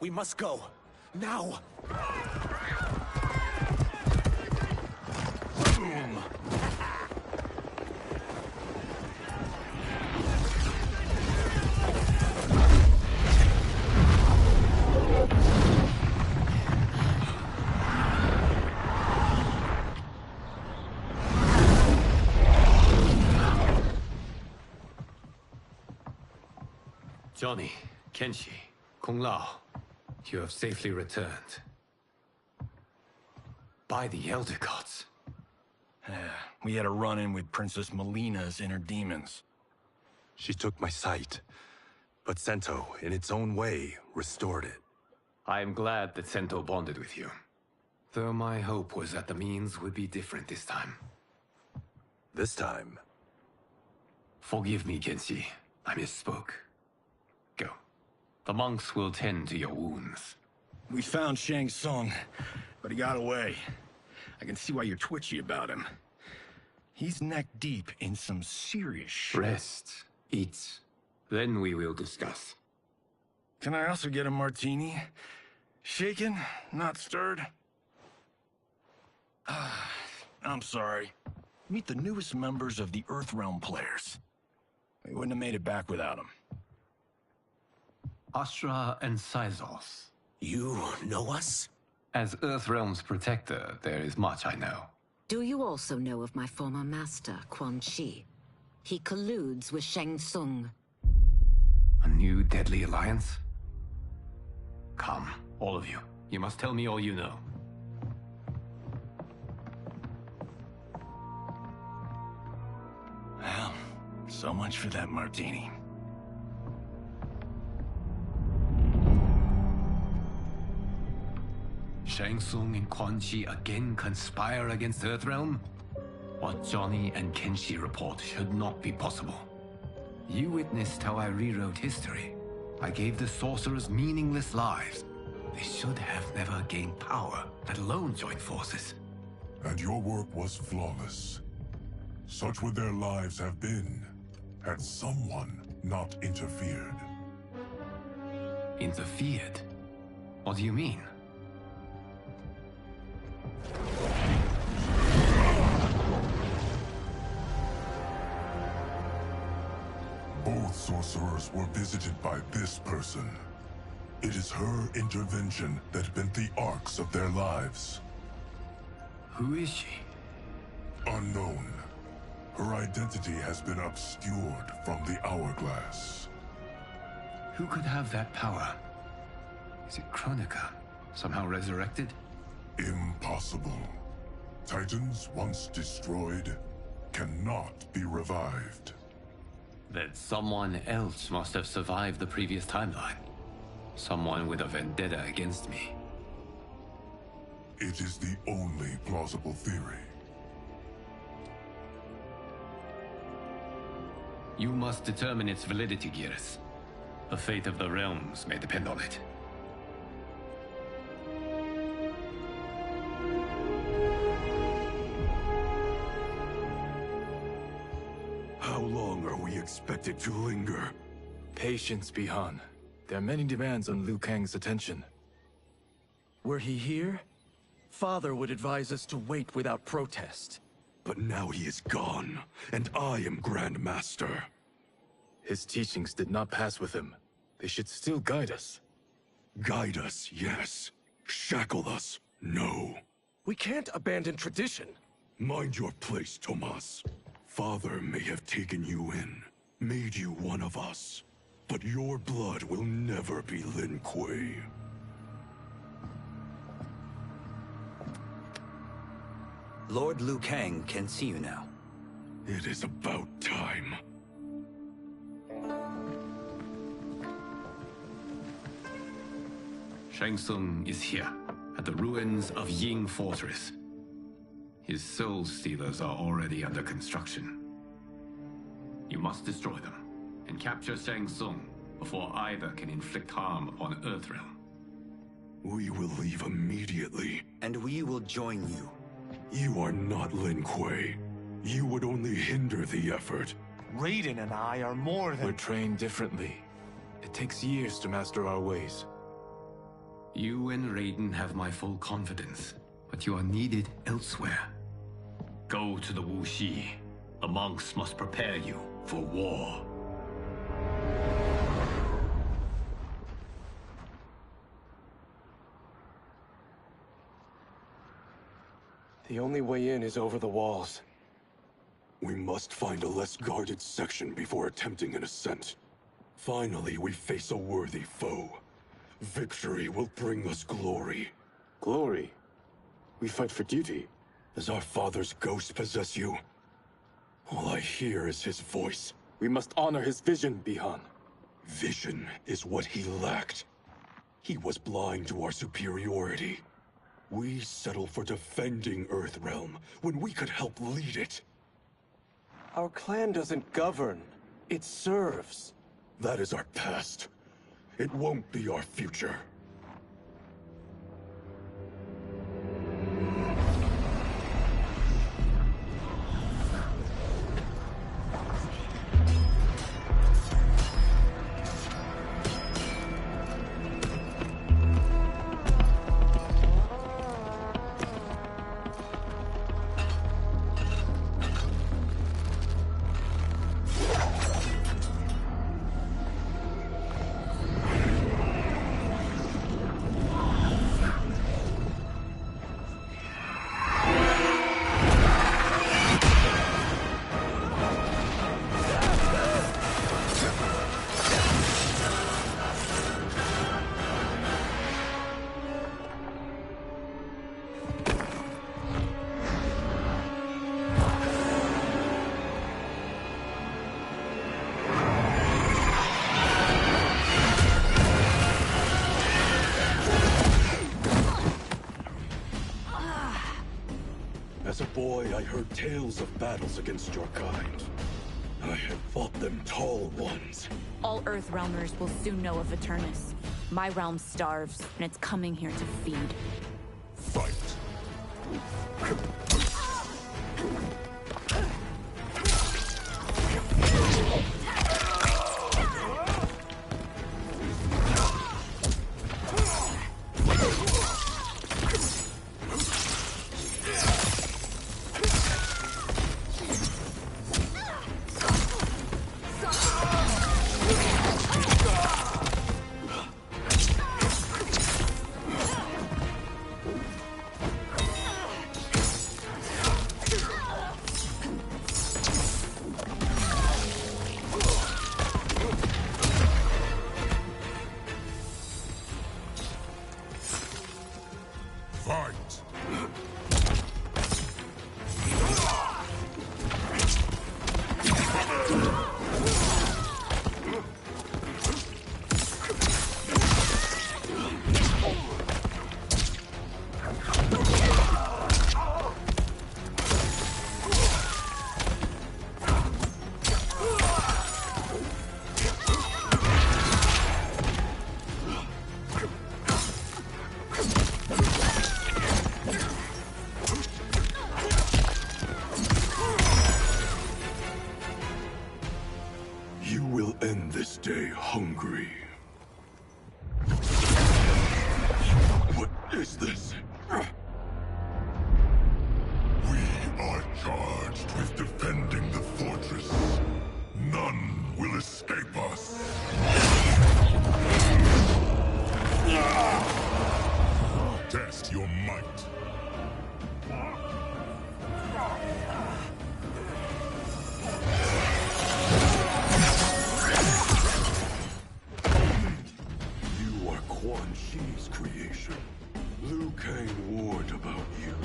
We must go. Now! Boom! Johnny, Kenshi, Kung Lao, you have safely returned. By the Elder Gods. We had a run-in with Princess Melina's inner demons. She took my sight, but Sento, in its own way, restored it. I am glad that Sento bonded with you. Though my hope was that the means would be different this time. This time? Forgive me, Kenshi. I misspoke. Go. The monks will tend to your wounds. We found Shang Tsung, but he got away. I can see why you're twitchy about him. He's neck-deep in some serious shit. Rest. Eat. Then we will discuss. Can I also get a martini? Shaken, not stirred? I'm sorry. Meet the newest members of the Earthrealm players. We wouldn't have made it back without them. Astra and Syzos. You know us? As Earthrealm's protector, there is much I know. Do you also know of my former master, Quan Chi? He colludes with Shang Tsung. A new deadly alliance? Come, all of you. You must tell me all you know. Well, so much for that martini. Shang Tsung and Quan Chi again conspire against Earthrealm? What Johnny and Kenshi report should not be possible. You witnessed how I rewrote history. I gave the sorcerers meaningless lives. They should have never gained power, let alone join forces. And your work was flawless. Such would their lives have been, had someone not interfered. Interfered? What do you mean? Both sorcerers were visited by this person. It is her intervention that bent the arcs of their lives. Who is she? Unknown. Her identity has been obscured from the hourglass. Who could have that power? Is it Kronika? Somehow resurrected? Impossible. Titans once destroyed cannot be revived. Then someone else must have survived the previous timeline. Someone with a vendetta against me. It is the only plausible theory. You must determine its validity, Geras. The fate of the realms may depend on it. How long are we expected to linger? Patience, Bihan. There are many demands on Liu Kang's attention. Were he here, Father would advise us to wait without protest. But now he is gone, and I am Grand Master. His teachings did not pass with him. They should still guide us. Guide us, yes. Shackle us, no. We can't abandon tradition. Mind your place, Tomas. Father may have taken you in, made you one of us. But your blood will never be Lin Kuei. Lord Liu Kang can see you now. It is about time. Shang Tsung is here, at the ruins of Ying Fortress. His soul stealers are already under construction. You must destroy them, and capture Shang Tsung before either can inflict harm upon Earthrealm. We will leave immediately. And we will join you. You are not Lin Kuei. You would only hinder the effort. Raiden and I are more than... We're trained differently. It takes years to master our ways. You and Raiden have my full confidence, but you are needed elsewhere. Go to the Wuxi. The monks must prepare you for war. The only way in is over the walls. We must find a less guarded section before attempting an ascent. Finally, we face a worthy foe. Victory will bring us glory. Glory? We fight for duty. Does our father's ghost possess you? All I hear is his voice. We must honor his vision, Bihan. Vision is what he lacked. He was blind to our superiority. We settle for defending Earthrealm when we could help lead it. Our clan doesn't govern. It serves. That is our past. It won't be our future. As a boy, I heard tales of battles against your kind. I had fought them tall ones. All Earthrealmers will soon know of Eternus. My realm starves, and it's coming here to feed. Fight. You will end this day hungry. What is this? We are charged with defending the fortress. None will escape us. Test your might. Quan Chi's creation. Liu Kang warned about you.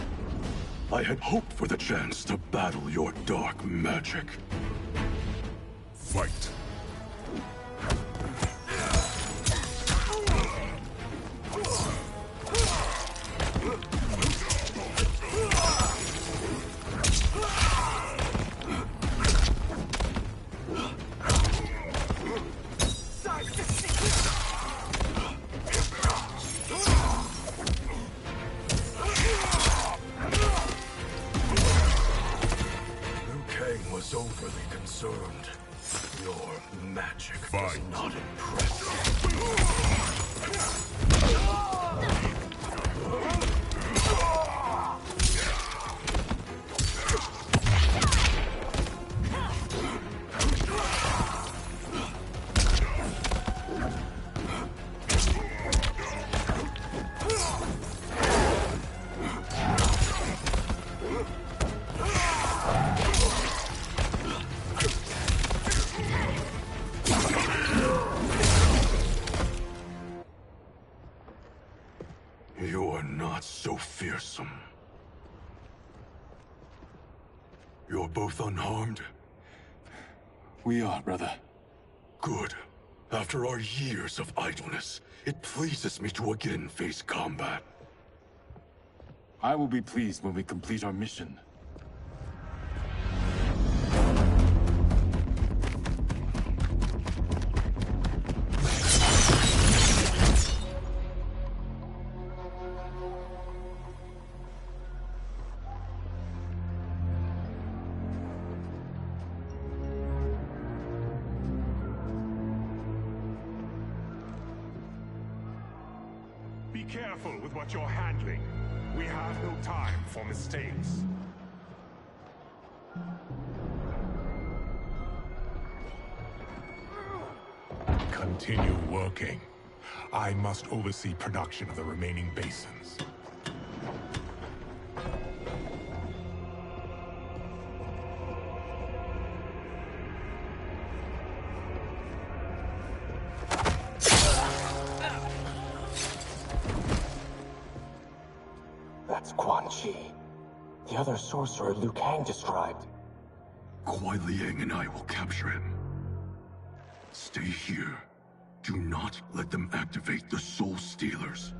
I had hoped for the chance to battle your dark magic. Fight. Was overly concerned. Your magic does not impress. You're both unharmed? We are, brother. Good. After our years of idleness, it pleases me to again face combat. I will be pleased when we complete our mission. Be careful with what you're handling. We have no time for mistakes. Continue working. I must oversee production of the remaining basins. That's Quan Chi. The other sorcerer Liu Kang described. Kuai Liang and I will capture him. Stay here. Do not let them activate the Soul Stealers.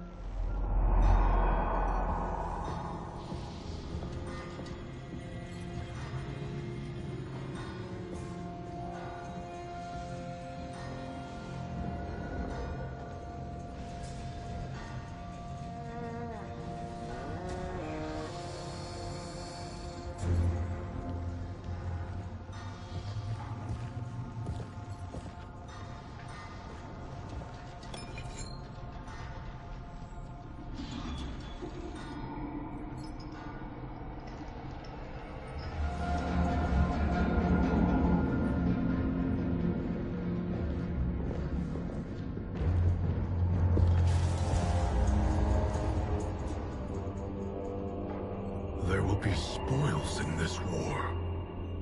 There will be spoils in this war.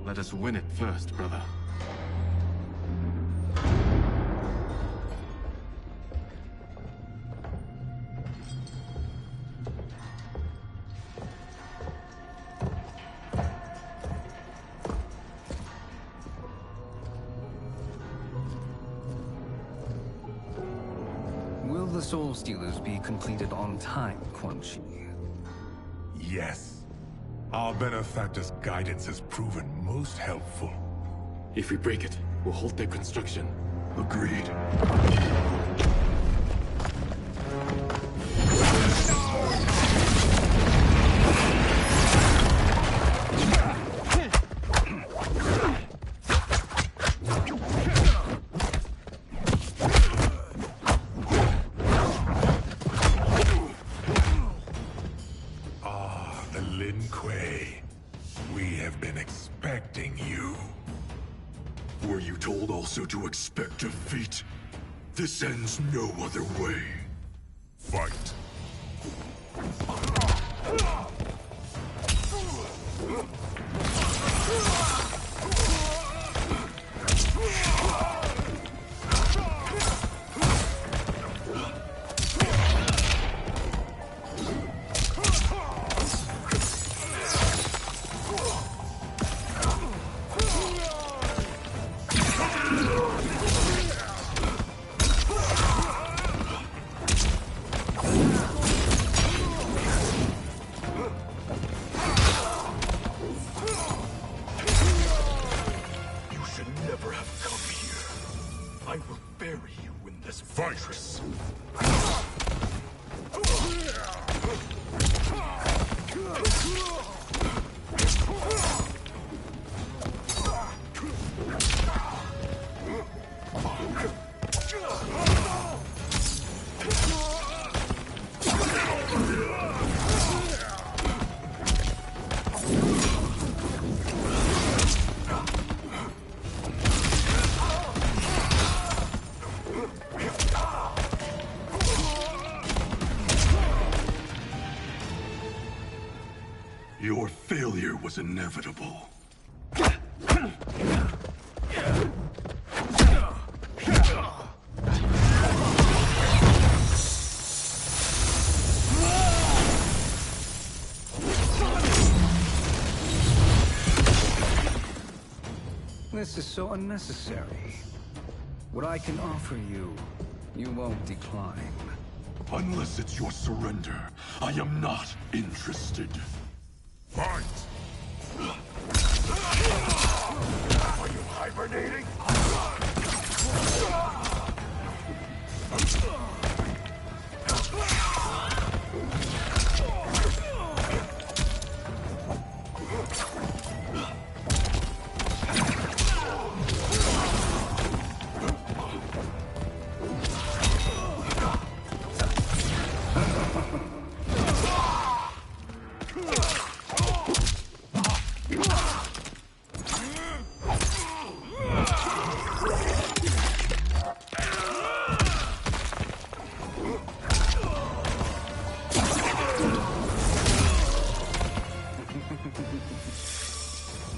Let us win it first, brother. Will the Soul Stealers be completed on time, Quan Chi? Yes. Our benefactor's guidance has proven most helpful. If we break it, we'll halt their construction. Agreed. We have been expecting you. Were you told also to expect defeat? This ends no other way. Fight. I will bury you in this fortress. Your failure was inevitable. This is so unnecessary. What I can offer you, you won't decline. Unless it's your surrender, I am not interested. Fight! Are you hibernating?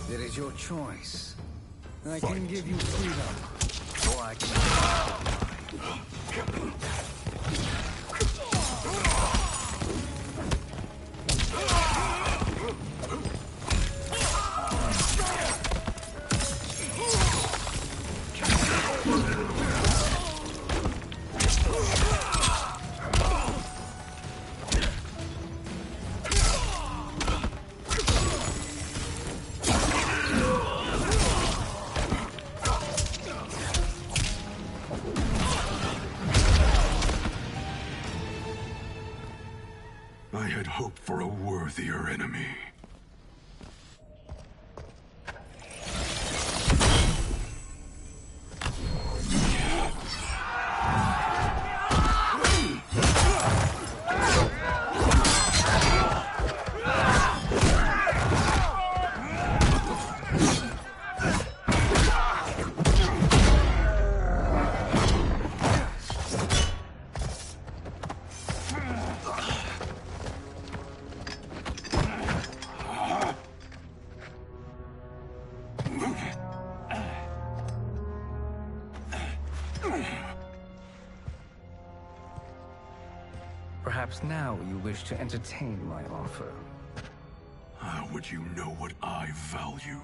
It is your choice. I can give you freedom, or I can... I had hoped for a worthier enemy. Perhaps now you wish to entertain my offer. How would you know what I value?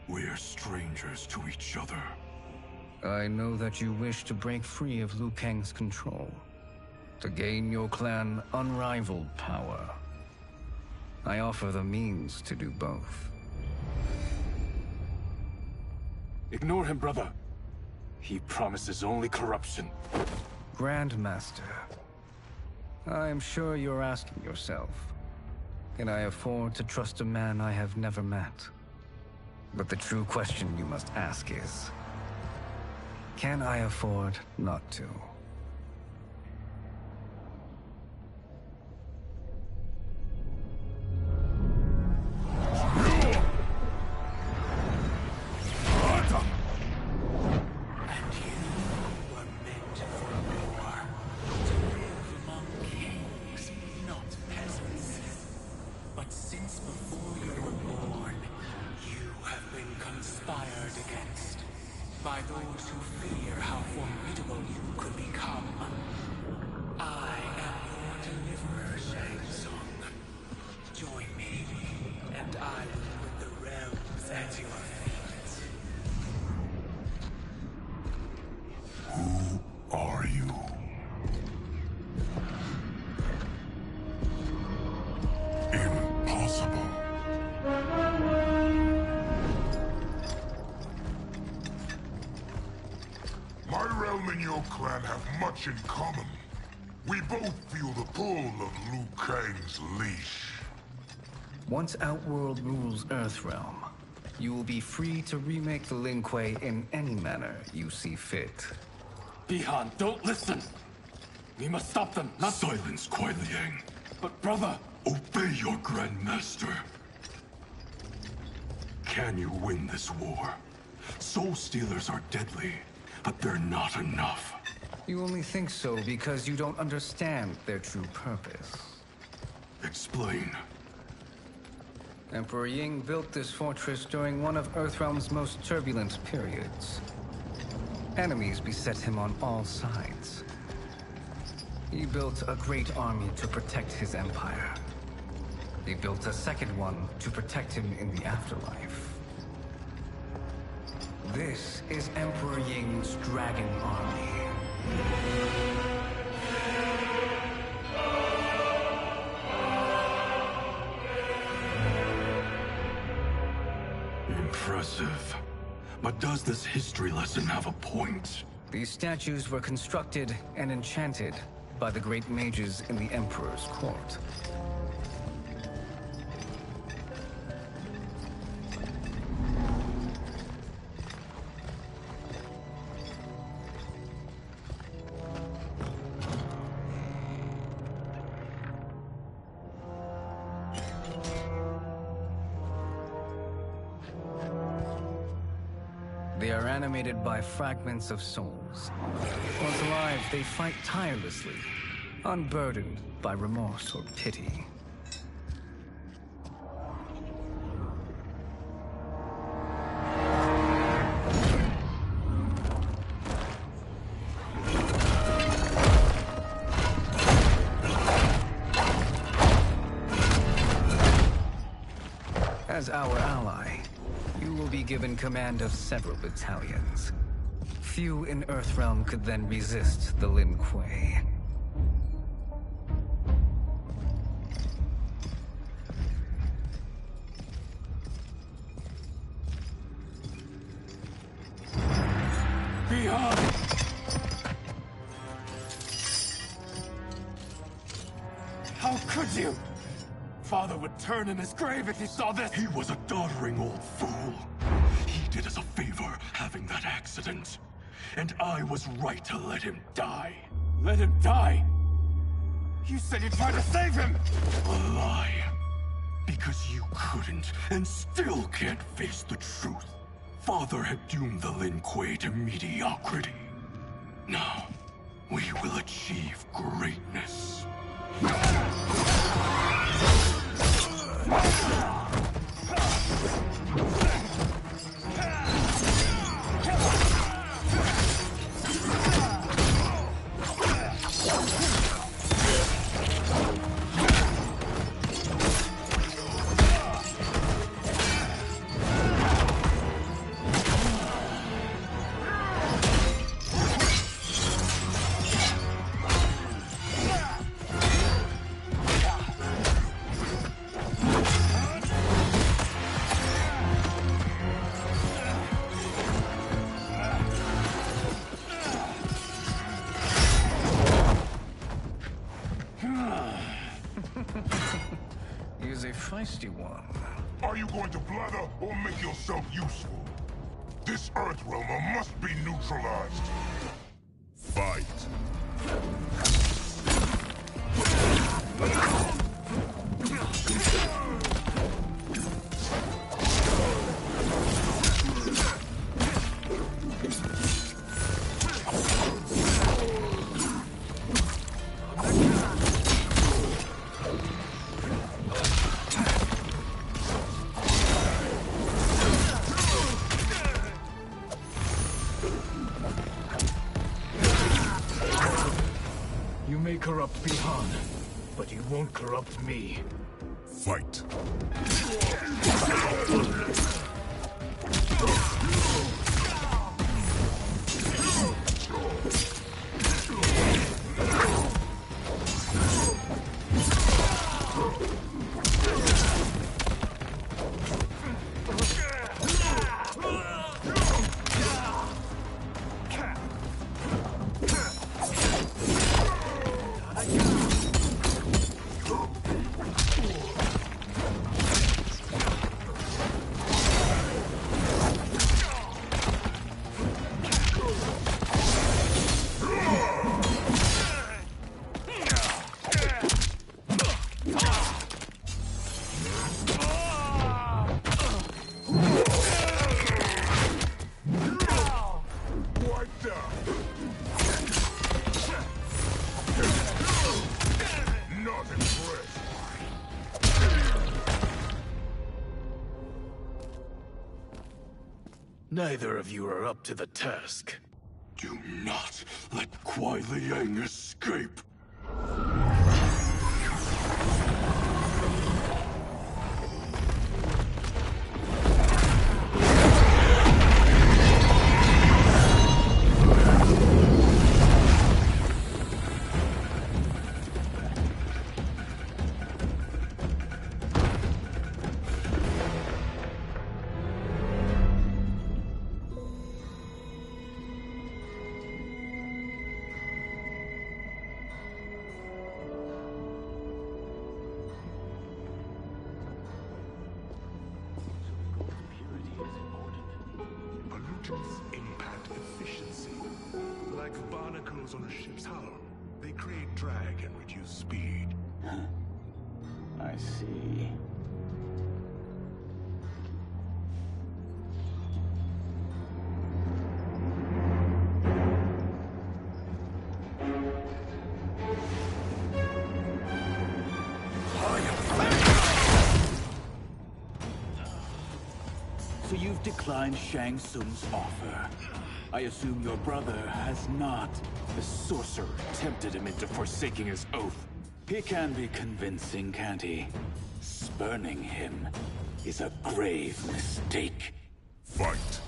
We're strangers to each other. I know that you wish to break free of Liu Kang's control, to gain your clan unrivaled power. I offer the means to do both. Ignore him, brother. He promises only corruption. Grandmaster, I am sure you're asking yourself, can I afford to trust a man I have never met? But the true question you must ask is, can I afford not to? By those who fear how formidable you could become. I am your deliverer, Shang Tsung. Join me, and I will put the realms at your feet. Who are you? Impossible. My realm and your clan have much in common. We both feel the pull of Liu Kang's leash. Once Outworld rules Earthrealm, you will be free to remake the Lin Kuei in any manner you see fit. Bihan, don't listen! We must stop them, not— Silence, Kuai Liang. But brother! Obey your Grandmaster. Can you win this war? Soul Stealers are deadly, but they're not enough. You only think so because you don't understand their true purpose. Explain. Emperor Ying built this fortress during one of Earthrealm's most turbulent periods. Enemies beset him on all sides. He built a great army to protect his empire. He built a second one to protect him in the afterlife. This is Emperor Ying's Dragon Army. Impressive. But does this history lesson have a point? These statues were constructed and enchanted by the great mages in the Emperor's court. They are animated by fragments of souls. Once alive, they fight tirelessly, unburdened by remorse or pity. As our ally, you will be given command of several battalions. Few in Earthrealm could then resist the Lin Kuei. Behind! How could you? Father would turn in his grave if he saw this. He was a doddering old fool. He did us a favor having that accident. And I was right to let him die. Let him die? You said you tried to save him! A lie. Because you couldn't, and still can't face the truth. Father had doomed the Lin Kuei to mediocrity. Now, we will achieve greatness. He is a feisty one. Are you going to blather or make yourself useful? This Earthrealmer must be neutralized. Fight. You may corrupt Bihan, but you won't corrupt me. Fight. Neither of you are up to the task. Do not let Kuai Liang escape. like barnacles on a ship's hull. They create drag and reduce speed. I see. So you've declined Shang Tsung's offer. I assume your brother has not. The sorcerer tempted him into forsaking his oath. He can be convincing, can't he? Spurning him is a grave mistake. Fight.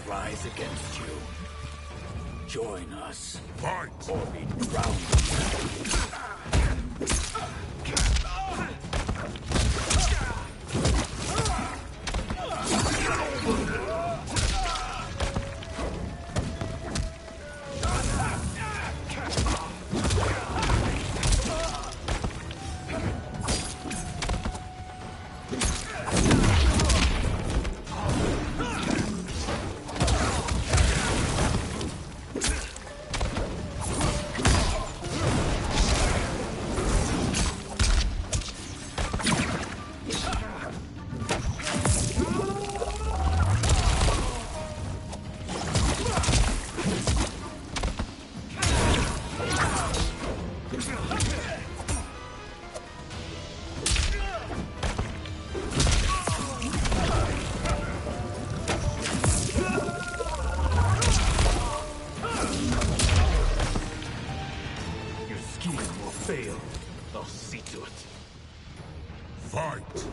Rise against you. Join us. Fight! Or be drowned. Fail. I'll see to it. Fight!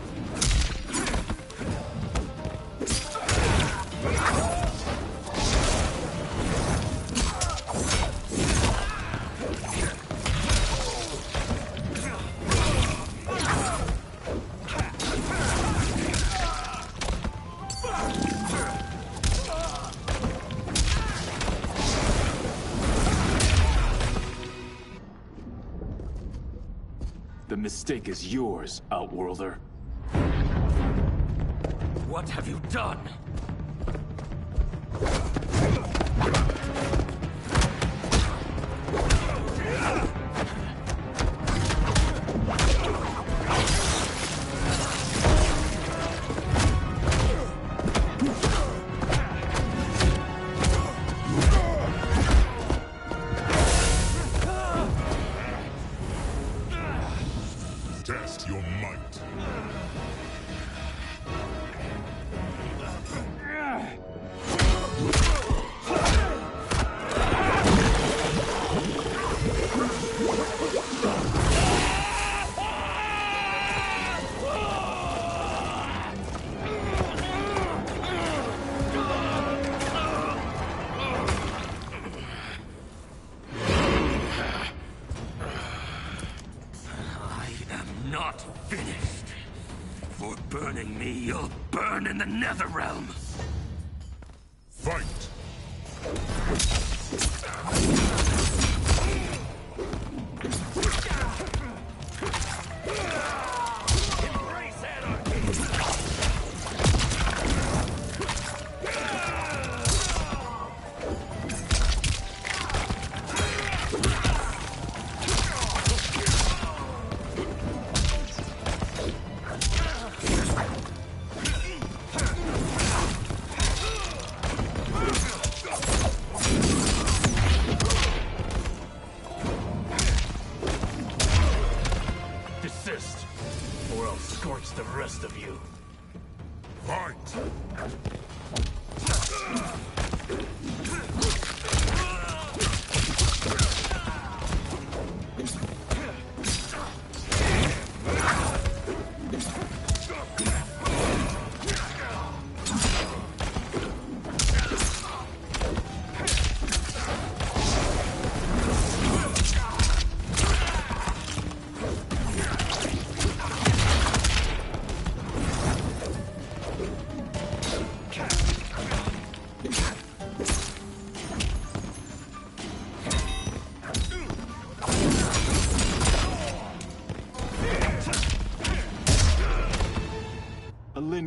The mistake is yours, Outworlder. What have you done? Test your might. Not finished. For burning me, you'll burn in the Netherrealm. Fight!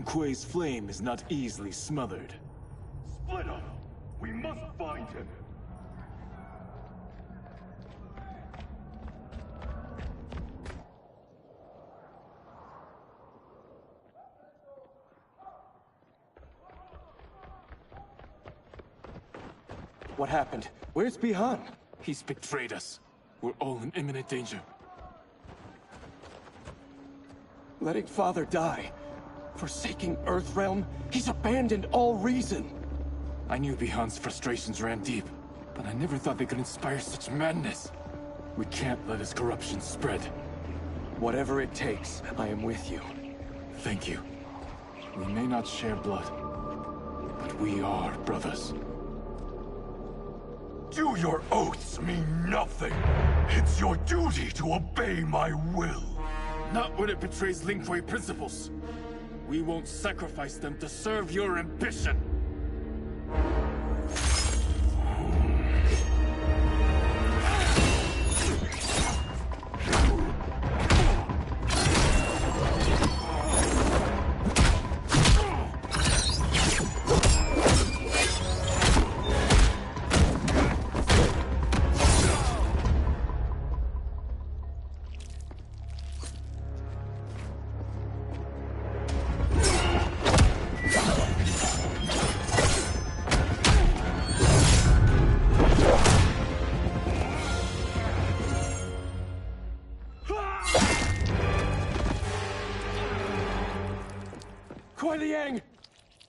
Kuei's flame is not easily smothered. Split up! We must find him! What happened? Where's Bihan? He's betrayed us. We're all in imminent danger. Letting Father die. Forsaking Earthrealm. He's abandoned all reason. I knew Bihan's frustrations ran deep, but I never thought they could inspire such madness. We can't let his corruption spread. Whatever it takes, I am with you. Thank you. We may not share blood, but we are brothers. Do your oaths mean nothing? It's your duty to obey my will. Not when it betrays Lin Kuei principles. We won't sacrifice them to serve your ambition.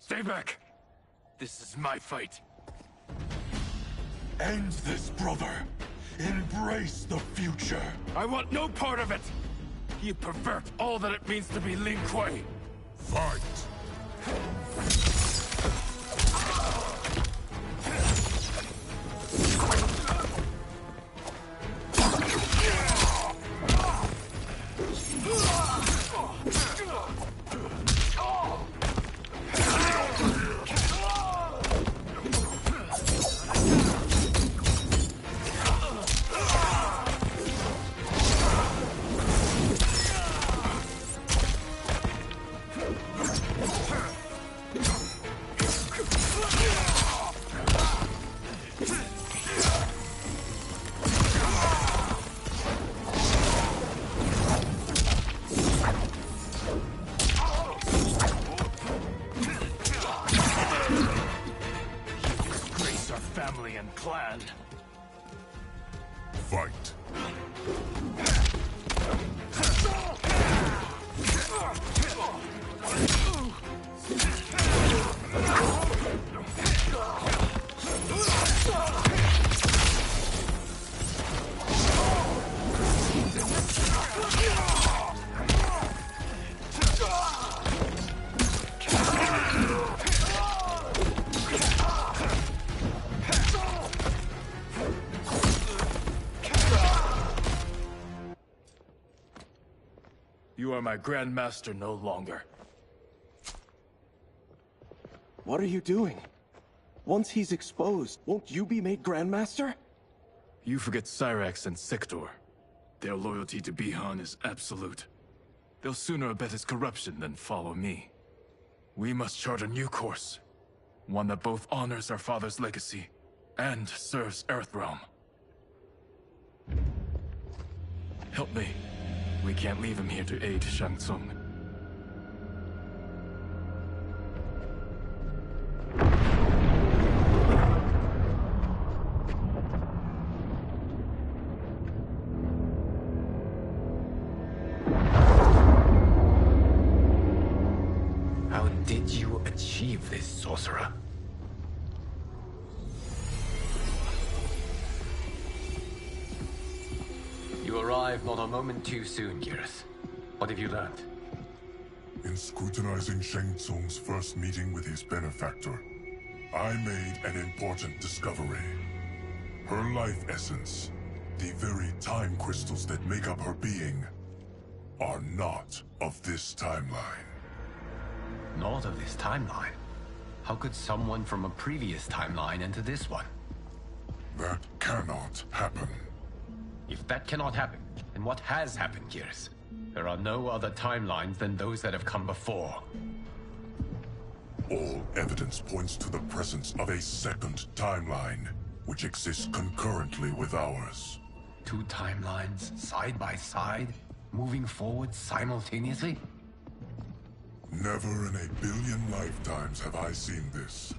Stay back. This is my fight. End this, brother. Embrace the future. I want no part of it. You pervert all that it means to be Lin Kuei. Fight. Clan. Fight. You are my Grandmaster no longer. What are you doing? Once he's exposed, won't you be made Grandmaster? You forget Cyrax and Sector. Their loyalty to Bihan is absolute. They'll sooner abet his corruption than follow me. We must chart a new course. One that both honors our father's legacy and serves Earthrealm. Help me. We can't leave him here to aid Shang Tsung. How did you achieve this, sorcerer? You arrived not a moment too soon, Geras. What have you learned? In scrutinizing Shang Tsung's first meeting with his benefactor, I made an important discovery. Her life essence, the very time crystals that make up her being, are not of this timeline. Not of this timeline? How could someone from a previous timeline enter this one? That cannot happen. If that cannot happen, then what has happened, Geras? There are no other timelines than those that have come before. All evidence points to the presence of a second timeline, which exists concurrently with ours. Two timelines, side by side, moving forward simultaneously? Never in a billion lifetimes have I seen this.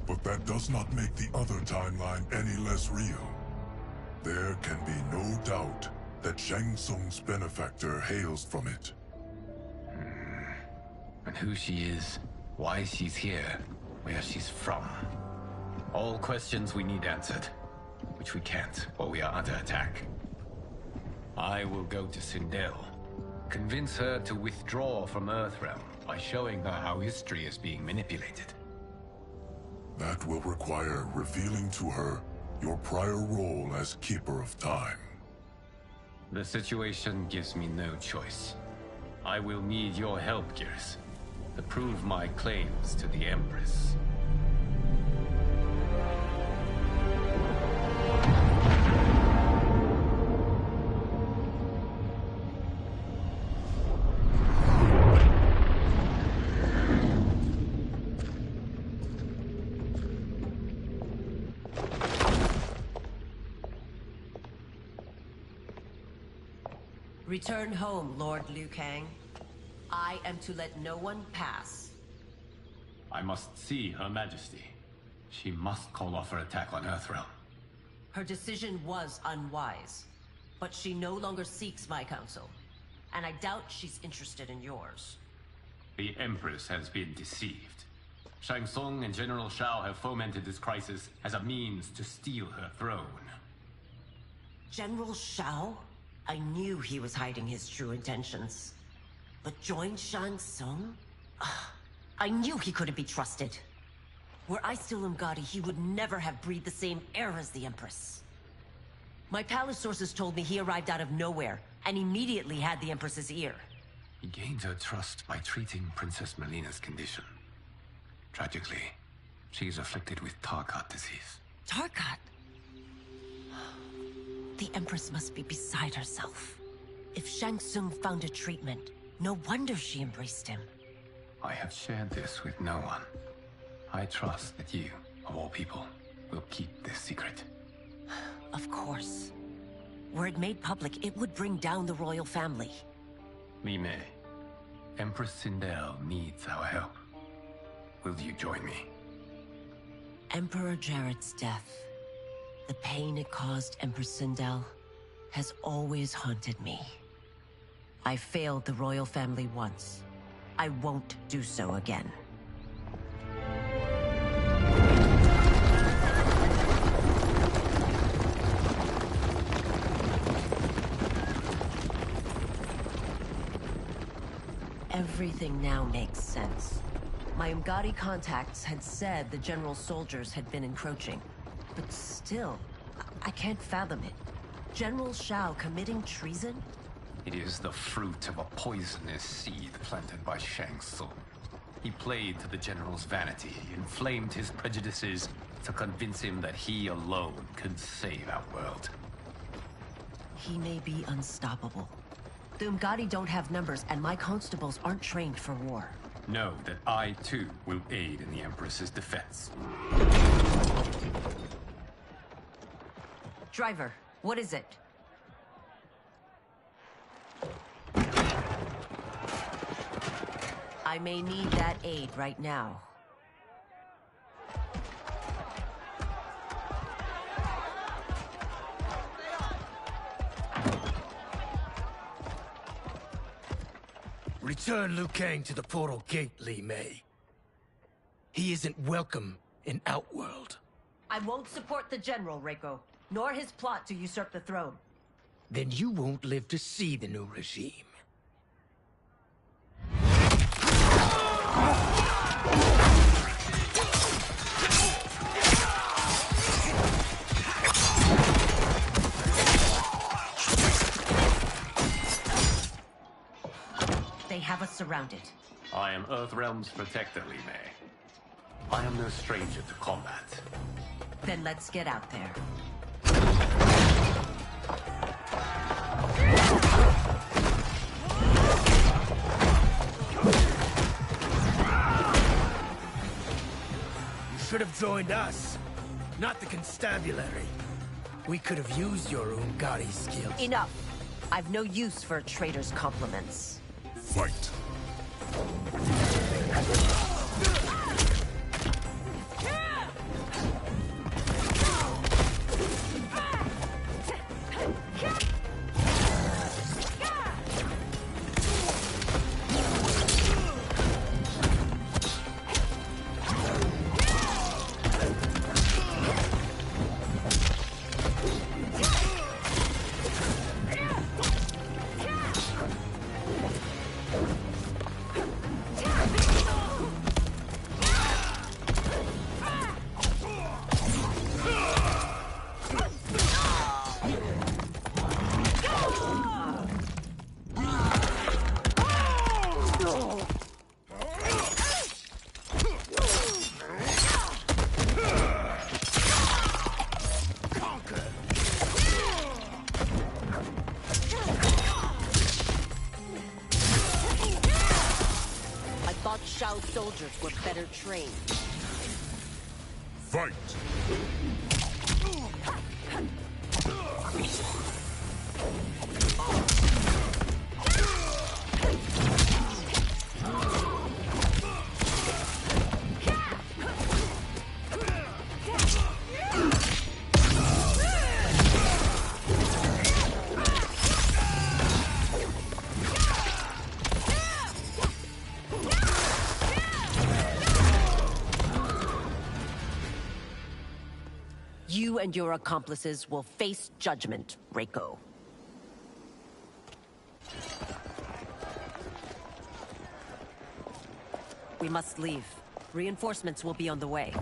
But that does not make the other timeline any less real. There can be no doubt that Shang Tsung's benefactor hails from it. And who she is, why she's here, where she's from. All questions we need answered, which we can't while we are under attack. I will go to Sindel, convince her to withdraw from Earthrealm by showing her how history is being manipulated. That will require revealing to her your prior role as Keeper of Time. The situation gives me no choice. I will need your help, Gears, to prove my claims to the Empress. Return home, Lord Liu Kang. I am to let no one pass. I must see Her Majesty. She must call off her attack on Earthrealm. Her decision was unwise, but she no longer seeks my counsel, and I doubt she's interested in yours. The Empress has been deceived. Shang Tsung and General Shao have fomented this crisis as a means to steal her throne. General Shao? I knew he was hiding his true intentions. But join Shang Tsung? I knew he couldn't be trusted. Were I still Umgadi, he would never have breathed the same air as the Empress. My palace sources told me he arrived out of nowhere, and immediately had the Empress's ear. He gained her trust by treating Princess Melina's condition. Tragically, she is afflicted with Tarkat disease. Tarkat? The Empress must be beside herself. If Shang Tsung found a treatment, no wonder she embraced him. I have shared this with no one. I trust that you, of all people, will keep this secret. Of course. Were it made public, it would bring down the royal family. Li Mei, Empress Sindel needs our help. Will you join me? Emperor Jarrett's death, the pain it caused Empress Sindel, has always haunted me. I failed the royal family once. I won't do so again. Everything now makes sense. My Umgadi contacts had said the general's soldiers had been encroaching. But still, I can't fathom it. General Shao committing treason? It is the fruit of a poisonous seed planted by Shang Tsung. He played to the general's vanity, inflamed his prejudices to convince him that he alone could save our world. He may be unstoppable. The Umgadi don't have numbers, and my constables aren't trained for war. Know that I, too, will aid in the Empress's defense. Driver, what is it? I may need that aid right now. Return Liu Kang to the portal gate, Li Mei. He isn't welcome in Outworld. I won't support the General, Reiko, nor his plot to usurp the throne. Then you won't live to see the new regime. They have us surrounded. I am Earthrealm's protector, Li Mei. I am no stranger to combat. Then let's get out there. should have joined us, not the constabulary. We could have used your Ungari skills. Enough. I've no use for a traitor's compliments. Fight. Shao's soldiers were better trained. Fight! You and your accomplices will face judgment, Reiko. We must leave. Reinforcements will be on the way.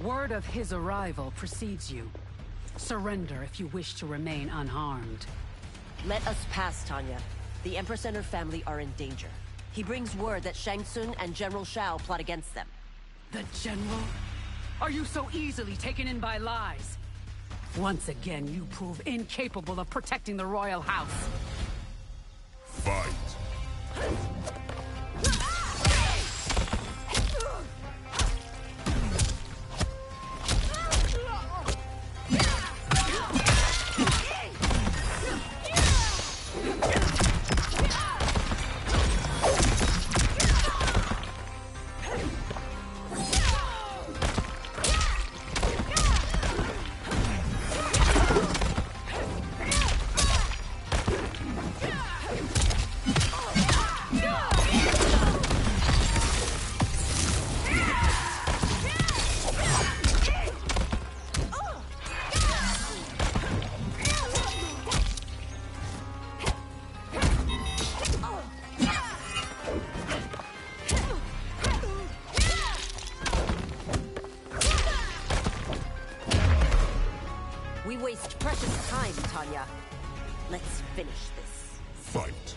Word of his arrival precedes you. Surrender if you wish to remain unharmed. Let us pass, Tanya. The Empress and her family are in danger. He brings word that Shang Tsung and General Shao plot against them. The General? Are you so easily taken in by lies? Once again, you prove incapable of protecting the royal house. Fight! We waste precious time, Tanya. Let's finish this. Fight!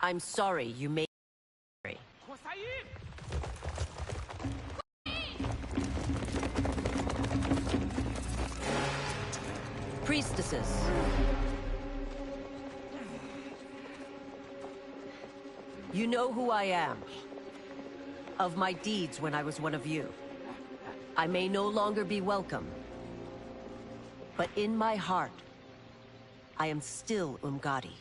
I'm sorry you made me. Priestesses. You know who I am. Of my deeds when I was one of you. I may no longer be welcome. But in my heart, I am still Umgadi.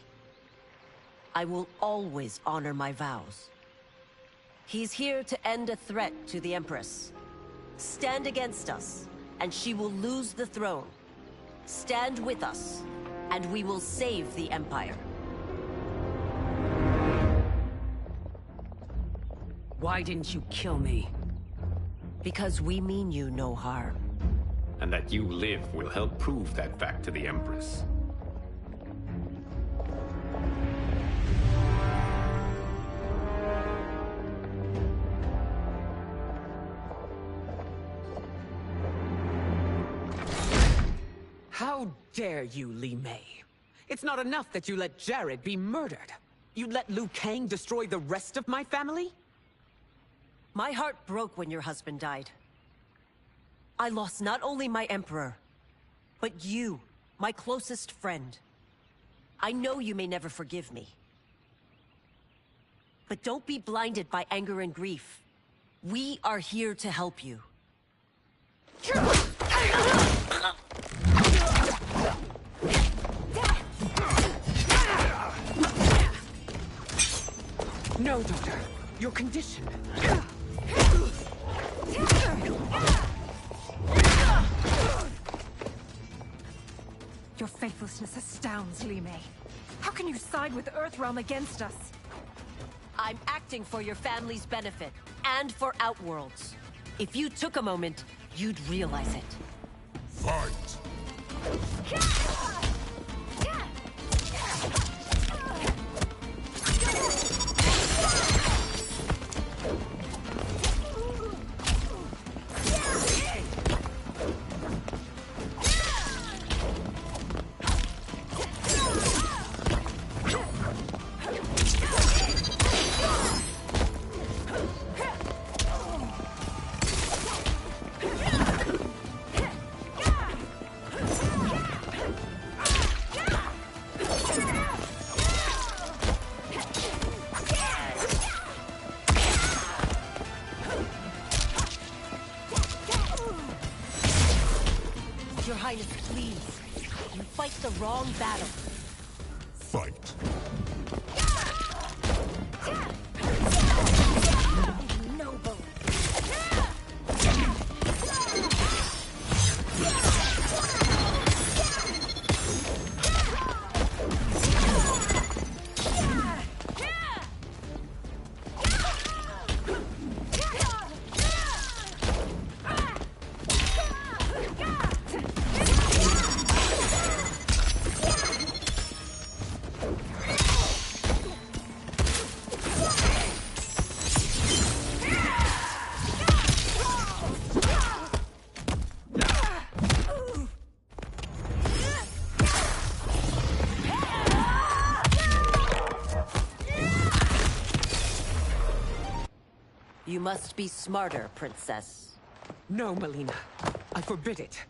I will always honor my vows. He's here to end a threat to the Empress. Stand against us, and she will lose the throne. Stand with us, and we will save the Empire. Why didn't you kill me? Because we mean you no harm. And that you live will help prove that fact to the Empress. How dare you, Li Mei? It's not enough that you let Jared be murdered. You'd let Liu Kang destroy the rest of my family? My heart broke when your husband died. I lost not only my emperor, but you, my closest friend. I know you may never forgive me. But don't be blinded by anger and grief. We are here to help you. No, daughter. Your condition. Your faithlessness astounds, Li Mei. How can you side with Earthrealm against us? I'm acting for your family's benefit, and for Outworld's. If you took a moment, you'd realize it. Fight! Your Highness, please. You fight the wrong battle. Fight. Noble. You must be smarter, Princess. No, Melina. I forbid it.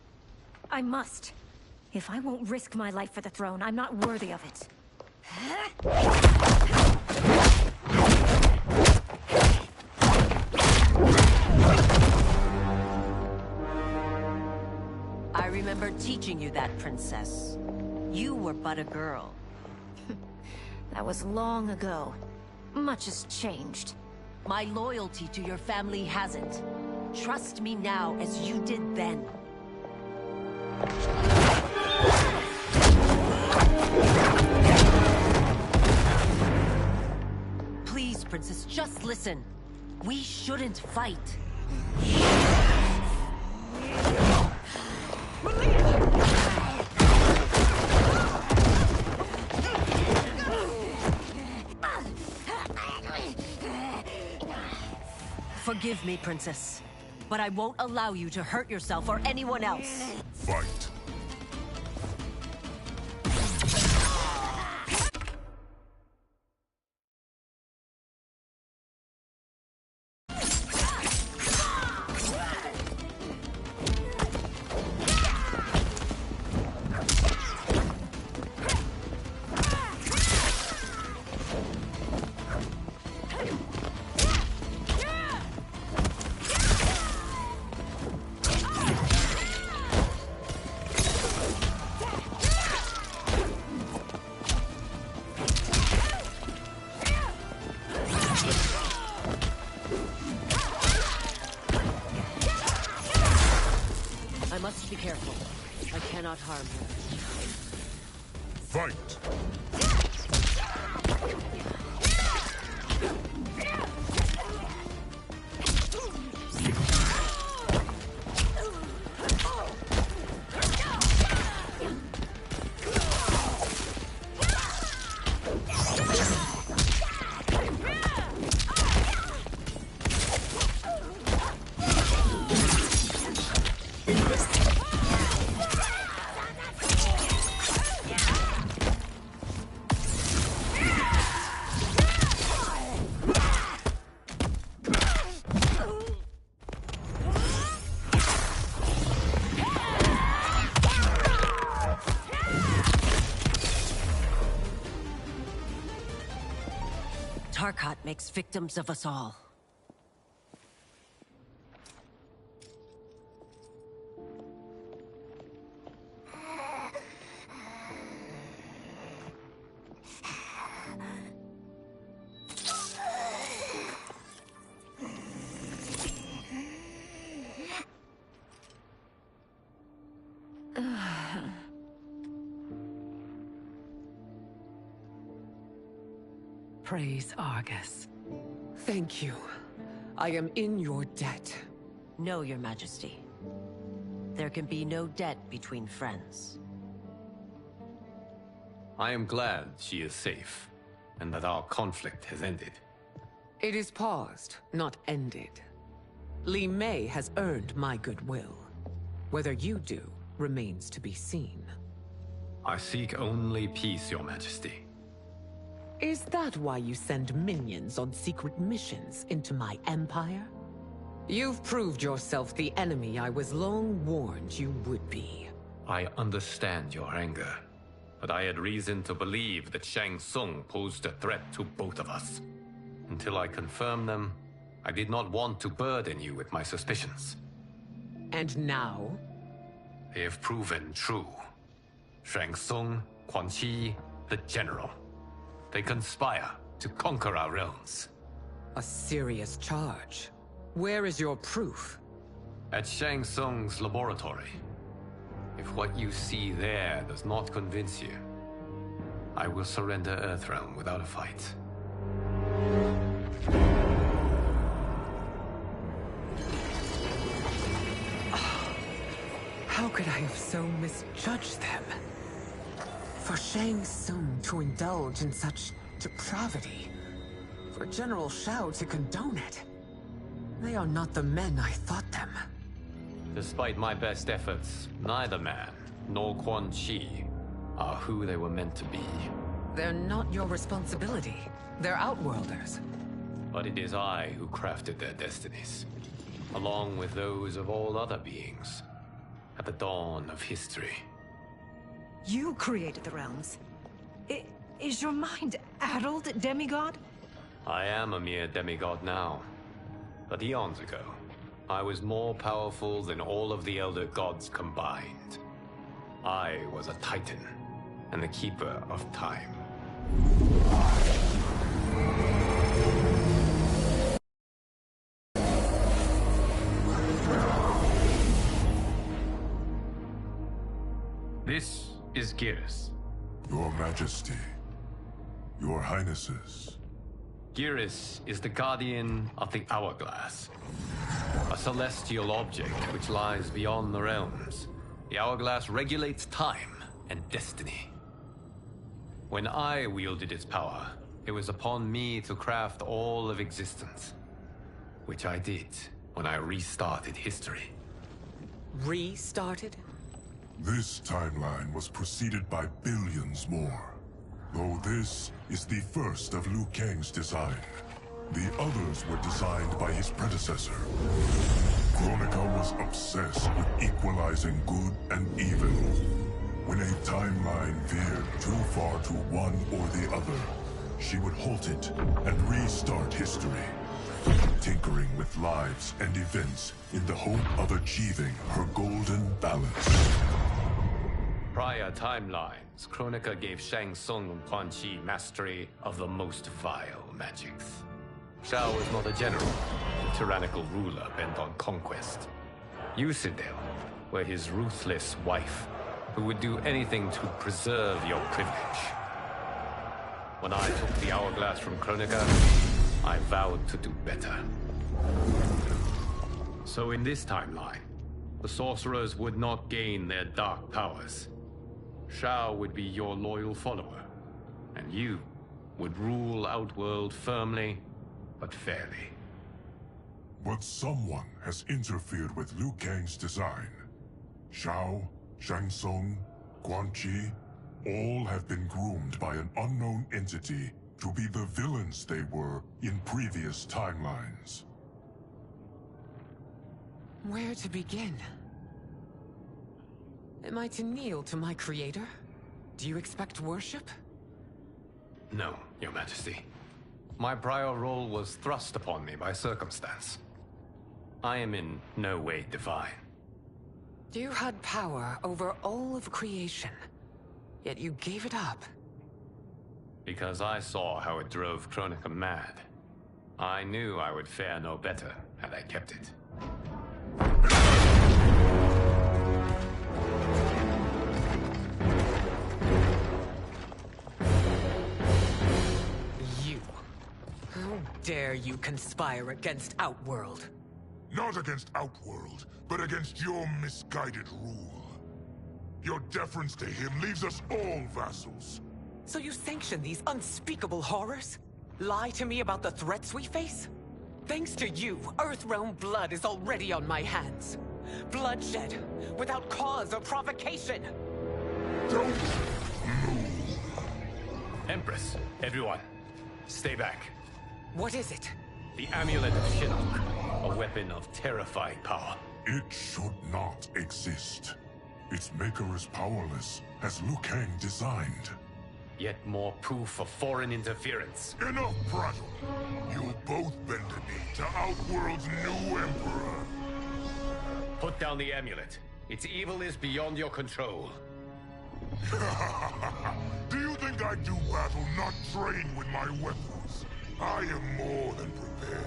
I must. If I won't risk my life for the throne, I'm not worthy of it. I remember teaching you that, Princess. You were but a girl. That was long ago. Much has changed. My loyalty to your family hasn't. Trust me now as you did then. Please, Princess, just listen. We shouldn't fight. Forgive me, Princess, but I won't allow you to hurt yourself or anyone else. Fight. careful. I cannot harm her. Fight! Tarkat makes victims of us all. Praise Argus. Thank you. I am in your debt. No, Your Majesty. There can be no debt between friends. I am glad she is safe, and that our conflict has ended. It is paused, not ended. Li Mei has earned my goodwill. Whether you do remains to be seen. I seek only peace, Your Majesty. Is that why you send minions on secret missions into my empire? You've proved yourself the enemy I was long warned you would be. I understand your anger, but I had reason to believe that Shang Tsung posed a threat to both of us. Until I confirmed them, I did not want to burden you with my suspicions. And now? They have proven true. Shang Tsung, Quan Chi, the General. They conspire to conquer our realms. A serious charge. Where is your proof? At Shang Tsung's laboratory. If what you see there does not convince you, I will surrender Earthrealm without a fight. How could I have so misjudged them? For Shang Tsung to indulge in such depravity, for General Shao to condone it, they are not the men I thought them. Despite my best efforts, neither man nor Quan Chi are who they were meant to be. They're not your responsibility. They're Outworlders. But it is I who crafted their destinies, along with those of all other beings, at the dawn of history. You created the realms. Is your mind addled, demigod? I am a mere demigod now. But eons ago, I was more powerful than all of the Elder Gods combined. I was a Titan, and the Keeper of Time. This is Geras. Your Majesty. Your Highnesses. Geras is the guardian of the Hourglass. A celestial object which lies beyond the realms. The Hourglass regulates time and destiny. When I wielded its power, it was upon me to craft all of existence. Which I did when I restarted history. Restarted? This timeline was preceded by billions more. Though this is the first of Liu Kang's design. The others were designed by his predecessor. Kronika was obsessed with equalizing good and evil. When a timeline veered too far to one or the other, she would halt it and restart history, tinkering with lives and events in the hope of achieving her golden balance. Prior timelines, Kronika gave Shang Tsung and Quan Chi mastery of the most vile magics. Shao was not a general, a tyrannical ruler bent on conquest. You, Sindel, were his ruthless wife, who would do anything to preserve your privilege. When I took the hourglass from Kronika, I vowed to do better. So in this timeline, the sorcerers would not gain their dark powers. Shao would be your loyal follower, and you would rule Outworld firmly, but fairly. But someone has interfered with Liu Kang's design. Shao, Shang Tsung, Quan Chi, all have been groomed by an unknown entity to be the villains they were in previous timelines. Where to begin? Am I to kneel to my creator? Do you expect worship? No, Your Majesty. My prior role was thrust upon me by circumstance. I am in no way divine. You had power over all of creation, yet you gave it up. Because I saw how it drove Kronika mad. I knew I would fare no better had I kept it. You. How dare you conspire against Outworld? Not against Outworld, but against your misguided rule. Your deference to him leaves us all vassals. So you sanction these unspeakable horrors? Lie to me about the threats we face? Thanks to you, Earthrealm blood is already on my hands. Bloodshed, without cause or provocation. Don't move. Empress, everyone, stay back. What is it? The Amulet of Shinnok, a weapon of terrifying power. It should not exist. Its maker is powerless, as Liu Kang designed. Yet more proof of foreign interference. Enough prattle! You'll both bend a knee to Outworld's new emperor. Put down the amulet. Its evil is beyond your control. Do you think I do battle not trained with my weapons? I am more than prepared.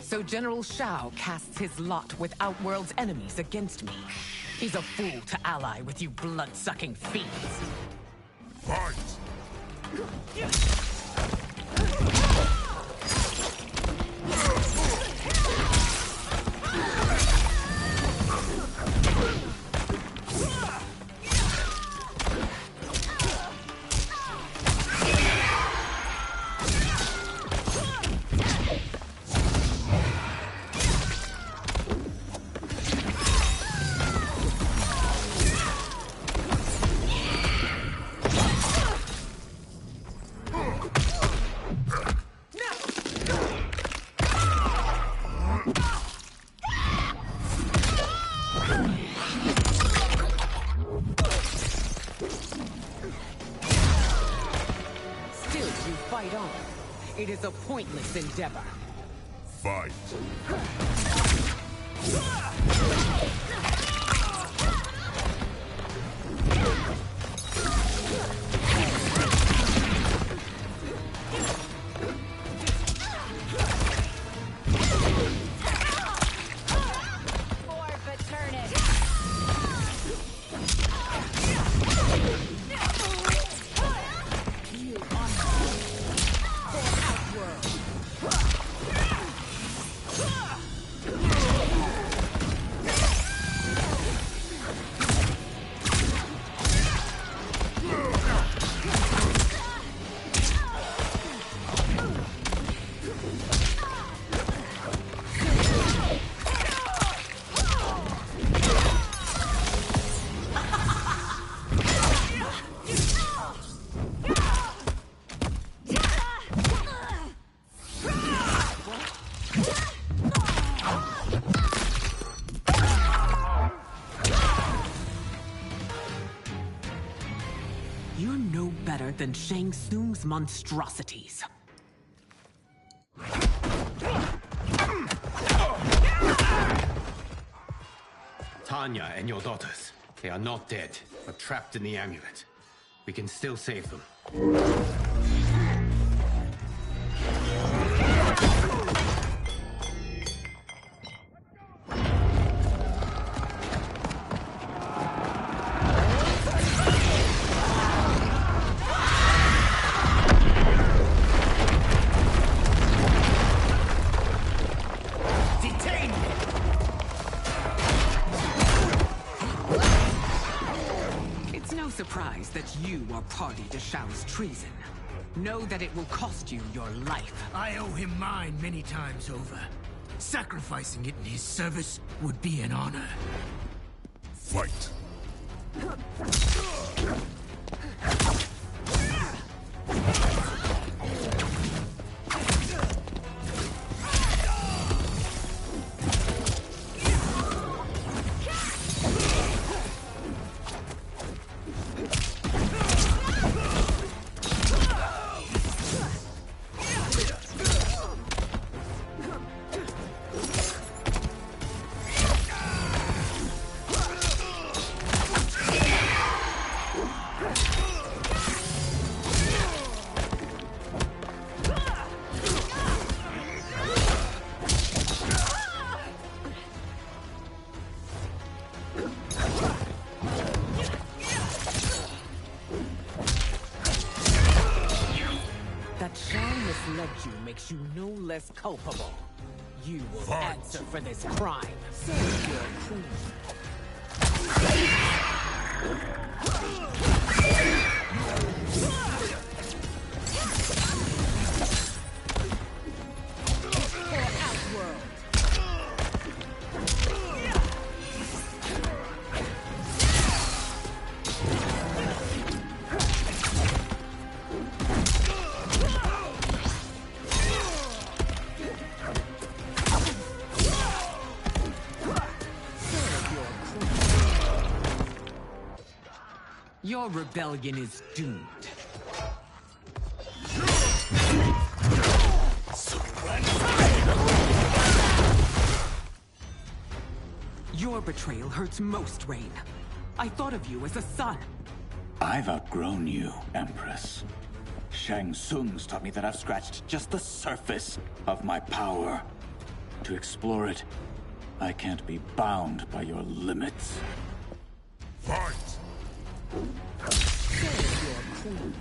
So General Shao casts his lot with Outworld's enemies against me. He's a fool to ally with you blood-sucking fiends. Fight! It is a pointless endeavor. Fight. You're no better than Shang Tsung's monstrosities. Tanya and your daughters, they are not dead, but trapped in the amulet. We can still save them. Surprised that you are party to Shao's treason. Know that it will cost you your life. I owe him mine many times over. Sacrificing it in his service would be an honor. Fight! Makes you no less culpable. You will answer for this crime. Save your queen. Your rebellion is doomed. Your betrayal hurts most, Rain. I thought of you as a son. I've outgrown you, Empress. Shang Tsung's taught me that I've scratched just the surface of my power. To explore it, I can't be bound by your limits. Fight! Save your queen.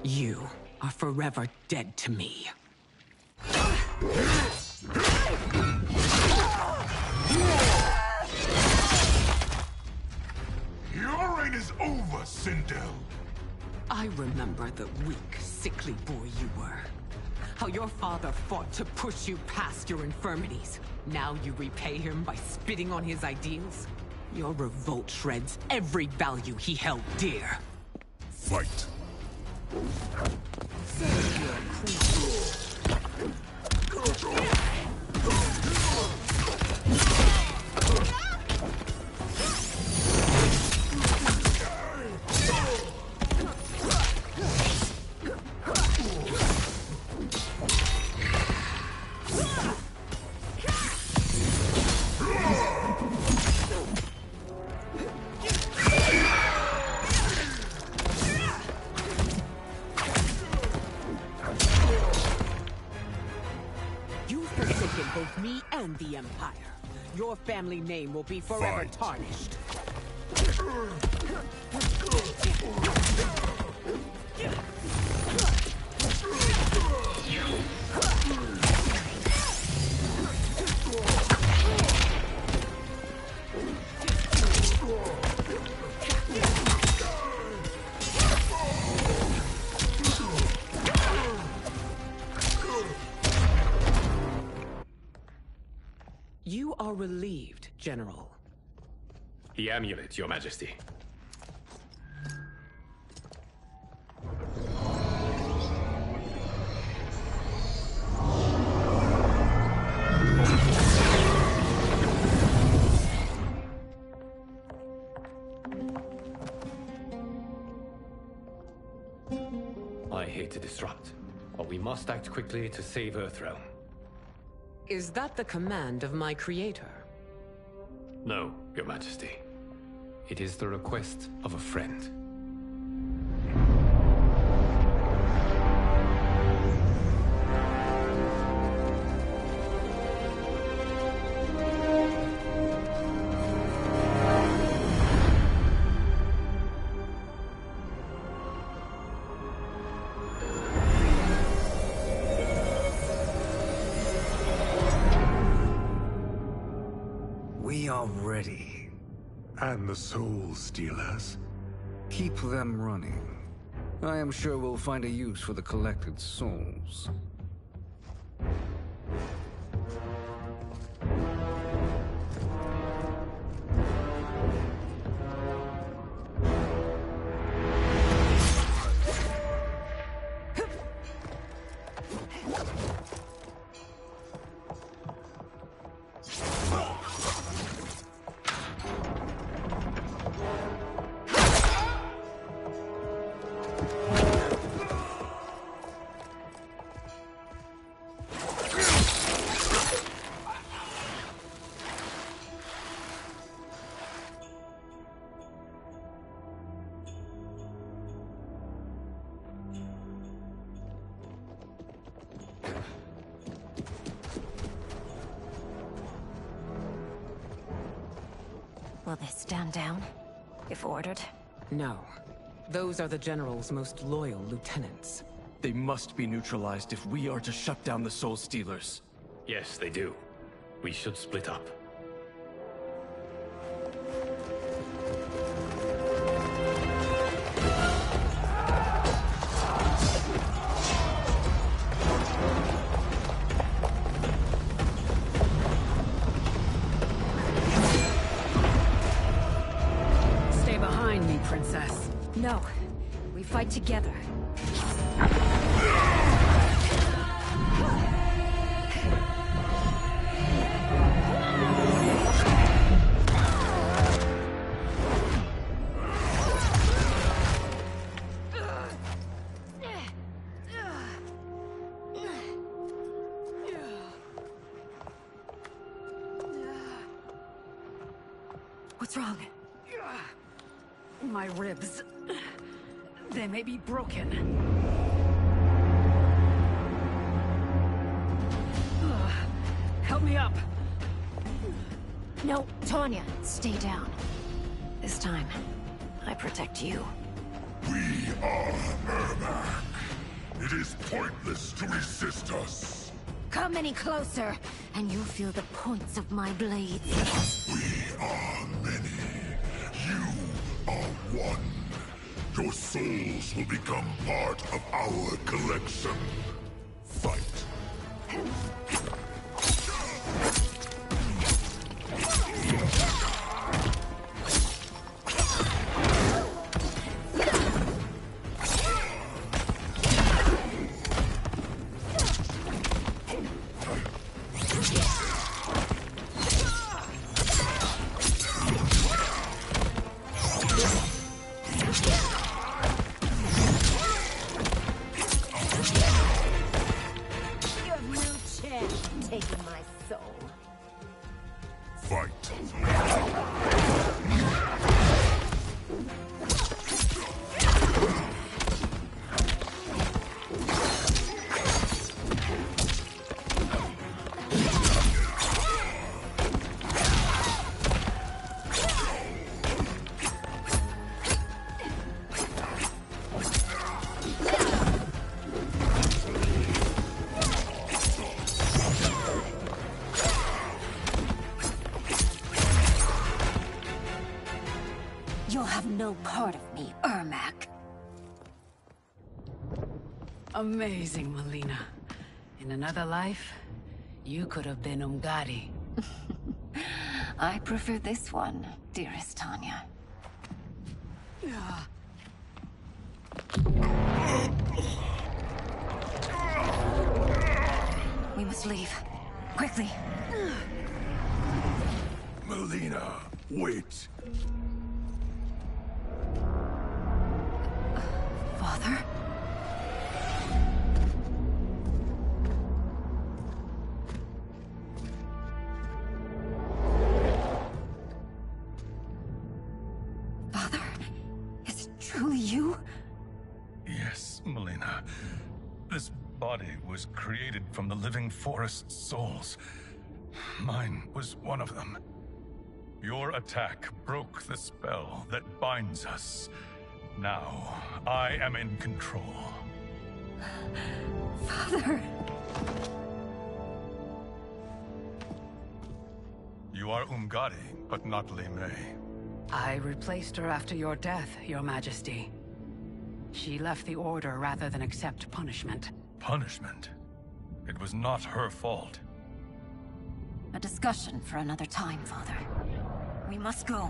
You are forever dead to me. Your reign is over, Sindel. I remember the weak, sickly boy you were. How your father fought to push you past your infirmities. Now you repay him by spitting on his ideals? Your revolt shreds every value he held dear. Fight! Save your queen. me and the Empire. Your family name will be forever tarnished. You are relieved, General. The amulet, Your Majesty. I hate to disrupt, but we must act quickly to save Earthrealm. Is that the command of my creator? No, Your Majesty. It is the request of a friend. We are ready. And the Soul Stealers? Keep them running. I am sure we'll find a use for the collected souls. Will they stand down, if ordered? No. Those are the General's most loyal lieutenants. They must be neutralized if we are to shut down the Soul Stealers. Yes, they do. We should split up. Stay behind me, Princess. No. We fight together. What's wrong? My ribs. They may be broken. Help me up. No, Tanya, stay down. This time, I protect you. We are Ermac. It is pointless to resist us. Come any closer, and you'll feel the points of my blades. We are many. You are one. Your souls will become part of our collection. Fight. Taking my soul. Fight. Amazing, Melina. In another life, you could have been Umgadi. I prefer this one, dearest Tanya. We must leave. Quickly. Melina, wait. Father? Father? Is it truly you? Yes, Melina. This body was created from the living forest's souls. Mine was one of them. Your attack broke the spell that binds us. Now, I am in control. Father! You are Umgadi, but not Li Mei. I replaced her after your death, Your Majesty. She left the Order rather than accept punishment. Punishment? It was not her fault. A discussion for another time, Father. We must go.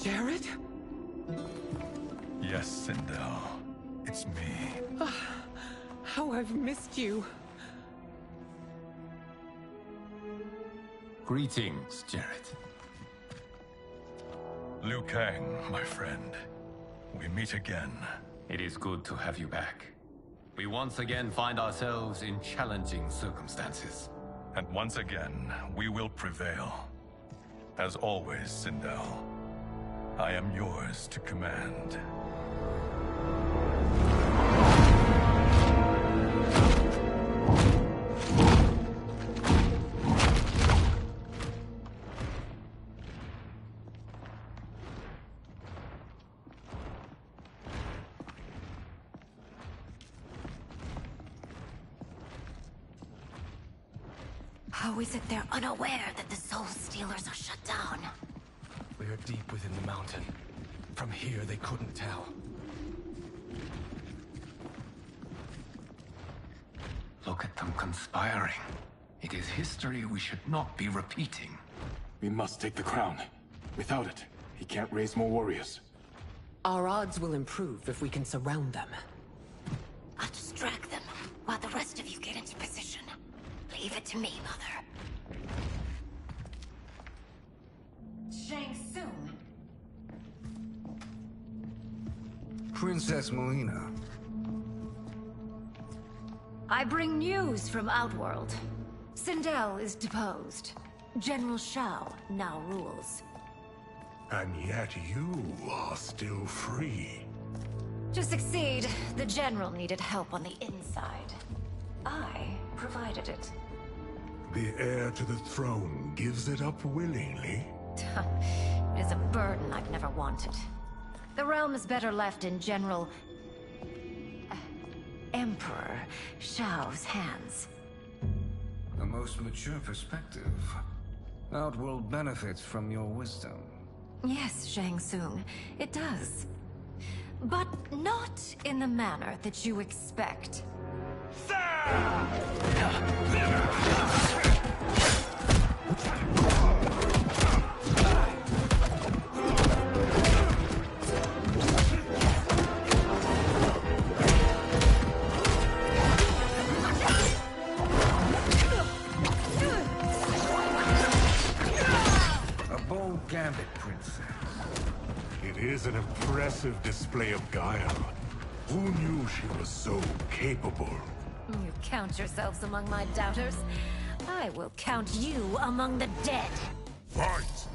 Jared? Yes, Sindel. It's me. How I've missed you. Greetings, Jared. Liu Kang, my friend. We meet again. It is good to have you back. We once again find ourselves in challenging circumstances. And once again, we will prevail. As always, Sindel, I am yours to command. How is it they're unaware that the Soul Stealers are shut down? We are deep within the mountain. From here, they couldn't tell. Look at them conspiring. It is history we should not be repeating. We must take the crown. Without it, he can't raise more warriors. Our odds will improve if we can surround them. I'll distract them while the rest of you get into position. Leave it to me, Mother. Shang Tsung. Princess Melina. I bring news from Outworld. Sindel is deposed. General Shao now rules. And yet you are still free. To succeed, the General needed help on the inside. I provided it. The heir to the throne gives it up willingly. It is a burden I've never wanted. The realm is better left in General... Emperor Shao's hands. A most mature perspective. Outworld benefits from your wisdom. Yes, Shang Tsung, it does. But not in the manner that you expect. A bold gambit, Princess. It is an impressive display of guile. Who knew she was so capable? You count yourselves among my doubters. I will count you among the dead. Fight!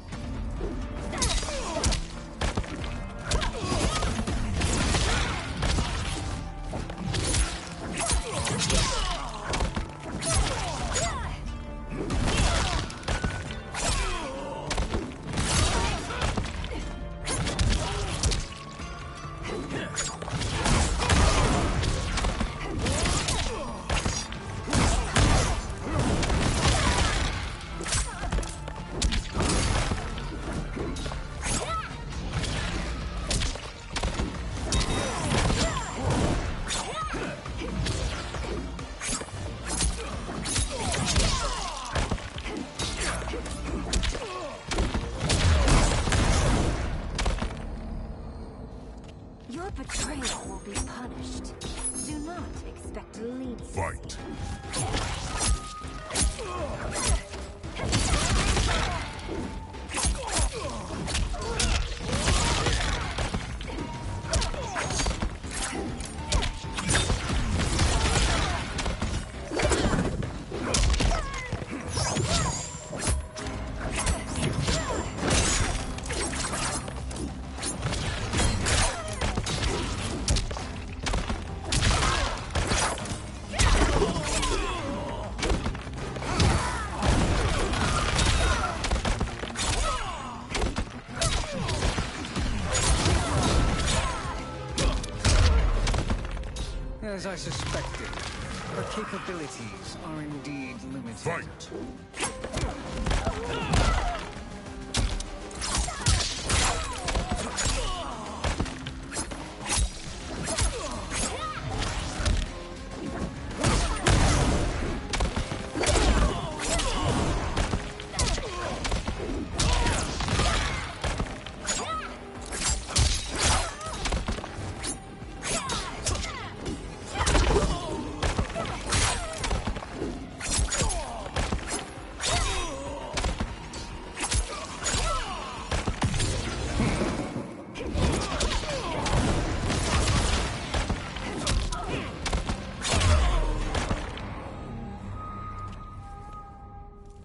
world. As I suspected, her capabilities are indeed limited. Fight!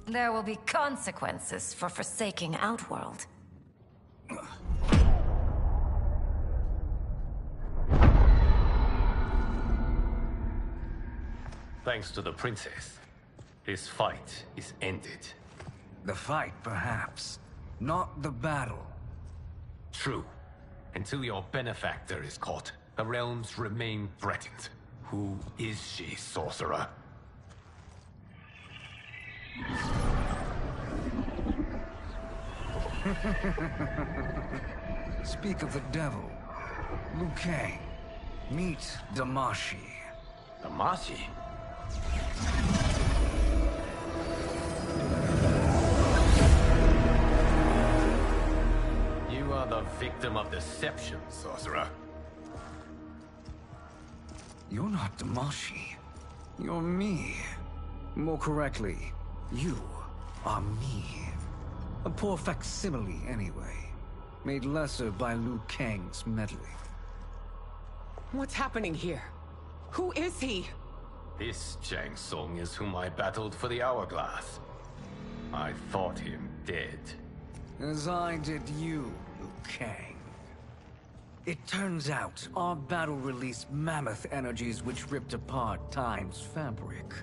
There will be consequences for forsaking Outworld. Thanks to the princess, this fight is ended. The fight, perhaps. Not the battle. True. Until your benefactor is caught, the realms remain threatened. Who is she, sorcerer? Speak of the devil. Liu Kang. Meet Damashi. Damashi? You are the victim of deception, sorcerer. You're not Damashi. You're me. More correctly, you are me. A poor facsimile, anyway. Made lesser by Liu Kang's meddling. What's happening here? Who is he? This Shang Tsung is whom I battled for the Hourglass. I thought him dead. As I did you, Liu Kang. It turns out, our battle released mammoth energies which ripped apart time's fabric.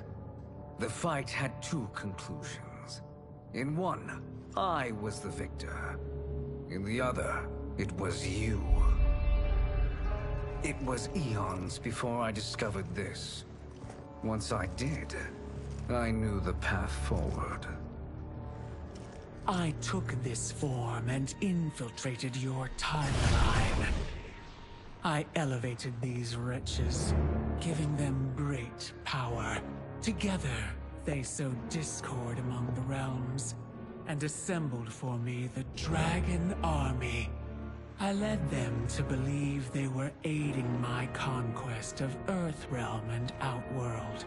The fight had two conclusions. In one, I was the victor. In the other, it was you. It was eons before I discovered this. Once I did, I knew the path forward. I took this form and infiltrated your timeline. I elevated these wretches, giving them great power. Together, they sowed discord among the realms, and assembled for me the Dragon Army. I led them to believe they were aiding my conquest of Earthrealm and Outworld.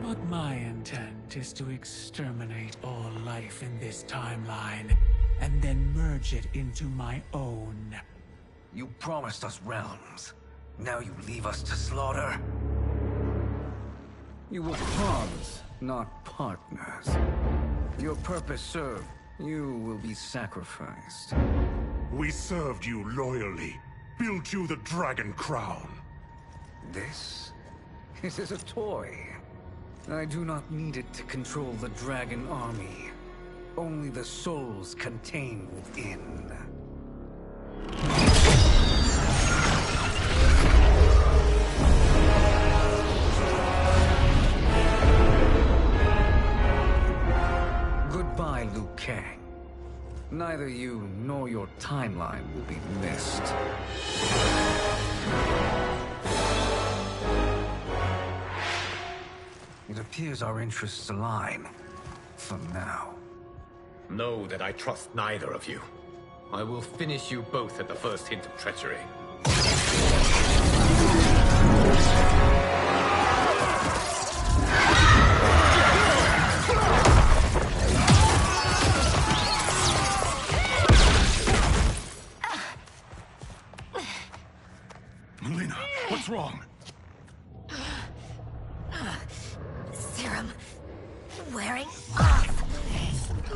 But my intent is to exterminate all life in this timeline, and then merge it into my own. You promised us realms. Now you leave us to slaughter? You were pawns, not partners. Your purpose served. You will be sacrificed. We served you loyally. Built you the Dragon Crown. This is a toy. I do not need it to control the Dragon Army. Only the souls contained within. Goodbye, Liu Kang. Neither you nor your timeline will be missed. It appears our interests align. For now. Know that I trust neither of you. I will finish you both at the first hint of treachery. wearing off.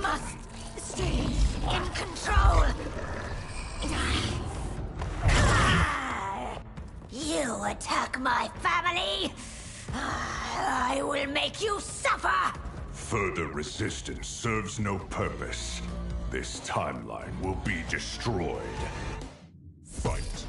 Must stay in control. You attack my family, I will make you suffer! Further resistance serves no purpose. This timeline will be destroyed. Fight.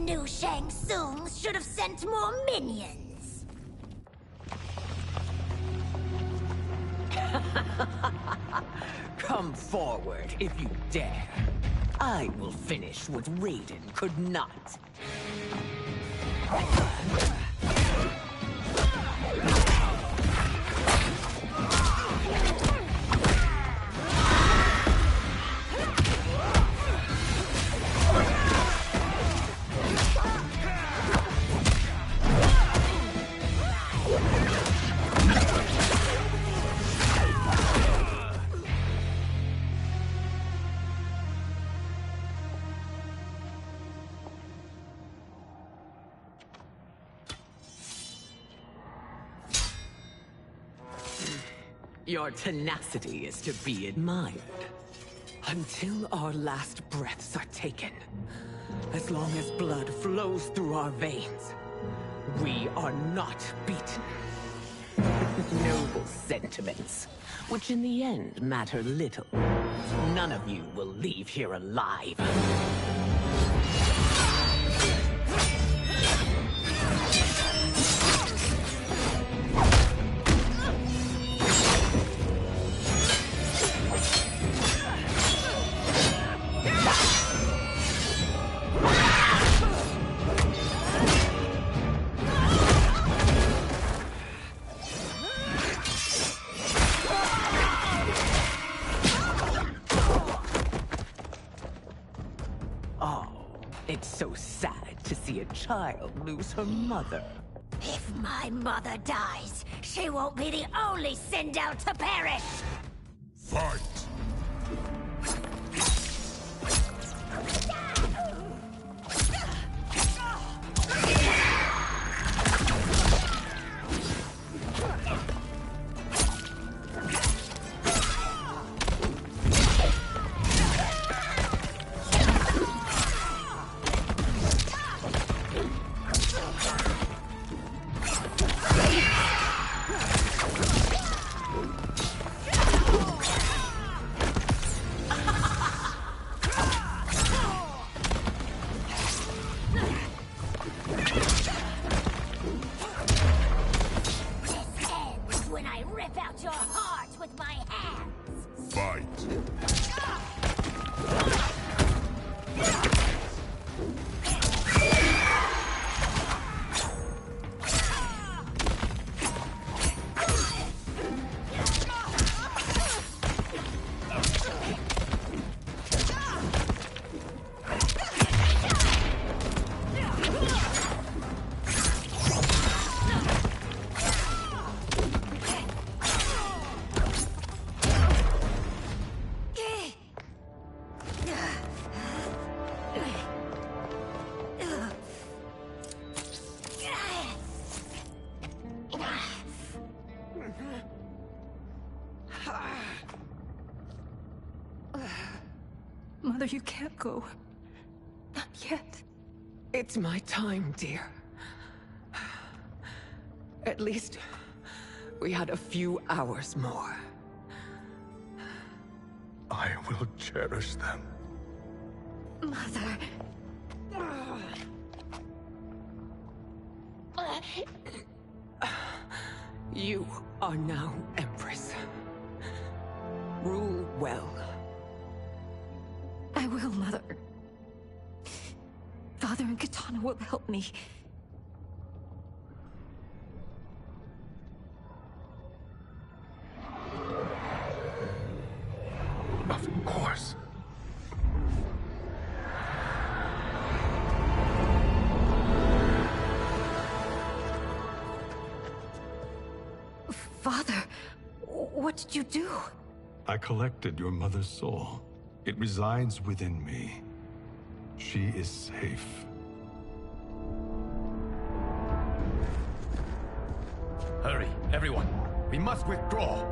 New Shang Tsung should have sent more minions. Come forward if you dare. I will finish what Raiden could not. Your tenacity is to be admired. Until our last breaths are taken, as long as blood flows through our veins, we are not beaten. Noble sentiments, which in the end matter little. None of you will leave here alive. It's so sad to see a child lose her mother. If my mother dies, she won't be the only Sindel to perish! Fight! Mother, you can't go. Not yet. It's my time, dear. At least, we had a few hours more. I will cherish them. Mother... You are now Empress. Rule well. I will, Mother. Father and Katana will help me. Of course. Father, what did you do? I collected your mother's soul. It resides within me. She is safe. Hurry, everyone. We must withdraw.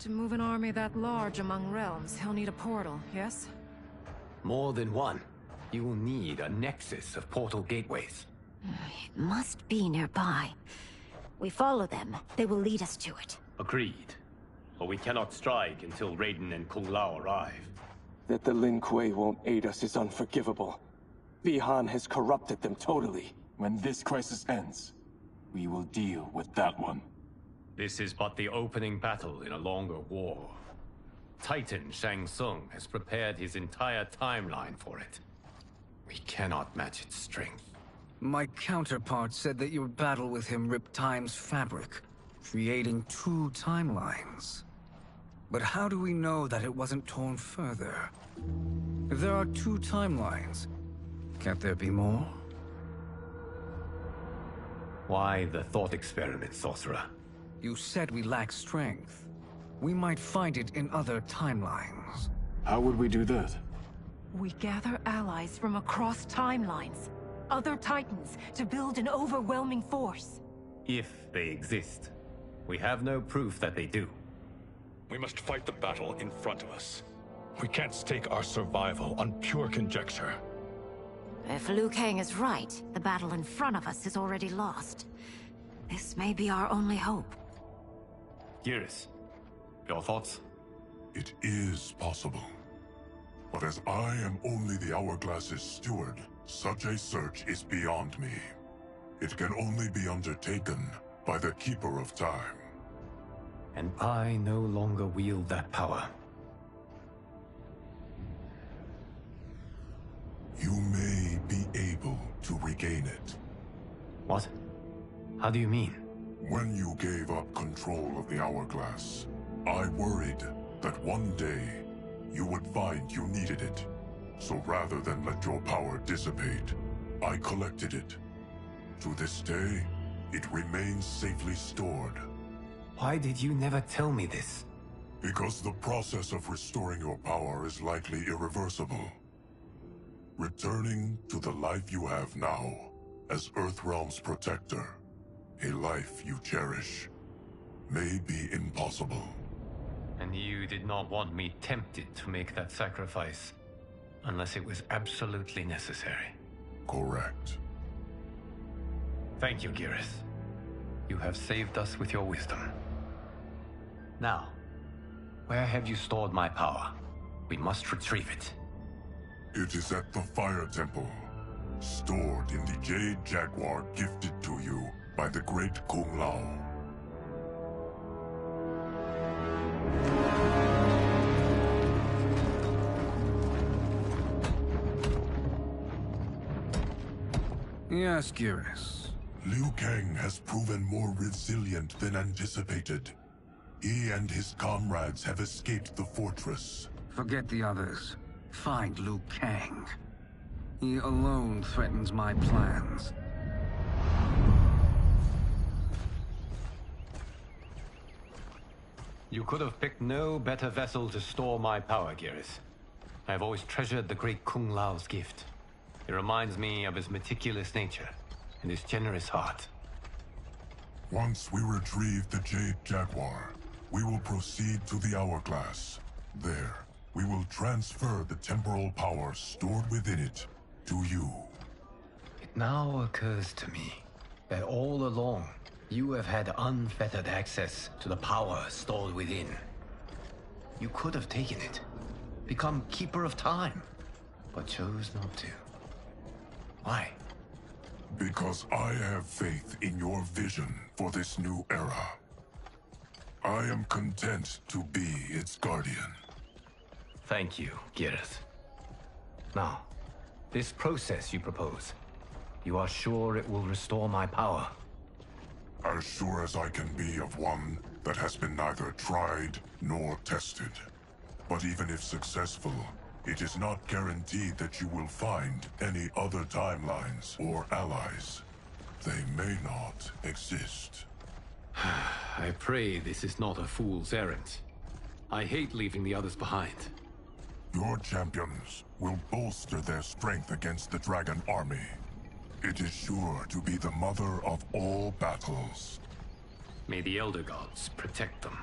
To move an army that large among realms, he'll need a portal, yes? More than one. You will need a nexus of portal gateways. It must be nearby. We follow them. They will lead us to it. Agreed. But we cannot strike until Raiden and Kung Lao arrive. That the Lin Kuei won't aid us is unforgivable. Bi-Han has corrupted them totally. When this crisis ends, we will deal with that one. This is but the opening battle in a longer war. Titan Shang Tsung has prepared his entire timeline for it. We cannot match its strength. My counterpart said that your battle with him ripped time's fabric, creating 2 timelines. But how do we know that it wasn't torn further? If there are 2 timelines, can't there be more? Why the thought experiment, Sorcerer? You said we lack strength. We might find it in other timelines. How would we do that? We gather allies from across timelines, other Titans, to build an overwhelming force. If they exist. We have no proof that they do. We must fight the battle in front of us. We can't stake our survival on pure conjecture. If Liu Kang is right, the battle in front of us is already lost. This may be our only hope. Geras, your thoughts? It is possible. But as I am only the Hourglass's steward, such a search is beyond me. It can only be undertaken by the Keeper of Time. And I no longer wield that power. You may be able to regain it. What? How do you mean? When you gave up control of the Hourglass, I worried that one day you would find you needed it. So rather than let your power dissipate, I collected it. To this day, it remains safely stored. Why did you never tell me this? Because the process of restoring your power is likely irreversible. Returning to the life you have now, as Earthrealm's protector, a life you cherish, may be impossible. And you did not want me tempted to make that sacrifice, unless it was absolutely necessary. Correct. Thank you, Geras. You have saved us with your wisdom. Now, where have you stored my power? We must retrieve it. It is at the Fire Temple, stored in the Jade Jaguar gifted to you by the great Kung Lao. Yes, Geras. Liu Kang has proven more resilient than anticipated. He and his comrades have escaped the fortress. Forget the others. Find Liu Kang. He alone threatens my plans. You could have picked no better vessel to store my power, Geras. I have always treasured the great Kung Lao's gift. It reminds me of his meticulous nature and his generous heart. Once we retrieve the Jade Jaguar, we will proceed to the Hourglass. There, we will transfer the temporal power stored within it to you. It now occurs to me that all along, you have had unfettered access to the power stored within. You could have taken it, become Keeper of Time, but chose not to. Why? Because I have faith in your vision for this new era. I am content to be its guardian. Thank you, Geras. Now, this process you propose, you are sure it will restore my power? As sure as I can be of one that has been neither tried nor tested. But even if successful, it is not guaranteed that you will find any other timelines or allies. They may not exist. I pray this is not a fool's errand. I hate leaving the others behind. Your champions will bolster their strength against the Dragon Army. It is sure to be the mother of all battles. May the Elder Gods protect them.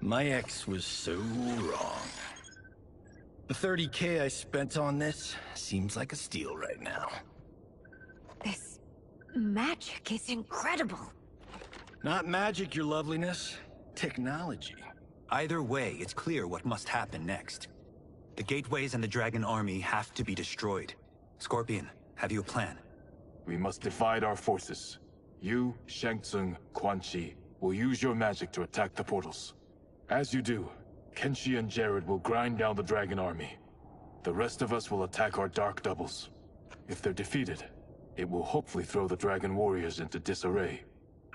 My ex was so wrong. The 30K I spent on this seems like a steal right now. This magic is incredible. Not magic, your loveliness. Technology. Either way, it's clear what must happen next. The gateways and the Dragon Army have to be destroyed. Scorpion, have you a plan? We must divide our forces. You, Shang Tsung, Quan Chi, will use your magic to attack the portals. As you do, Kenshi and Jared will grind down the Dragon Army. The rest of us will attack our Dark Doubles. If they're defeated, it will hopefully throw the Dragon Warriors into disarray.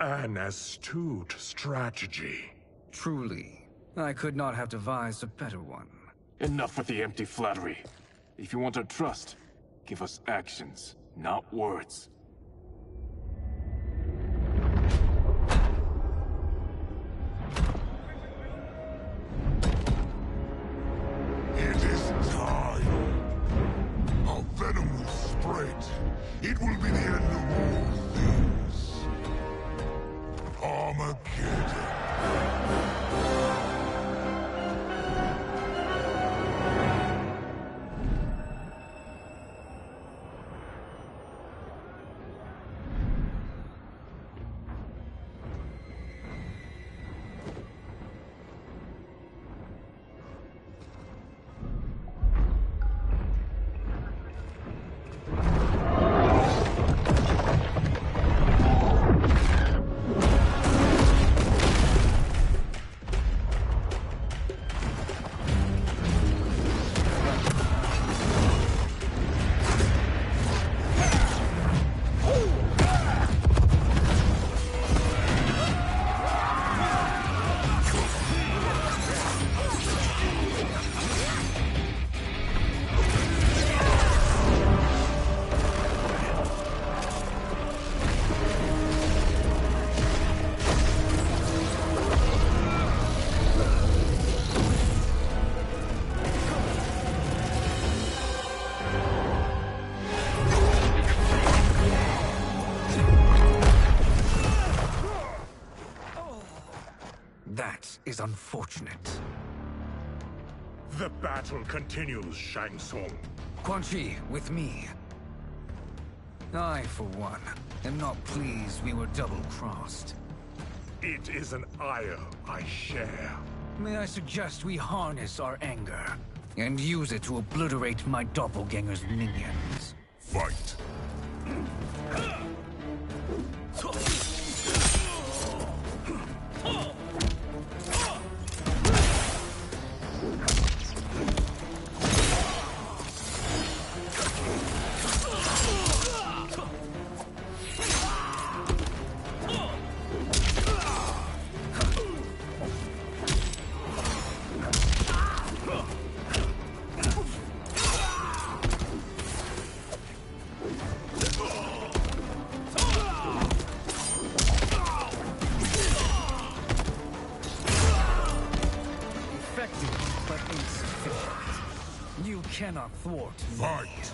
An astute strategy. Truly, I could not have devised a better one. Enough with the empty flattery. If you want our trust, give us actions, not words. It is time. Our venom will spread. It will be the end of all things. Armageddon. That is unfortunate. The battle continues, Shang Tsung. Quan Chi, with me. I, for one, am not pleased we were double-crossed. It is an ire I share. May I suggest we harness our anger and use it to obliterate my doppelganger's minions? Fight. Cannot thwart. Fight!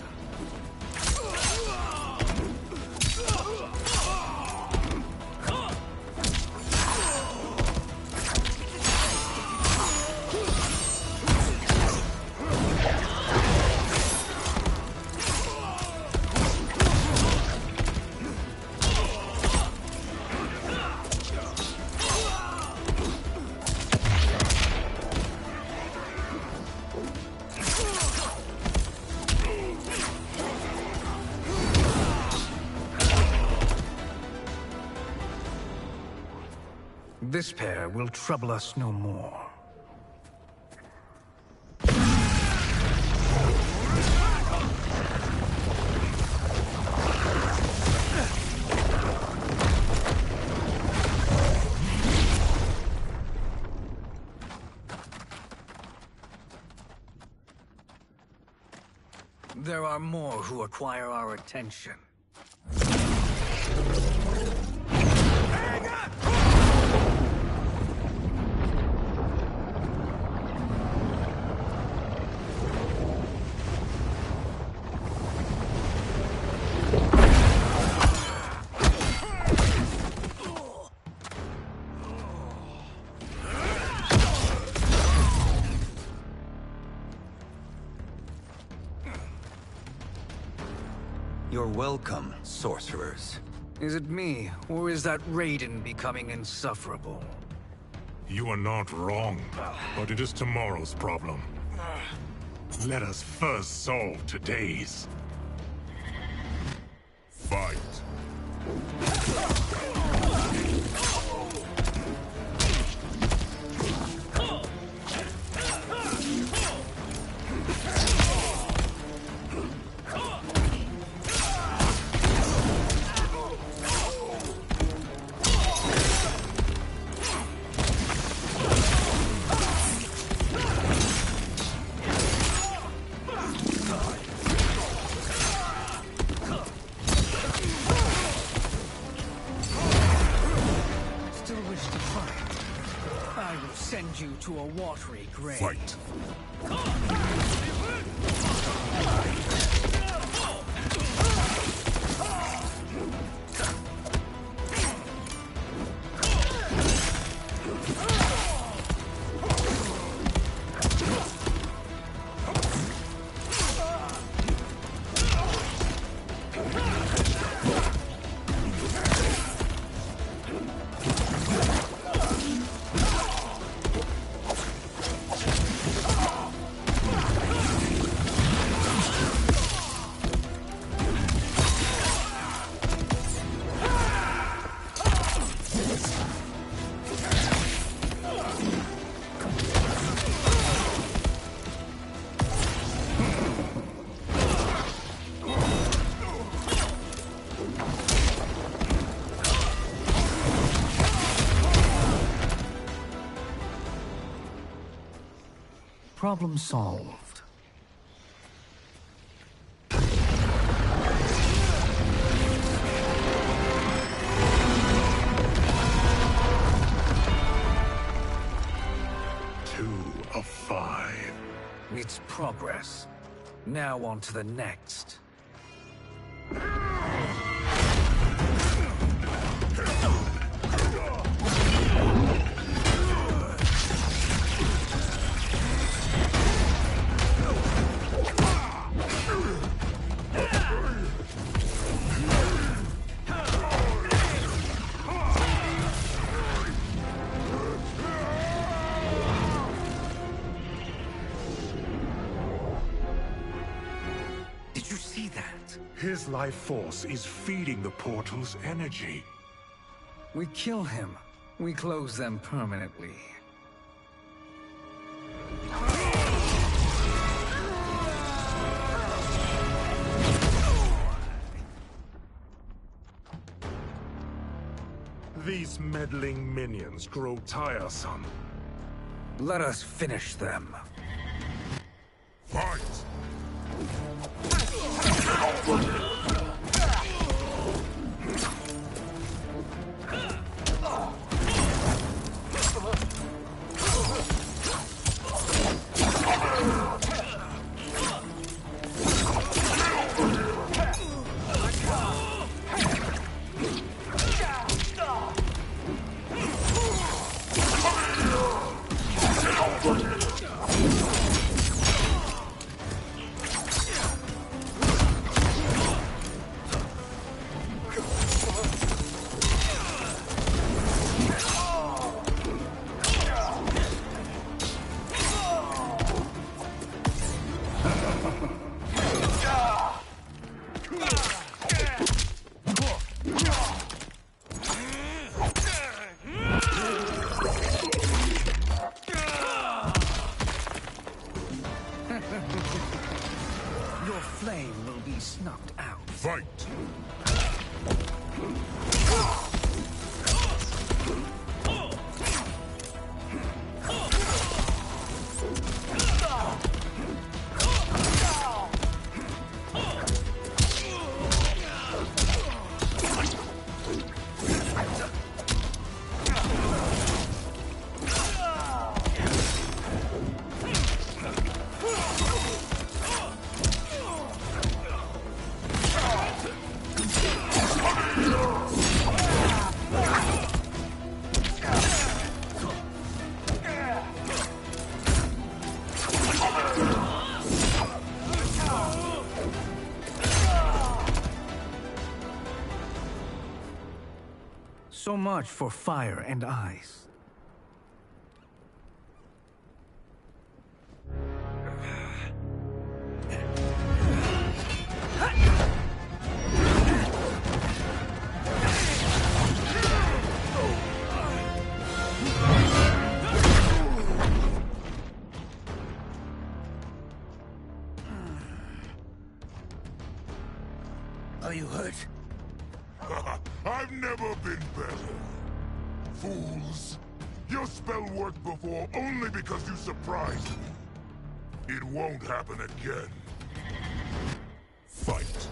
This pair will trouble us no more. There are more who acquire our attention. You're welcome, sorcerers. Is it me, or is that Raiden becoming insufferable? You are not wrong, but it is tomorrow's problem. Let us first solve today's. Fight. You to a watery grave. Fight. Problem solved. Of 5. It's progress. Now on to the next. His life force is feeding the portal's energy. We kill him. We close them permanently. These meddling minions grow tiresome. Let us finish them. Fight! Your flame will be snuffed out. Fight! So much for fire and ice. Are you hurt? I've never been better. Fools. Your spell worked before only because you surprised me. It won't happen again. Fight.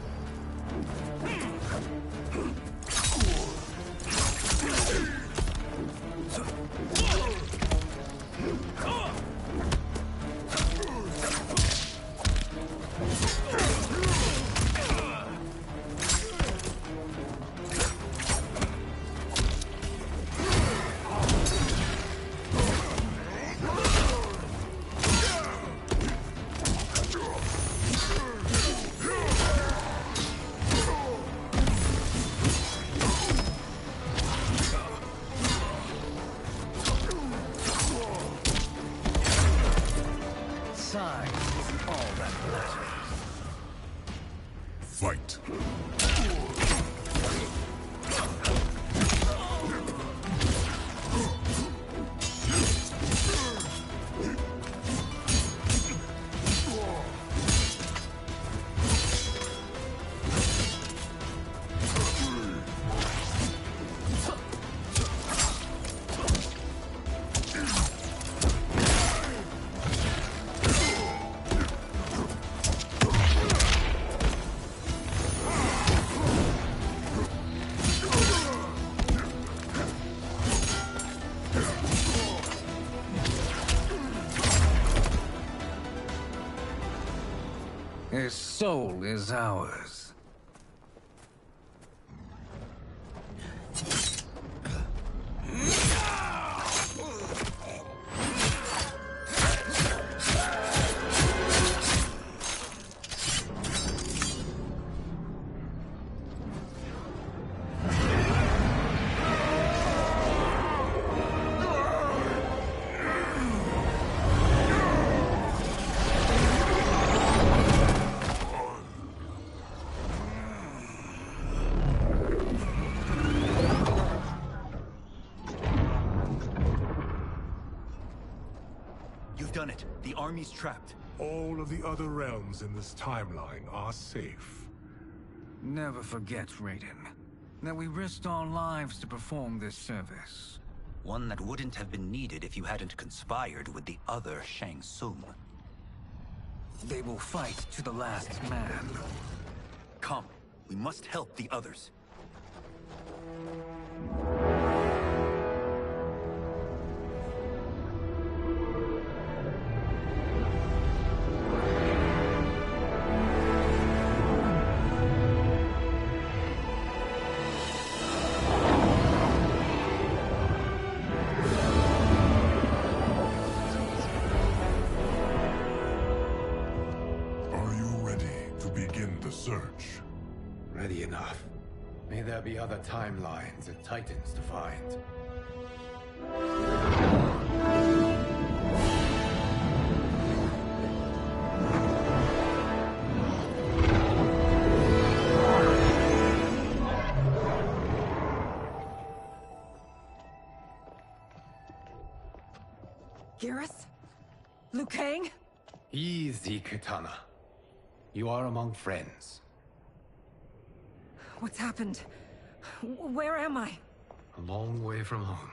Size is all that matters. Fight. His soul is ours. You've done it. The army's trapped. All of the other realms in this timeline are safe. Never forget, Raiden, that we risked our lives to perform this service. One that wouldn't have been needed if you hadn't conspired with the other Shang Tsung. They will fight to the last man. Come, we must help the others. Ready enough. May there be other timelines and titans to find. Geras? Liu Kang? Easy, Kitana. You are among friends. What's happened? Where am I? A long way from home.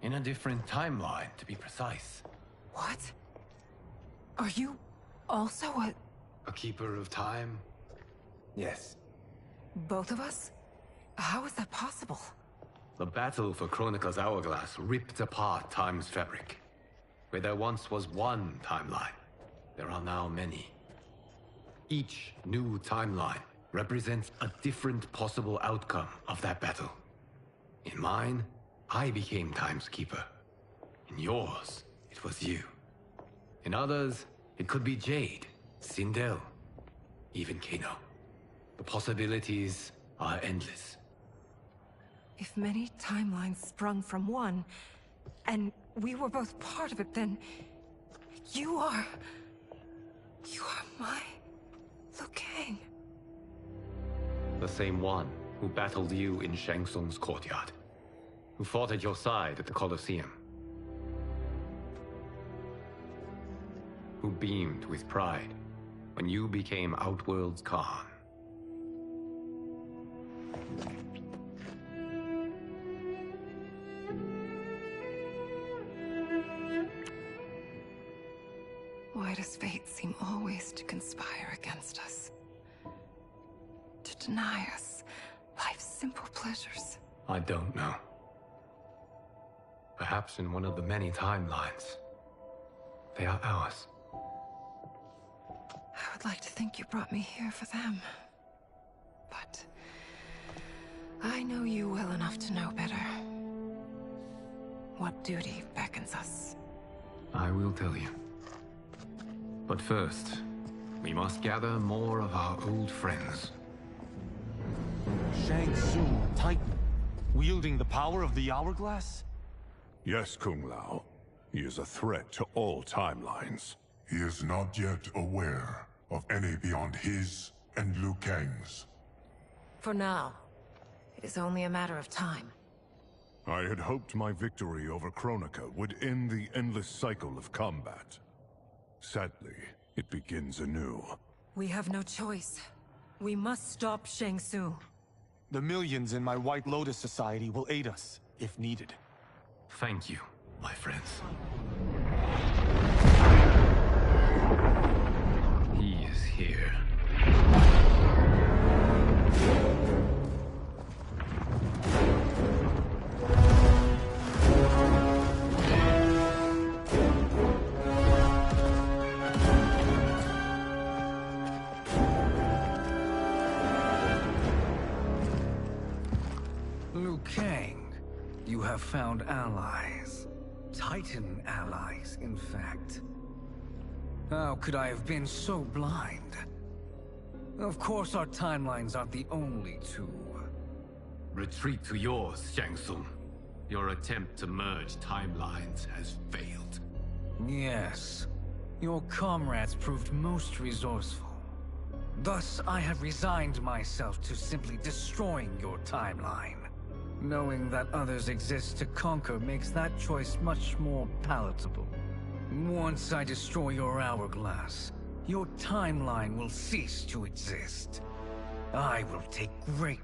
In a different timeline, to be precise. What? Are you also a... A keeper of time? Yes. Both of us? How is that possible? The battle for Chronica's Hourglass ripped apart time's fabric. Where there once was one timeline, there are now many. Each new timeline represents a different possible outcome of that battle. In mine, I became Time's Keeper. In yours, it was you. In others, it could be Jade, Sindel, even Kano. The possibilities are endless. If many timelines sprung from one, and we were both part of it, then... You are my... Liu Kang. The same one who battled you in Shang Tsung's courtyard. Who fought at your side at the Colosseum. Who beamed with pride when you became Outworld's Khan. Why does fate seem always to conspire against us? To deny us life's simple pleasures? I don't know. Perhaps in one of the many timelines, they are ours. I would like to think you brought me here for them. But I know you well enough to know better. What duty beckons us? I will tell you. But first, we must gather more of our old friends. Shang Tsung, Titan, wielding the power of the Hourglass? Yes, Kung Lao. He is a threat to all timelines. He is not yet aware of any beyond his and Liu Kang's. For now, it is only a matter of time. I had hoped my victory over Kronika would end the endless cycle of combat. Sadly, it begins anew. We have no choice. We must stop Shang Tsung. The millions in my White Lotus Society will aid us, if needed. Thank you, my friends. He is here. Liu Kang, you have found allies. Titan allies, in fact. How could I have been so blind? Of course our timelines aren't the only two. Retreat to yours, Shang Tsung. Your attempt to merge timelines has failed. Yes. Your comrades proved most resourceful. Thus, I have resigned myself to simply destroying your timeline. Knowing that others exist to conquer makes that choice much more palatable. Once I destroy your hourglass, your timeline will cease to exist. I will take great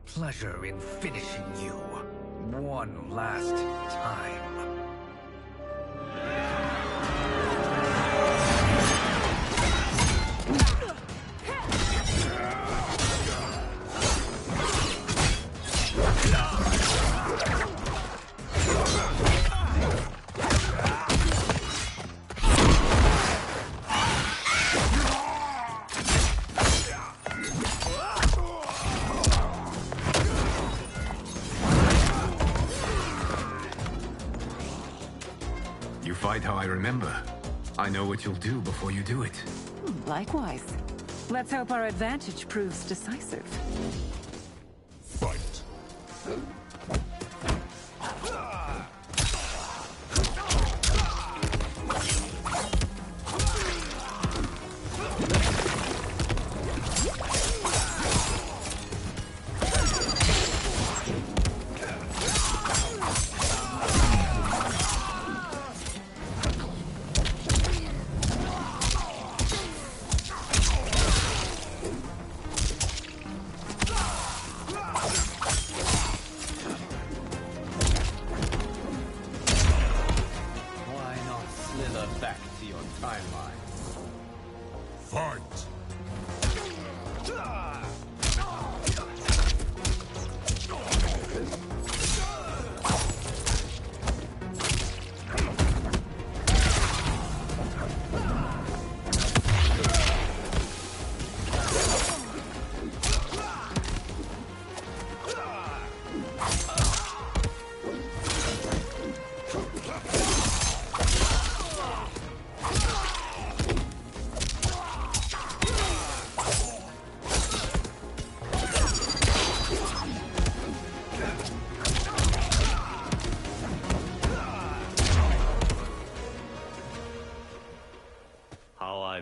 pleasure in finishing you one last time. Fight how I remember. I know what you'll do before you do it. Likewise. Let's hope our advantage proves decisive. Fight.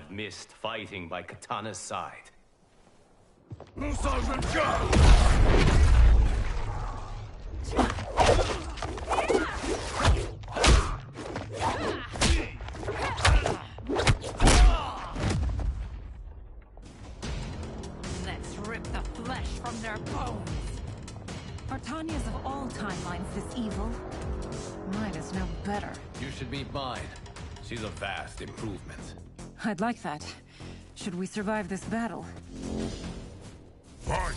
Missed fighting by Katana's side. Let's rip the flesh from their bones. Are Tanya's of all timelines this evil? Mine is no better. You should meet mine. She's a vast improvement. I'd like that. Should we survive this battle? Fight!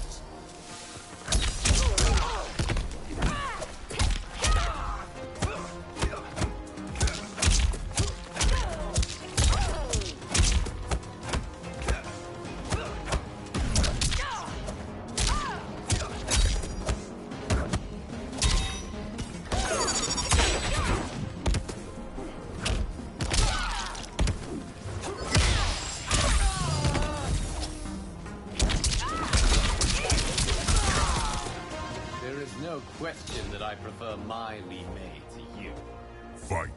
No question that I prefer my remade to you. Fight.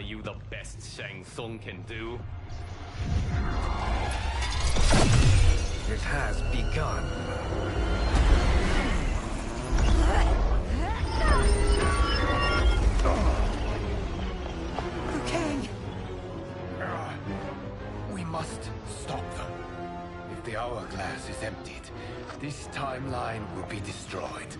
Are you the best Shang Tsung can do? It has begun. The king! We must stop them. If the hourglass is emptied, this timeline will be destroyed.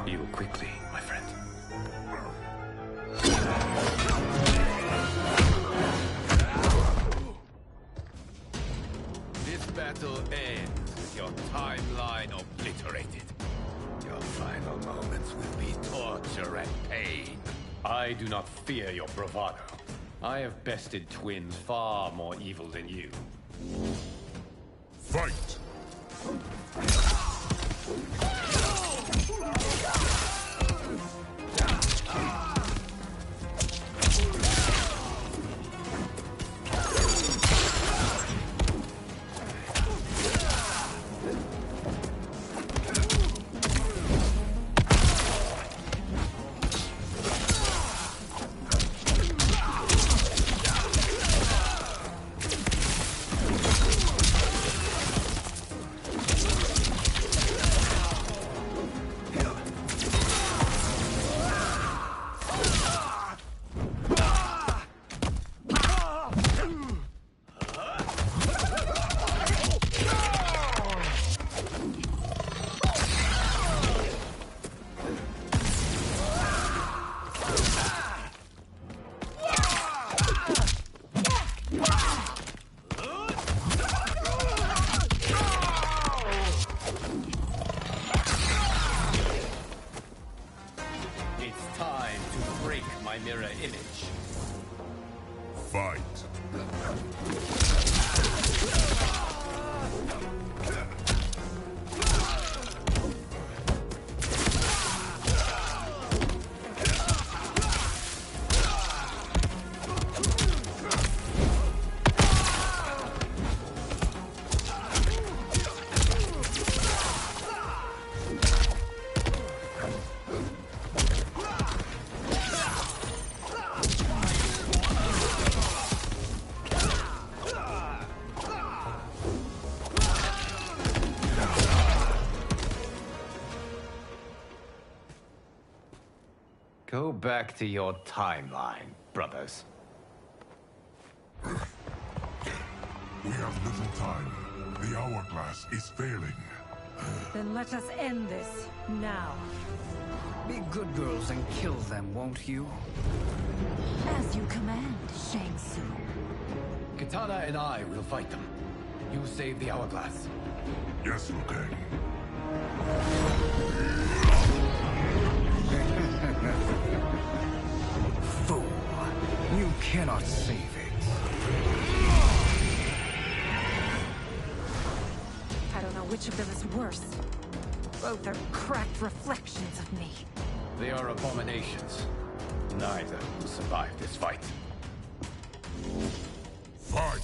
Heal quickly, my friend. This battle ends with your timeline obliterated. Your final moments will be torture and pain. I do not fear your bravado. I have bested twins far more evil than you. Fight! It's time to break my mirror image. Fight! Go back to your timeline, brothers. We have little time. The hourglass is failing. Then let us end this, now. Be good girls and kill them, won't you? As you command, Shang Tsung. Katana and I will fight them. You save the hourglass. Yes, Liu Kang. Fool. You cannot save it. I don't know which of them is worse. Both are cracked reflections of me. They are abominations. Neither will survive this fight. Fight!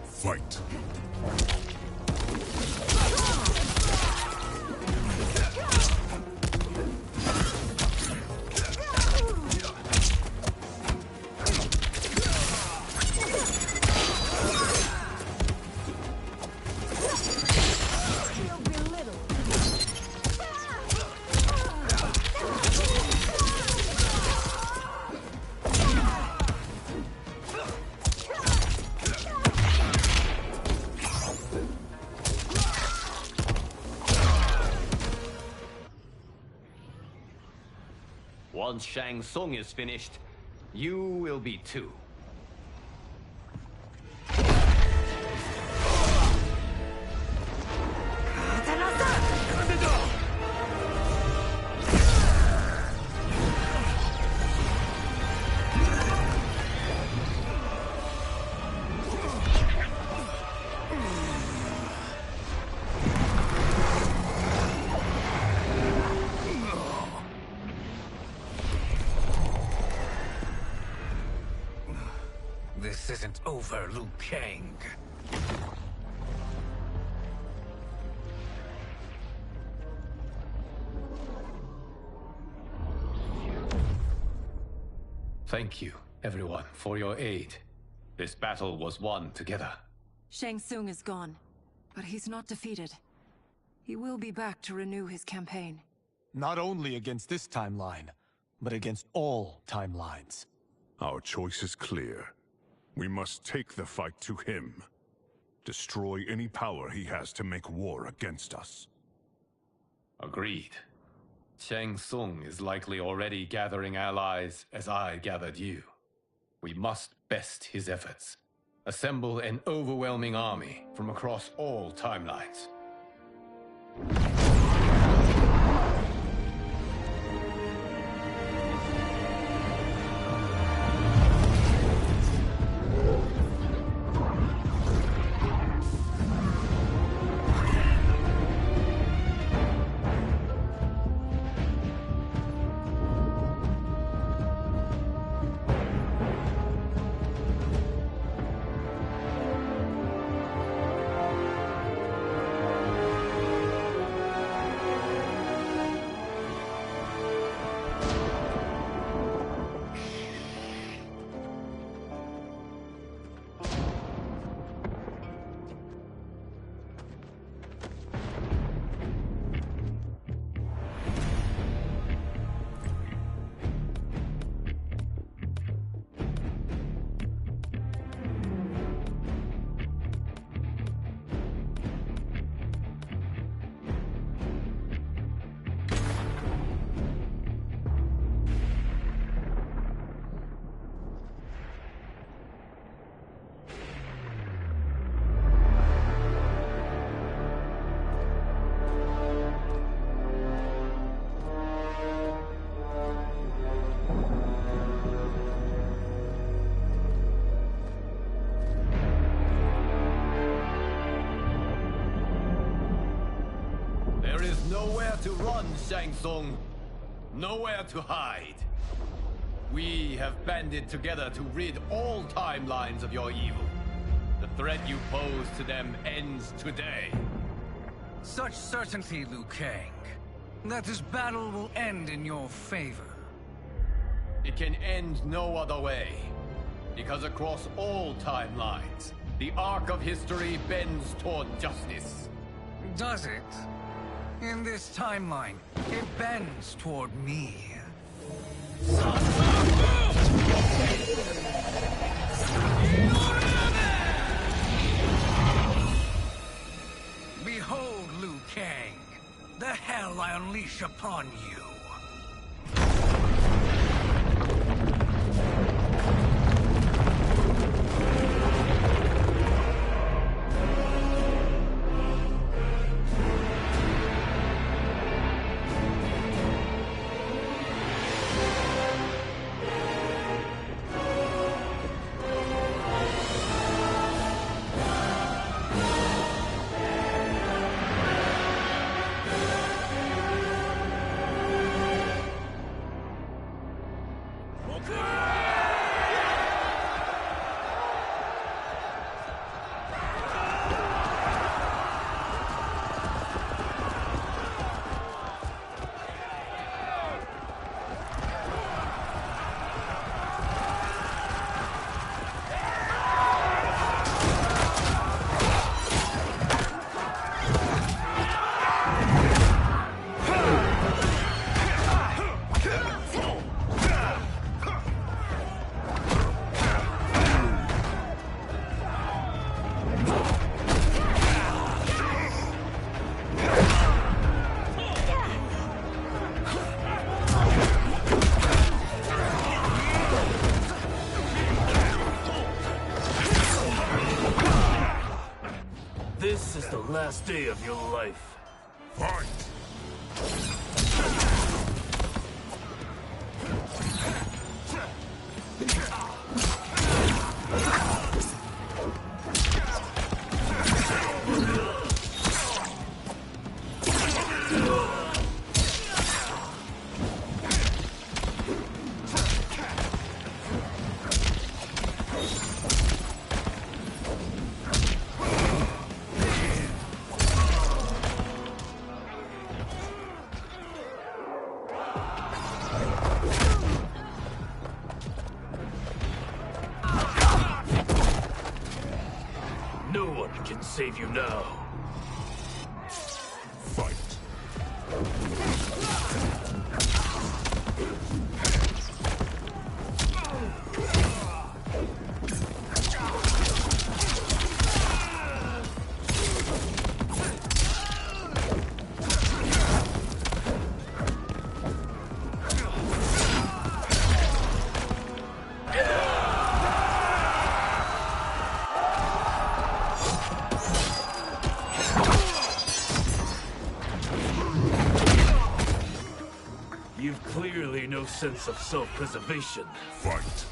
Fight! once Shang Tsung is finished, you will be too. This isn't over, Liu Kang. Thank you, everyone, for your aid. This battle was won together. Shang Tsung is gone, but he's not defeated. He will be back to renew his campaign. Not only against this timeline, but against all timelines. Our choice is clear. We must take the fight to him. Destroy any power he has to make war against us. Agreed. Shang Tsung is likely already gathering allies as I gathered you. We must best his efforts. Assemble an overwhelming army from across all timelines. Nowhere to run, Shang Tsung. Nowhere to hide. We have banded together to rid all timelines of your evil. The threat you pose to them ends today. Such certainty, Liu Kang, that this battle will end in your favor. It can end no other way. Because across all timelines, the arc of history bends toward justice. Does it? In this timeline, it bends toward me. Behold, Liu Kang, the hell I unleash upon you. This is the last day of your life. Fight! No one can save you now. Fight. You've clearly no sense of self-preservation. Fight.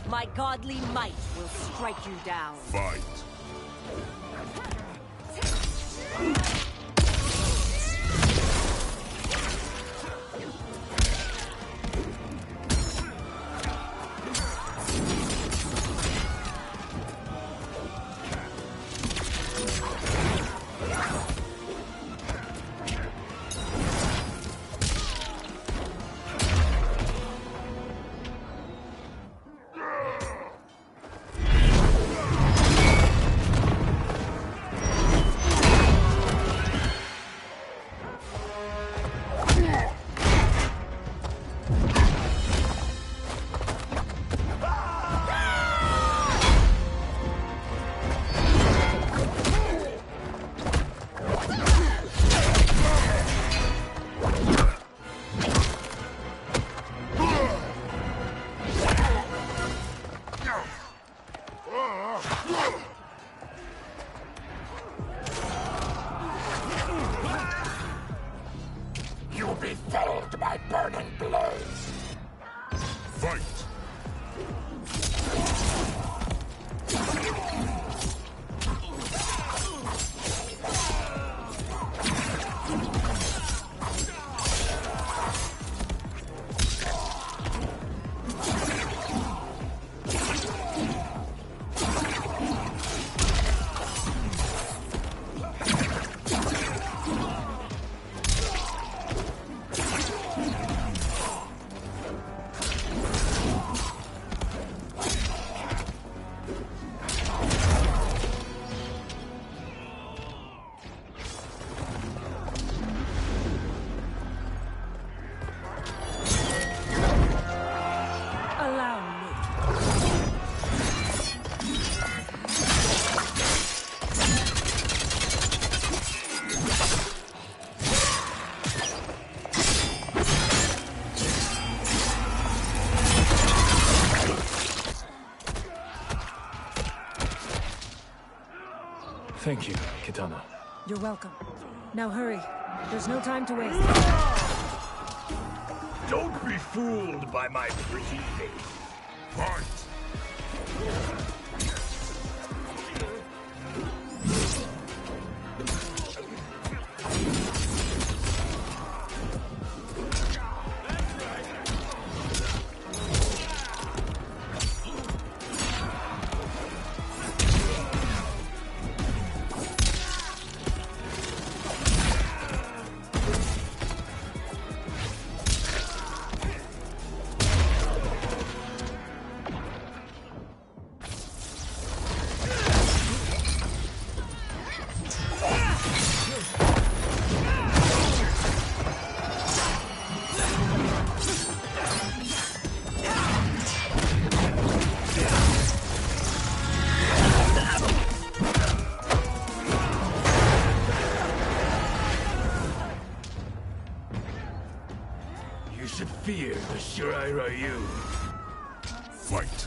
My godly might will strike you down. Fight. You'll be felled by burning blows. Fight. Allow me. Thank you, Kitana. You're welcome. Now hurry. There's no time to waste. Don't be fooled by my pretty face. Fight. Mr. Ira, you. Fight.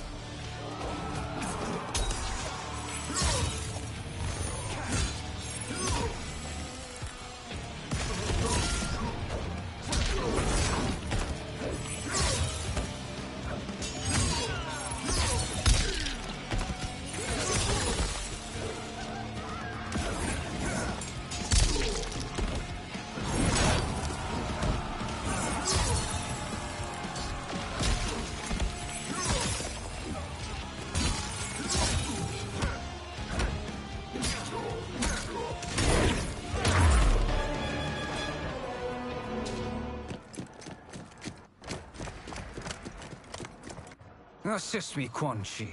Assist me, Quan Chi.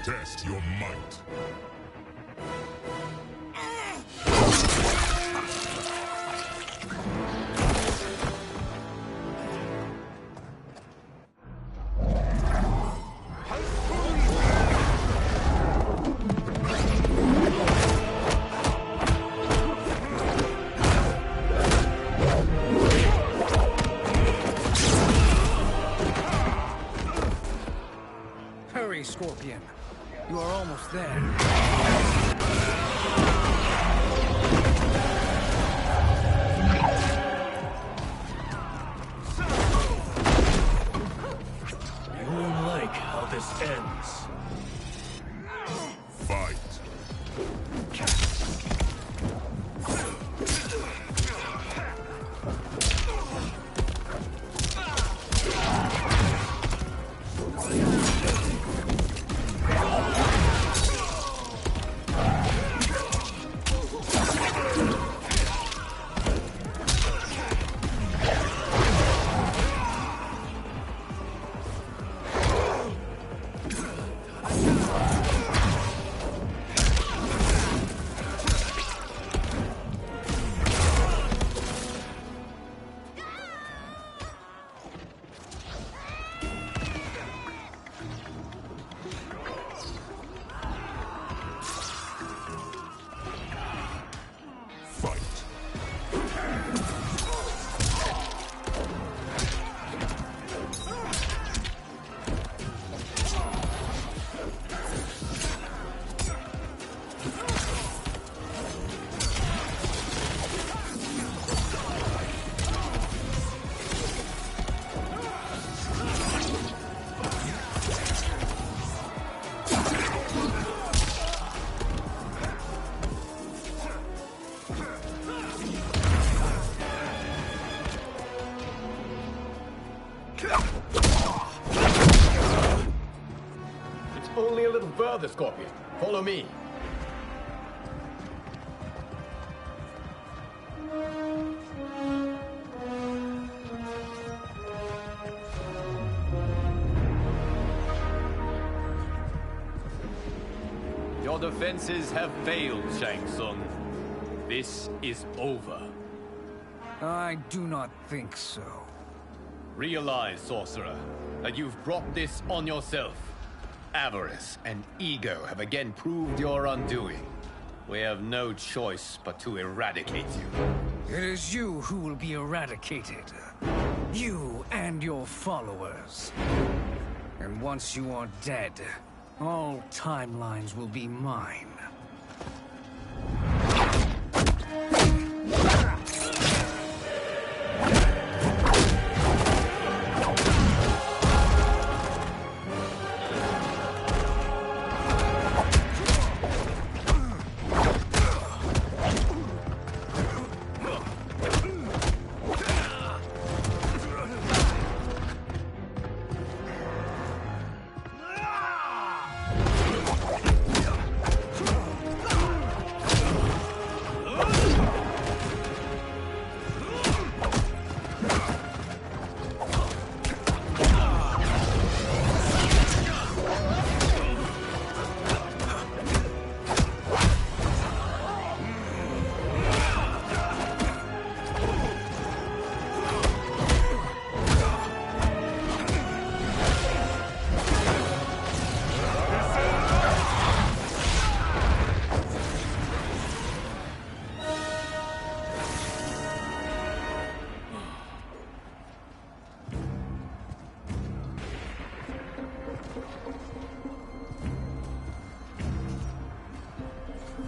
Test your might. Hurry, Scorpion. You are almost there. You won't like how this ends. Fight. It's only a little further, Scorpion. Follow me. Your defenses have failed, Shang Tsung. This is over. I do not think so. Realize, Sorcerer, that you've brought this on yourself. Avarice and ego have again proved your undoing. We have no choice but to eradicate you. It is you who will be eradicated. You and your followers. And once you are dead, all timelines will be mine.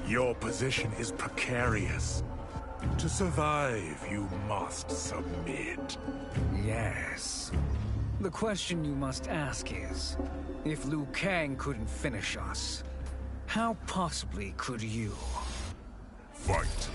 Your position is precarious. To survive, you must submit. Yes. The question you must ask is, if Liu Kang couldn't finish us, how possibly could you? Fight.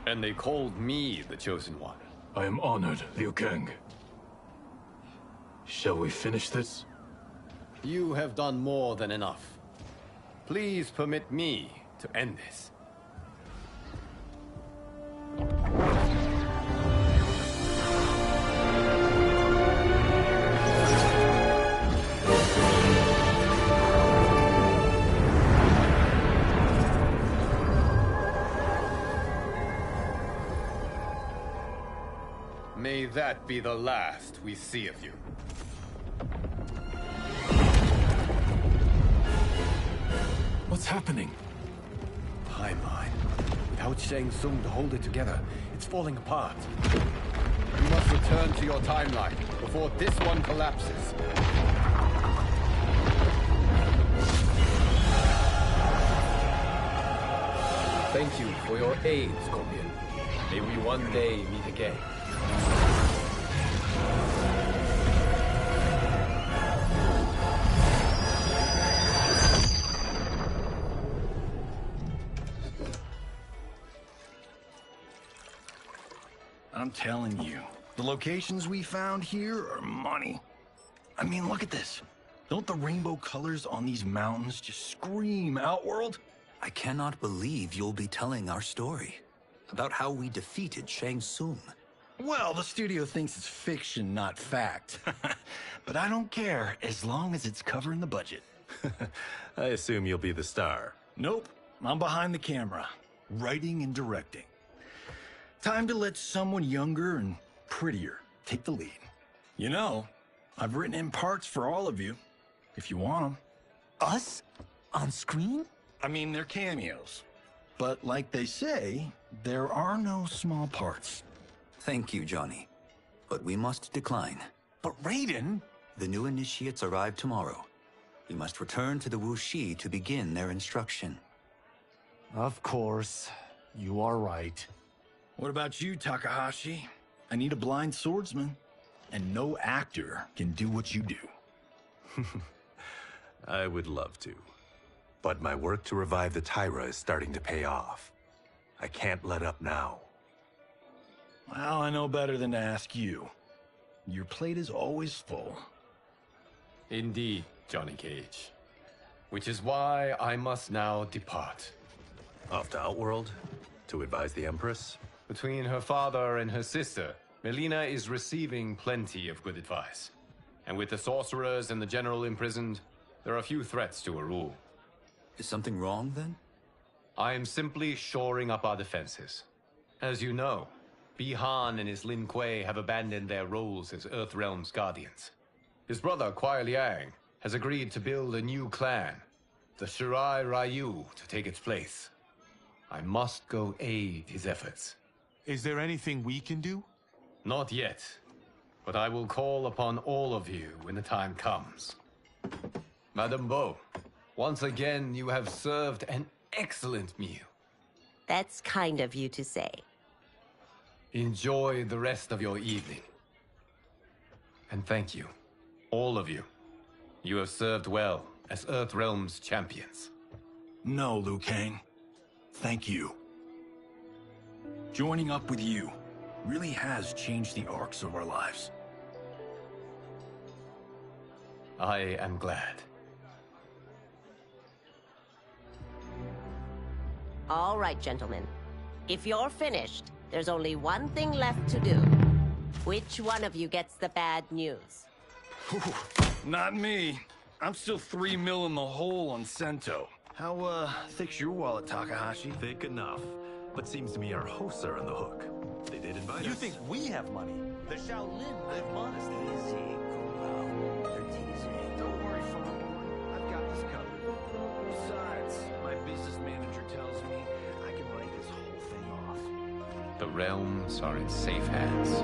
And they called me the Chosen One. I am honored, Liu Kang. Shall we finish this? You have done more than enough. Please permit me to end this. May that be the last we see of you. What's happening? Timeline. Without Shang Tsung to hold it together, it's falling apart. You must return to your timeline before this one collapses. Thank you for your aid, Scorpion. May we one day meet again. I'm telling you, the locations we found here are money. I mean, look at this. Don't the rainbow colors on these mountains just scream Outworld? I cannot believe you'll be telling our story about how we defeated Shang Tsung. Well, the studio thinks it's fiction, not fact. But I don't care, as long as it's covering the budget. I assume you'll be the star. Nope, I'm behind the camera, writing and directing. Time to let someone younger and prettier take the lead. You know, I've written in parts for all of you, if you want them. Us? On screen? I mean, they're cameos. But like they say, there are no small parts. Thank you, Johnny. But we must decline. But Raiden? The new initiates arrive tomorrow. We must return to the Wuxi to begin their instruction. Of course. You are right. What about you, Takahashi? I need a blind swordsman. And no actor can do what you do. I would love to. But my work to revive the Tyra is starting to pay off. I can't let up now. Well, I know better than to ask you. Your plate is always full. Indeed, Johnny Cage. Which is why I must now depart. Off to Outworld? To advise the Empress? Between her father and her sister, Melina is receiving plenty of good advice. And with the sorcerers and the general imprisoned, there are few threats to her rule. Is something wrong, then? I am simply shoring up our defenses. As you know, Bi-Han and his Lin Kuei have abandoned their roles as Earthrealm's guardians. His brother, Kuai Liang, has agreed to build a new clan, the Shirai Ryu, to take its place. I must go aid his efforts. Is there anything we can do? Not yet, but I will call upon all of you when the time comes. Madame Bo, once again you have served an excellent meal. That's kind of you to say. Enjoy the rest of your evening. And thank you, all of you. You have served well as Earthrealm's champions. No, Liu Kang. Thank you. Joining up with you really has changed the arcs of our lives. I am glad. All right, gentlemen. If you're finished, there's only one thing left to do. Which one of you gets the bad news? Not me. I'm still $3 million in the hole on Sento. How, thick's your wallet, Takahashi? Thick enough. But seems to me our hosts are on the hook. They did invite us. You think we have money? The Shaolin live modestly. Easy, cool out. They're teasing. Don't worry, farm boy. I've got this covered. Besides, my business manager tells me I can write this whole thing off. The realms are in safe hands.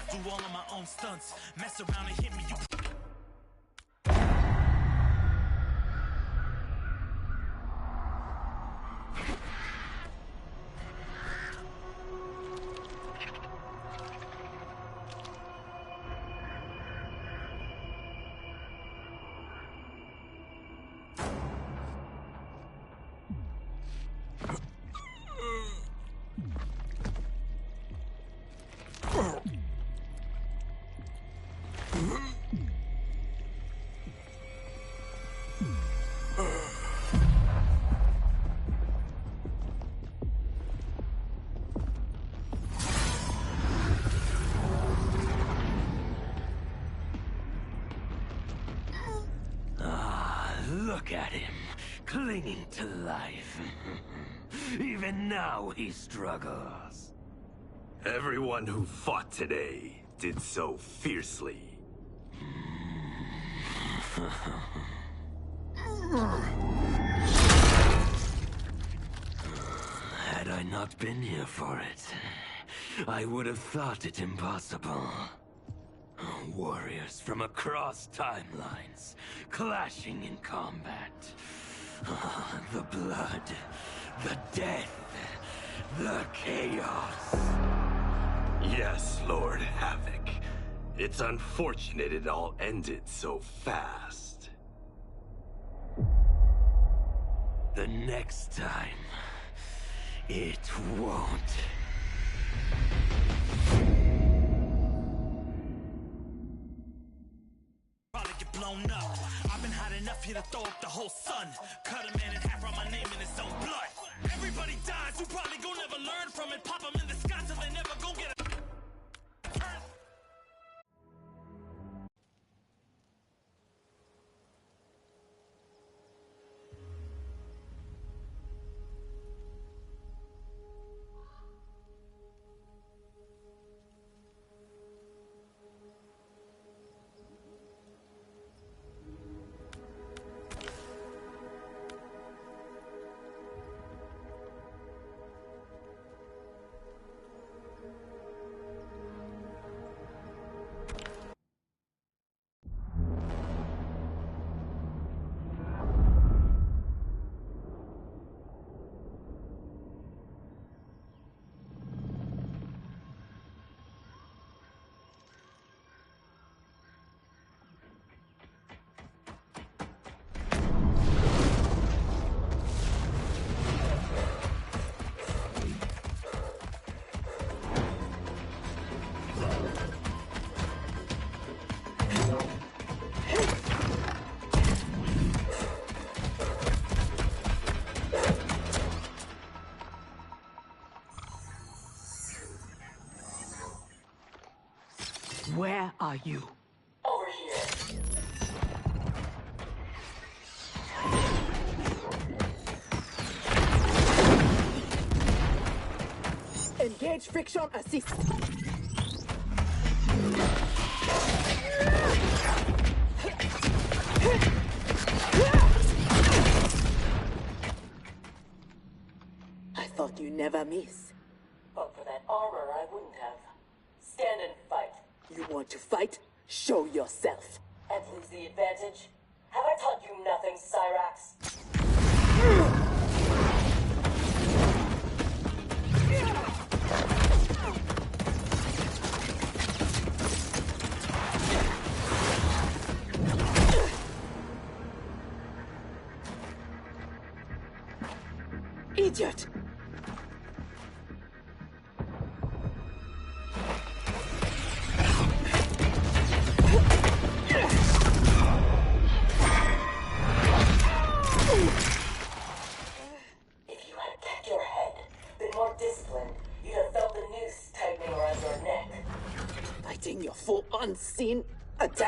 Do all of my own stunts, mess around and hit me, you Look at him, clinging to life. Even now he struggles. Everyone who fought today did so fiercely. Had I not been here for it, I would have thought it impossible. Warriors from across timelines, clashing in combat. The blood, the death, the chaos. Yes, Lord Havoc. It's unfortunate it all ended so fast. The next time, it won't. blown up. I've been hot enough here to throw up the whole sun. Cut a man in half, write my name in his own blood. Everybody dies, you probably gon' never learn from it. Pop them in the sky till they never gon' get a Where are you? Over here. Engage friction assist. I thought you never miss. But for that armor, I wouldn't have. Stand and fight. You want to fight? Show yourself. And lose the advantage? Have I taught you nothing, Cyrax? Idiot!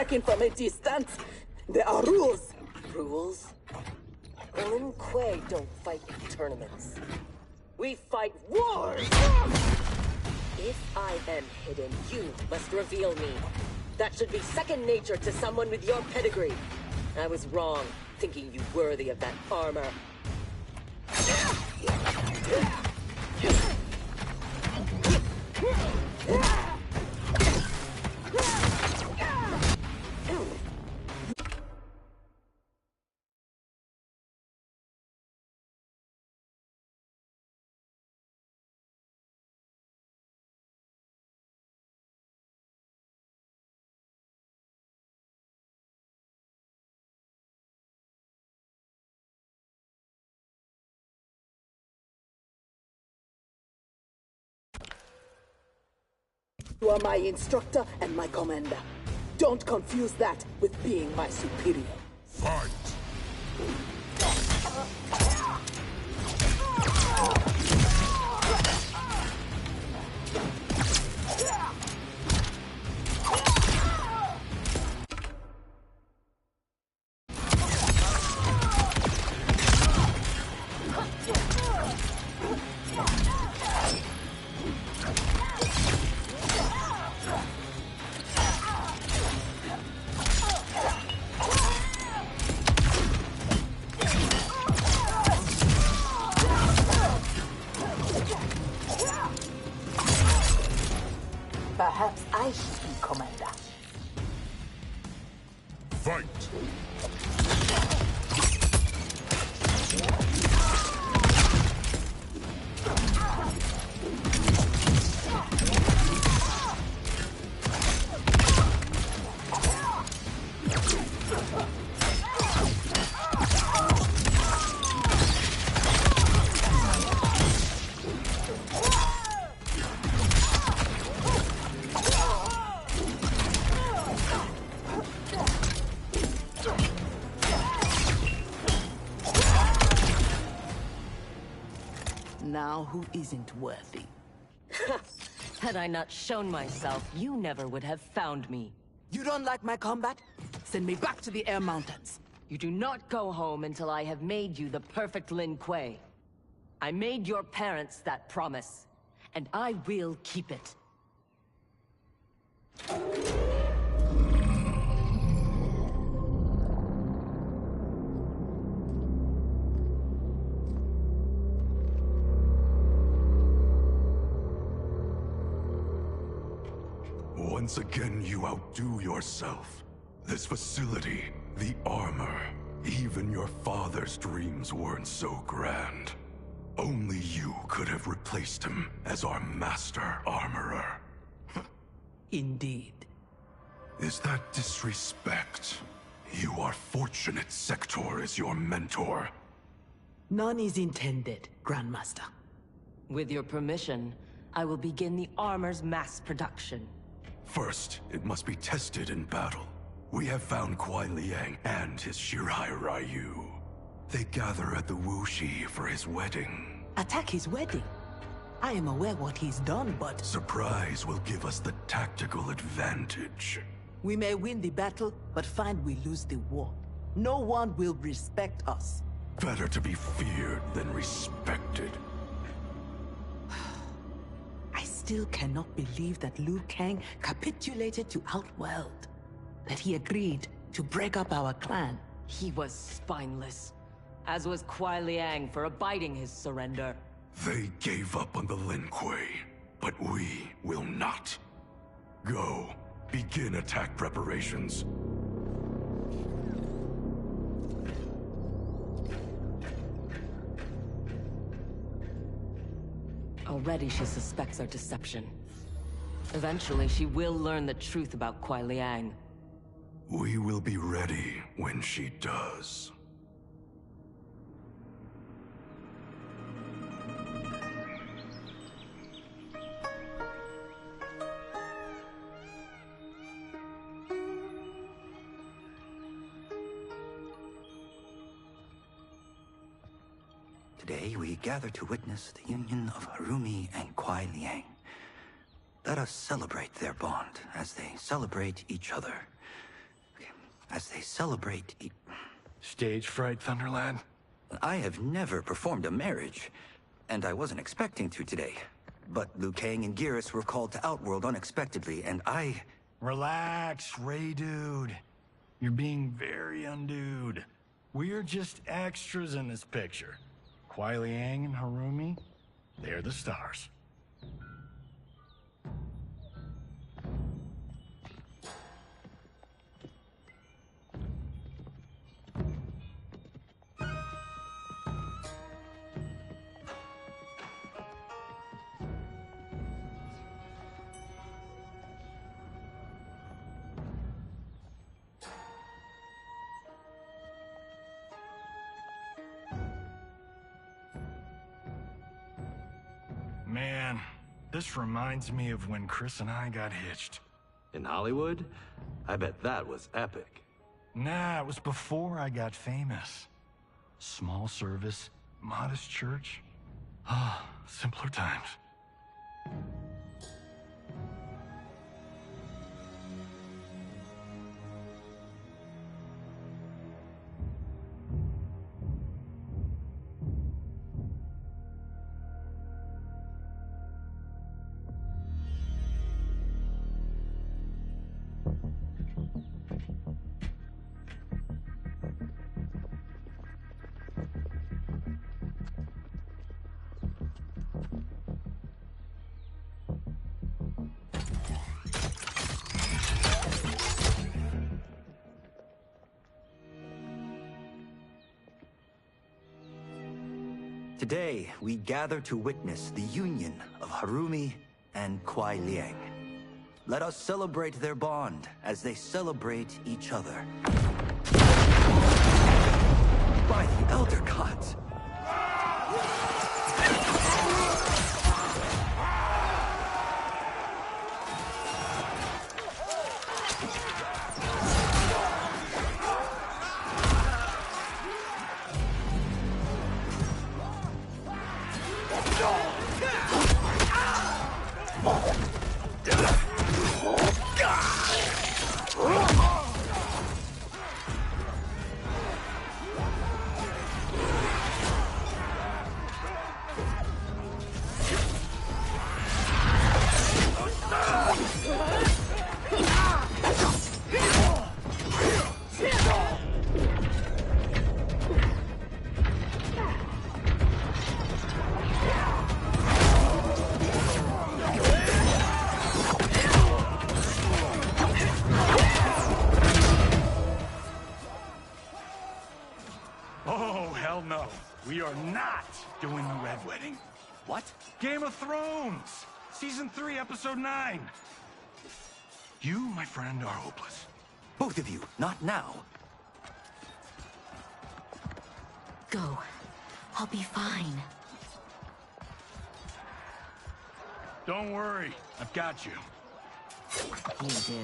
working from a distance. There are rules. Rules? Lin Kuei don't fight in tournaments. We fight wars! If I am hidden, you must reveal me. That should be second nature to someone with your pedigree. I was wrong, thinking you worthy of that armor. You are my instructor and my commander. Don't confuse that with being my superior. Fight! Perhaps I should be commander. Fight! Now who isn't worthy? Had I not shown myself, you never would have found me. You don't like my combat? Send me back to the Air Mountains. You do not go home until I have made you the perfect Lin Kuei. I made your parents that promise, and I will keep it. Once again, you outdo yourself. This facility, the armor, even your father's dreams weren't so grand. Only you could have replaced him as our master armorer. Indeed. Is that disrespect? You are fortunate Sector is your mentor. None is intended, Grandmaster. With your permission, I will begin the armor's mass production. First, it must be tested in battle. We have found Kuai Liang and his Shirai Ryu. They gather at the Wuxi for his wedding. Attack his wedding? I am aware what he's done, but... Surprise will give us the tactical advantage. We may win the battle, but find we lose the war. No one will respect us. Better to be feared than respected. I still cannot believe that Liu Kang capitulated to Outworld. That he agreed to break up our clan. He was spineless, as was Kuai Liang for abiding his surrender. They gave up on the Lin Kuei, but we will not. Go, begin attack preparations. Already she suspects our deception. Eventually she will learn the truth about Kuai Liang. We will be ready when she does. Today we gather to witness the union of Harumi and Kuai Liang. Let us celebrate their bond as they celebrate each other. as they celebrate Stage fright, Thunderlad? I have never performed a marriage, and I wasn't expecting to today. But Liu Kang and Geras were called to Outworld unexpectedly, and I... Relax, Ray dude. You're being very undude. We're just extras in this picture. Kuai Liang and Harumi, they're the stars. Man, this reminds me of when Chris and I got hitched. In Hollywood? I bet that was epic. Nah, it was before I got famous. Small service, modest church. Ah, simpler times. Today, we gather to witness the union of Harumi and Kuai Liang. Let us celebrate their bond as they celebrate each other. By the Elder Gods! We are not doing the Red Wedding. What? Game of Thrones! Season 3, Episode 9. You, my friend, are hopeless. Both of you, not now. Go. I'll be fine. Don't worry, I've got you. You do?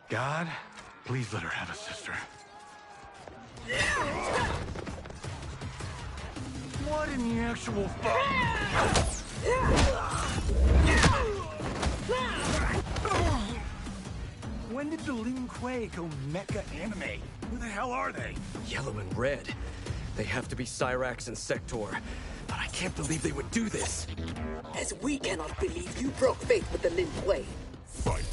God, please let her have a sister. What in the actual fuck? When did the Lin Kuei go mecha anime? Who the hell are they? Yellow and red. They have to be Cyrax and Sector. But I can't believe they would do this. As we cannot believe you broke faith with the Lin Kuei. Fight.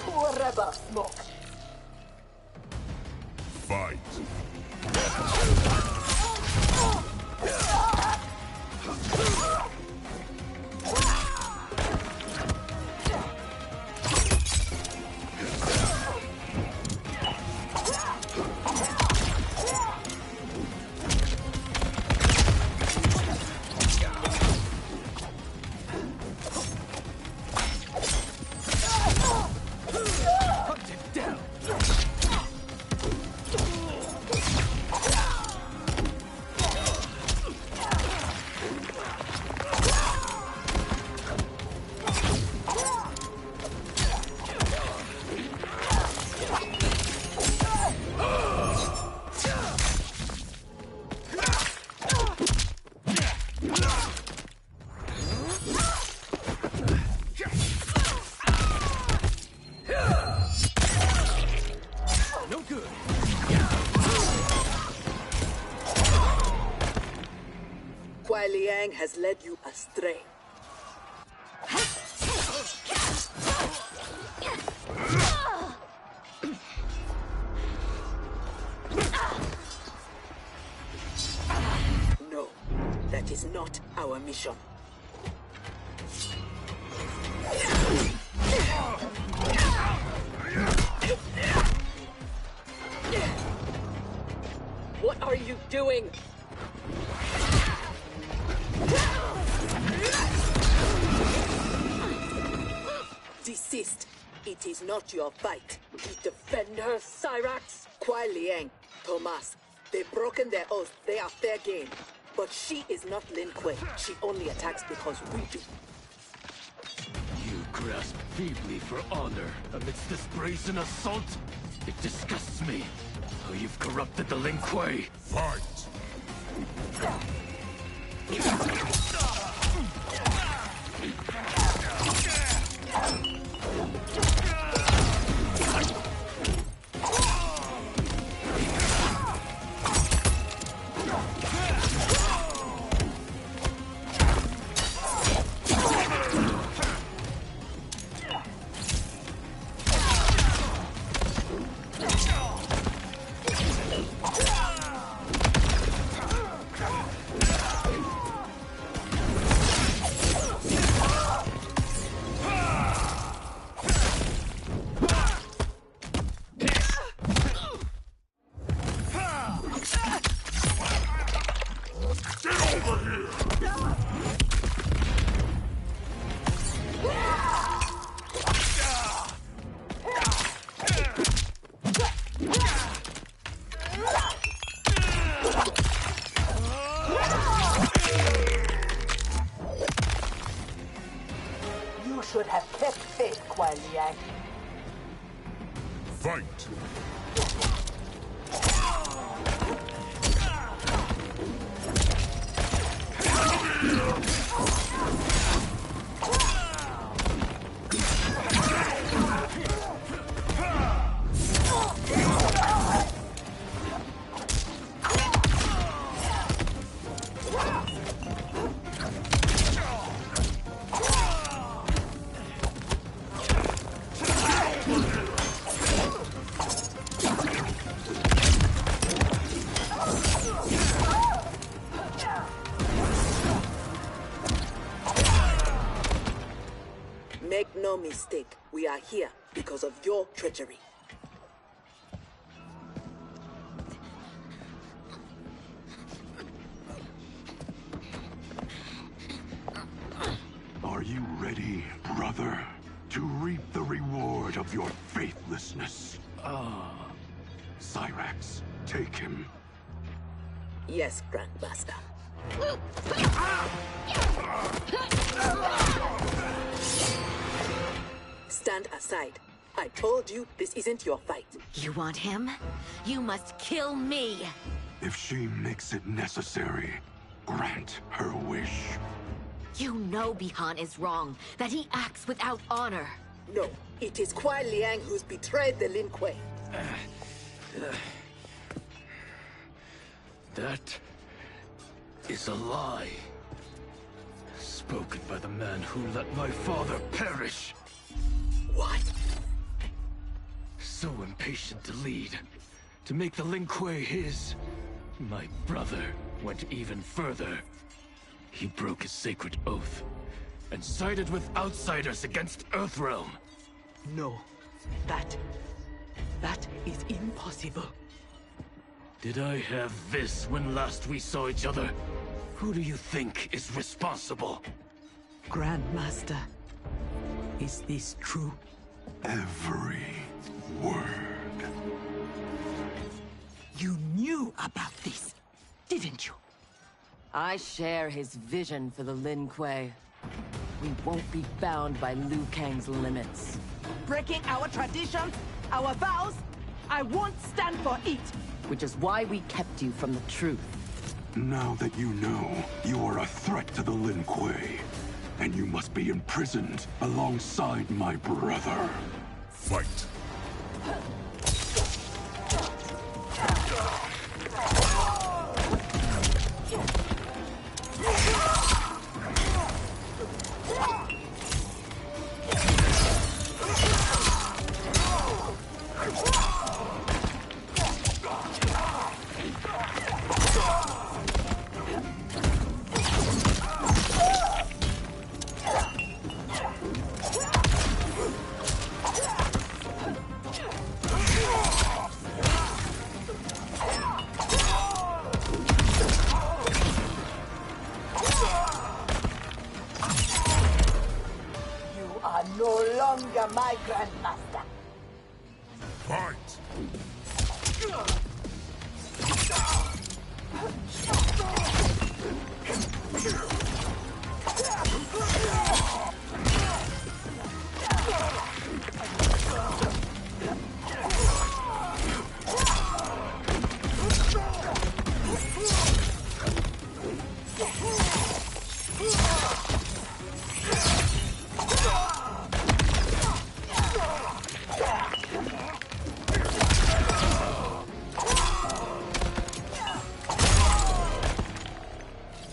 Poor rebel smoke. Fight. Kuai Liang has led you astray. No, that is not our mission. What are you doing? Desist. It is not your fight. Defend her, Cyrax. Kuai Liang, Thomas. They've broken their oath. They are fair game. But she is not Lin Kuei. She only attacks because we do. You grasp feebly for honor amidst disgrace and assault? It disgusts me how you've corrupted the Lin Kuei. Fight! You should have kept faith, Kuai Liang. Fight! Make no mistake, we are here because of your treachery. Are you ready, brother, to reap the reward of your faithlessness? Cyrax, take him. Yes, Grandmaster. Stand aside. I told you this isn't your fight. You want him? You must kill me! If she makes it necessary, grant her wish. You know Bihan is wrong, that he acts without honor. No, it is Kuai Liang who's betrayed the Lin Kuei. That is a lie. Spoken by the man who let my father perish. What? so impatient to lead, to make the Lin Kuei his. My brother went even further. He broke his sacred oath and sided with outsiders against Earthrealm. No. That is impossible. Did I have this when last we saw each other? Who do you think is responsible? Grandmaster, is this true? Every word. You knew about this, didn't you? I share his vision for the Lin Kuei. We won't be bound by Liu Kang's limits. Breaking our traditions, our vows, I won't stand for it! Which is why we kept you from the truth. Now that you know, you are a threat to the Lin Kuei, and you must be imprisoned alongside my brother. Fight! No longer my grandmaster. Fight!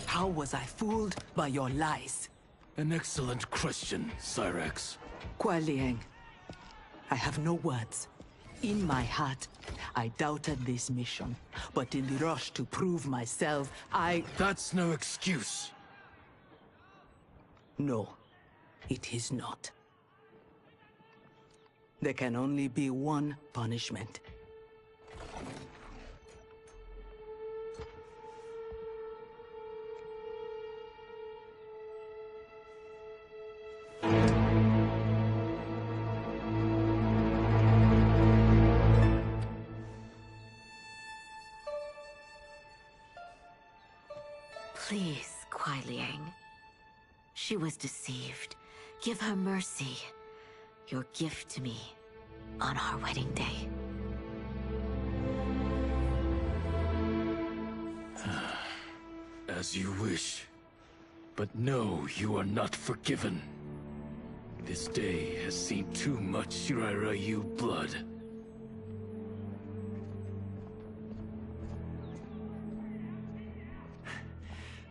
How was I fooled by your lies? An excellent question, Cyrax. Kuai Liang, I have no words. In my heart, I doubted this mission, but in the rush to prove myself, That's no excuse. No, it is not. There can only be one punishment. Please, Kuai Liang. She was deceived. Give her mercy. Your gift to me on our wedding day. As you wish. But no, you are not forgiven. This day has seen too much Shirai Ryu blood.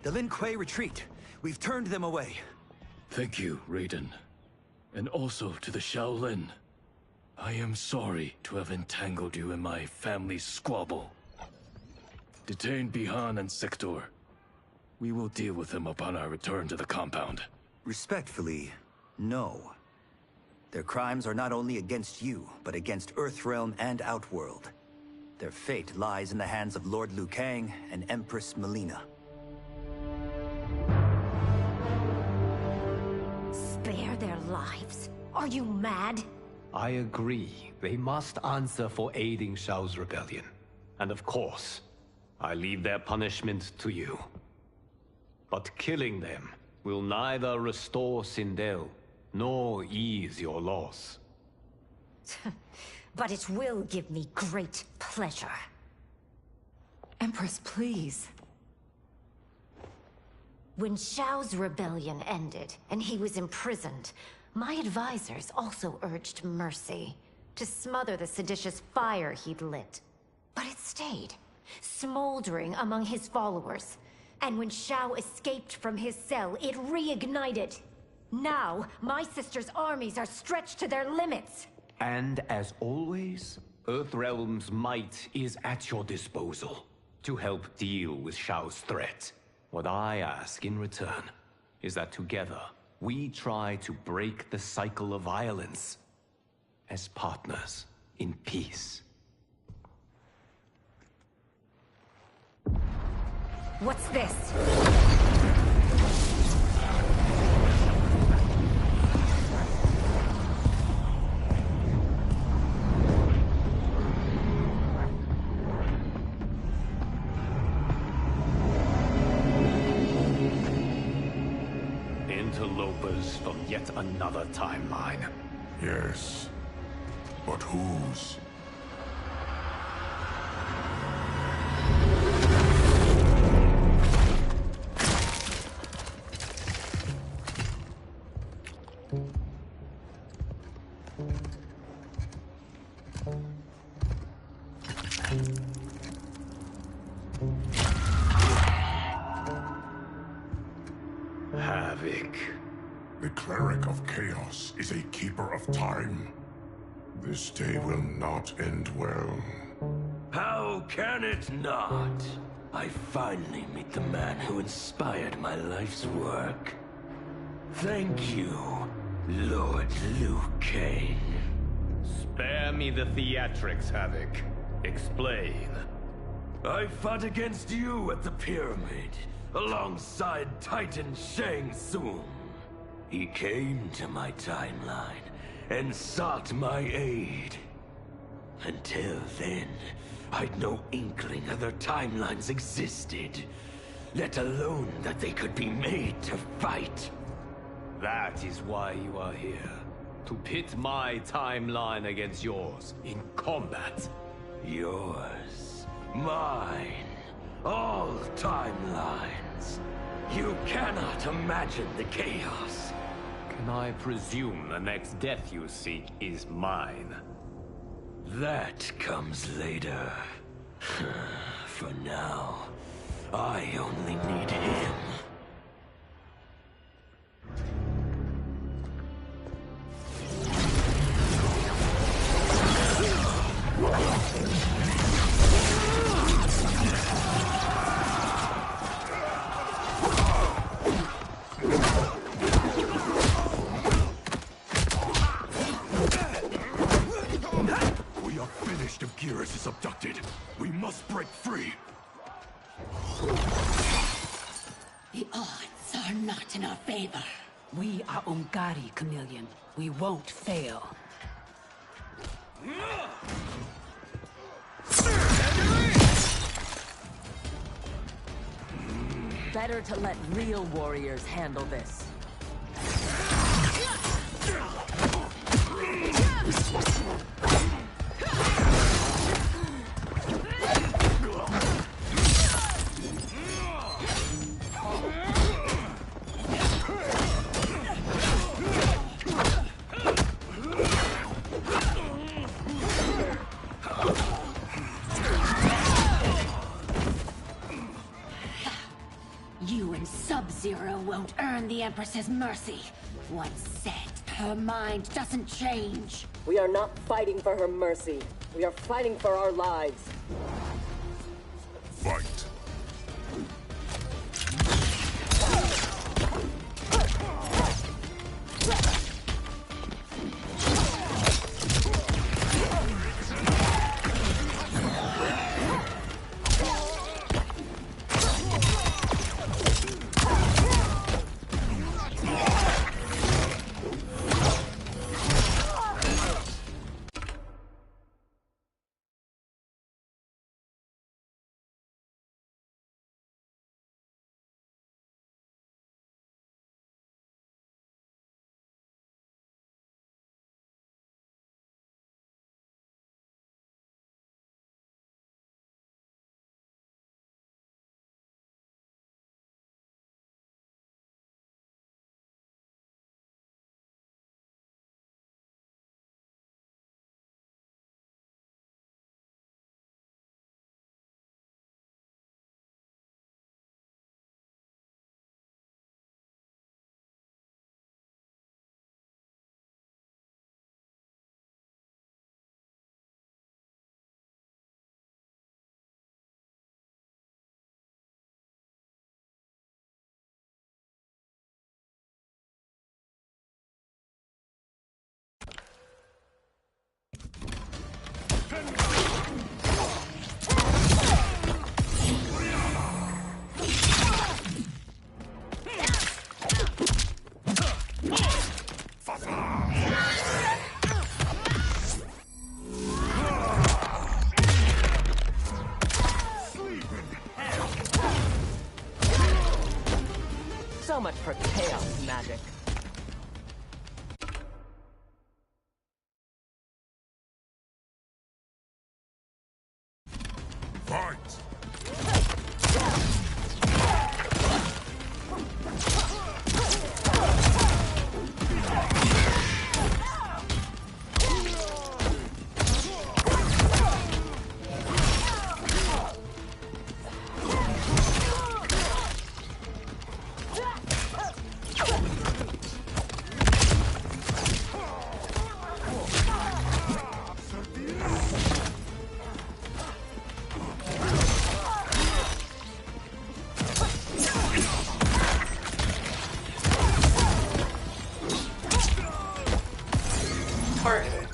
The Lin Kuei retreat. We've turned them away. Thank you, Raiden. And also to the Shaolin. I am sorry to have entangled you in my family's squabble. Detain Bihan and Sector. We will deal with them upon our return to the compound. Respectfully, no. Their crimes are not only against you, but against Earthrealm and Outworld. Their fate lies in the hands of Lord Liu Kang and Empress Melina. Spare their lives? Are you mad? I agree. They must answer for aiding Shao's rebellion. And of course, I leave their punishment to you. But killing them will neither restore Sindel, nor ease your loss. But it will give me great pleasure. Empress, please. When Shao's rebellion ended, and he was imprisoned, my advisors also urged mercy, to smother the seditious fire he'd lit. But it stayed, smoldering among his followers. And when Shao escaped from his cell, it reignited. Now, my sister's armies are stretched to their limits. And as always, Earthrealm's might is at your disposal to help deal with Shao's threat. What I ask in return is that together, we try to break the cycle of violence as partners in peace. What's this? Interlopers from yet another timeline. Yes. But whose? Havoc. The Cleric of Chaos is a keeper of time. This day will not end well. How can it not? I finally meet the man who inspired my life's work. Thank you, Lord Liu Kang. Spare me the theatrics, Havoc. Explain. I fought against you at the Pyramid, alongside Titan Shang Tsung. He came to my timeline and sought my aid. Until then, I'd no inkling other timelines existed, let alone that they could be made to fight. That is why you are here. To pit my timeline against yours in combat. Yours, mine, all timelines. You cannot imagine the chaos. Can I presume the next death you seek is mine? That comes later. For now, I only need him. If Geras is abducted, we must break free. The odds are not in our favor. We are Ungari, Chameleon. We won't fail. Better to let real warriors handle this. You and Sub-Zero won't earn the Empress's mercy. Once set, her mind doesn't change. We are not fighting for her mercy. We are fighting for our lives. Fight. So much for chaos magic. Fight! Targeted.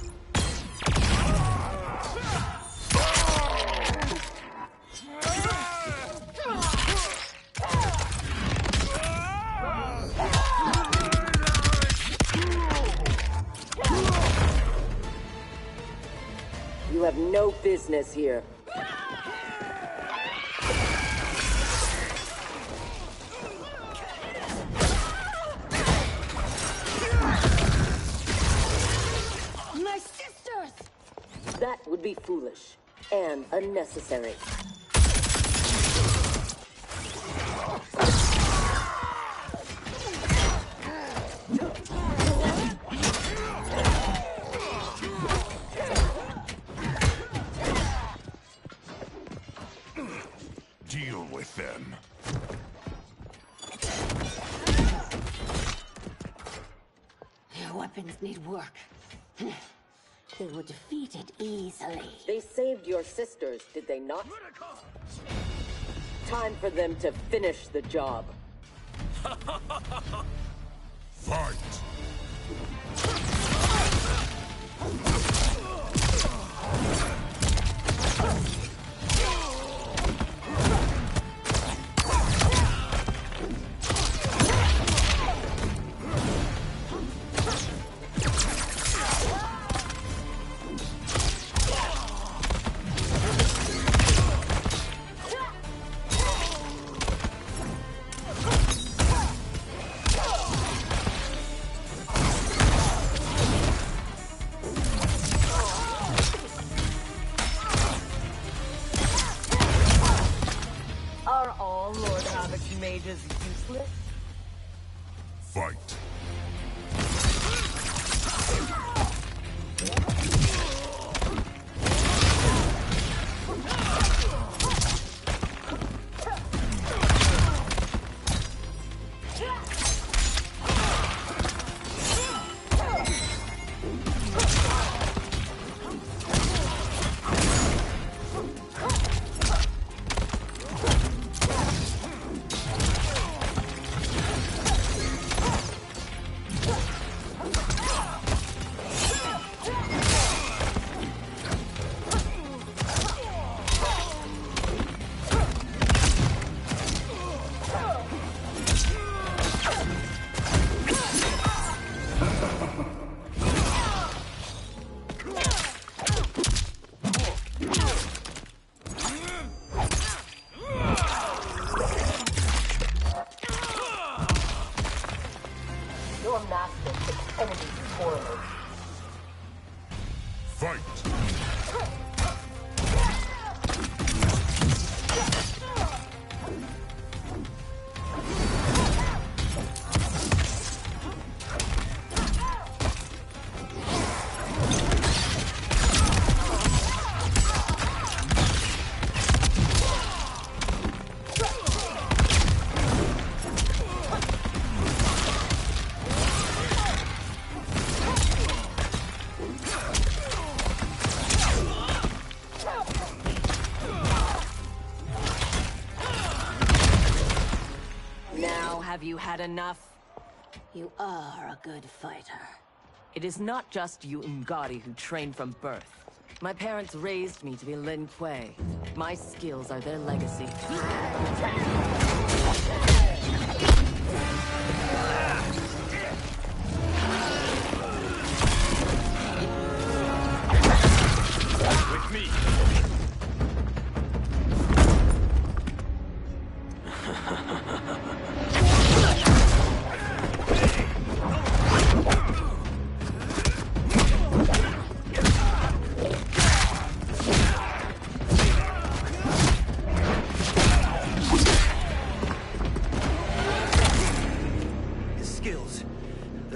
You have no business here. My sisters! That would be foolish and unnecessary. Deal with them. Your weapons need work. They were defeated easily. They saved your sisters, did they not? Time for them to finish the job. Fight! Are all Lord Havoc's mages useless? Fight! Your master picks enemies poorly. Fight! Now have you had enough? You are a good fighter. It is not just you Ungari who train from birth. My parents raised me to be Lin Kuei. My skills are their legacy. With me!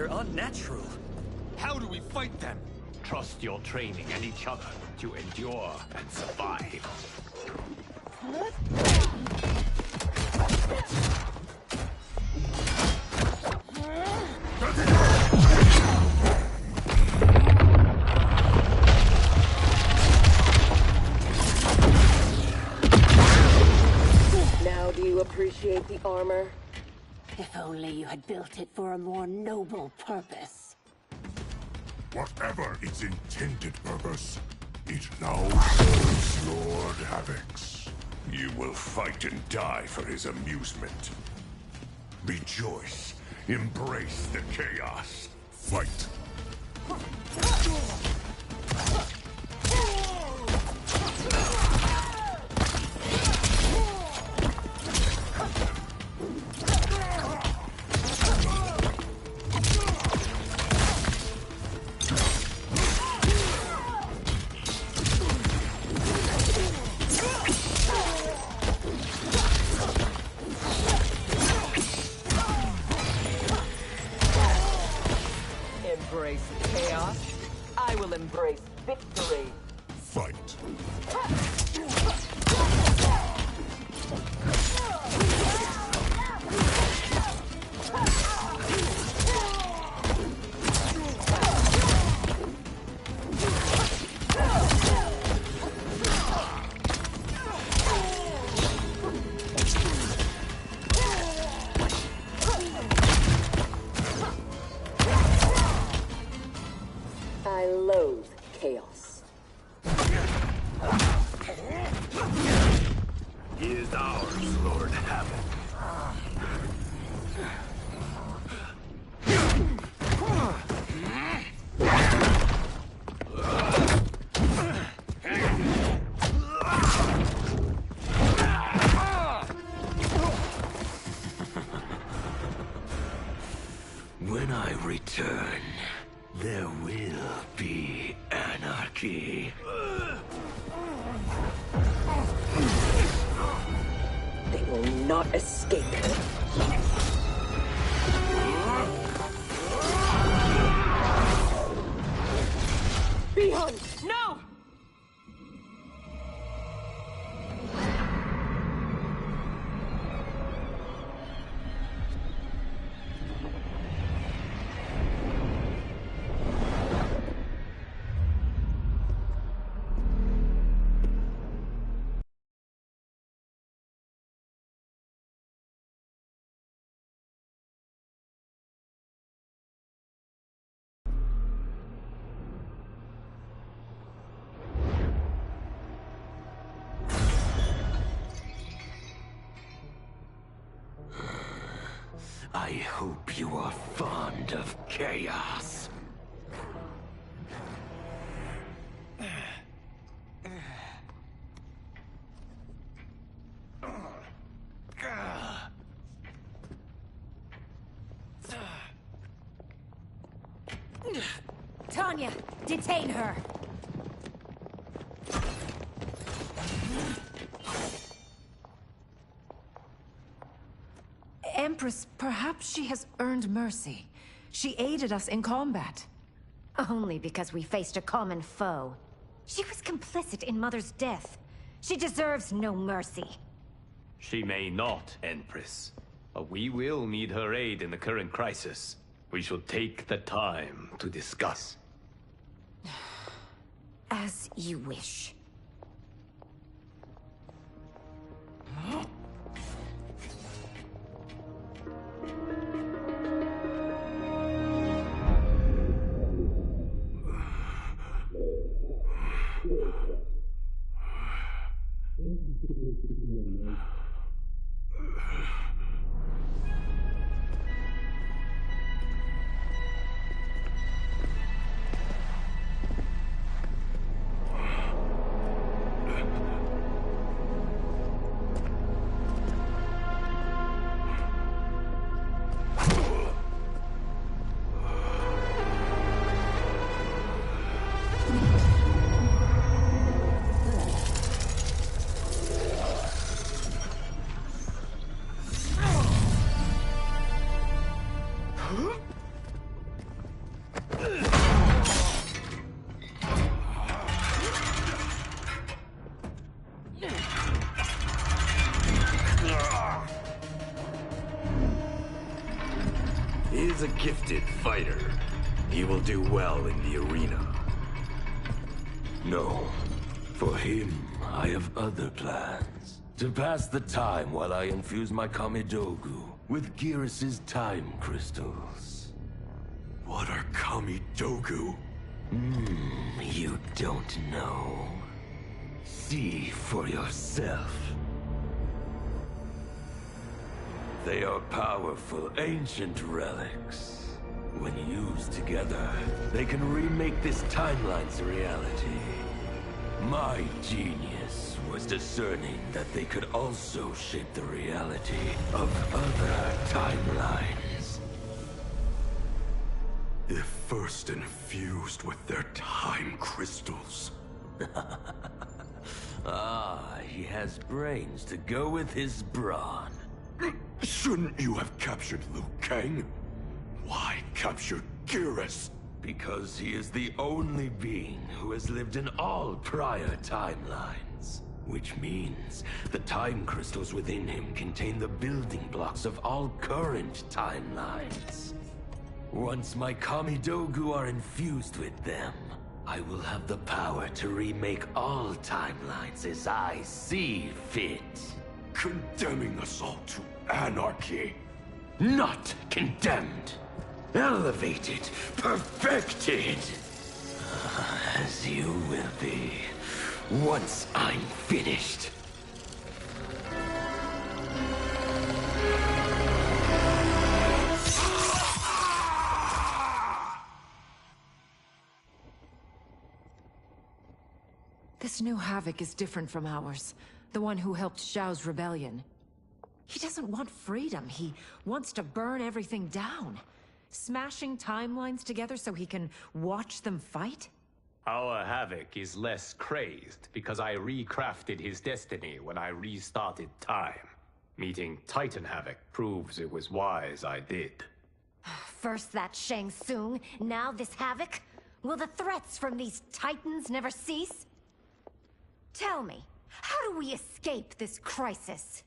Unnatural. How do we fight them? Trust your training and each other to endure and survive. Now do you appreciate the armor? If only you had built it for a more noble purpose. Whatever its intended purpose, it now serves Lord Havoc's. You will fight and die for his amusement. Rejoice. Embrace the chaos. Fight. Embrace chaos. I will embrace victory. Fight. I loathe chaos. He is ours, Lord Havoc. When I return, there will be anarchy. They will not escape. Beyond! No! I hope you are fond of chaos. Tanya, detain her! Empress, perhaps she has earned mercy. She aided us in combat. Only because we faced a common foe. She was complicit in Mother's death. She deserves no mercy. She may not, Empress. But we will need her aid in the current crisis. We should take the time to discuss. As you wish. He is a gifted fighter. He will do well in the arena. No. For him, I have other plans. To pass the time while I infuse my Kamidogu with Gearus' time crystals. What are Kamidogu? You don't know. See for yourself. They are powerful, ancient relics. When used together, they can remake this timeline's reality. My genius was discerning that they could also shape the reality of other timelines. If first infused with their time crystals. He has brains to go with his brawn. Shouldn't you have captured Liu Kang? Why capture Gearus? Because he is the only being who has lived in all prior timelines. Which means the time crystals within him contain the building blocks of all current timelines. Once my Kamidogu are infused with them, I will have the power to remake all timelines as I see fit. Condemning us all to anarchy. Not condemned. Elevated. Perfected. As you will be, once I'm finished. This new Havoc is different from ours. The one who helped Xiao's rebellion. He doesn't want freedom. He wants to burn everything down. Smashing timelines together so he can watch them fight? Our Havoc is less crazed because I recrafted his destiny when I restarted time. Meeting Titan Havoc proves it was wise I did. First that Shang Tsung, now this Havoc? Will the threats from these Titans never cease? Tell me, how do we escape this crisis?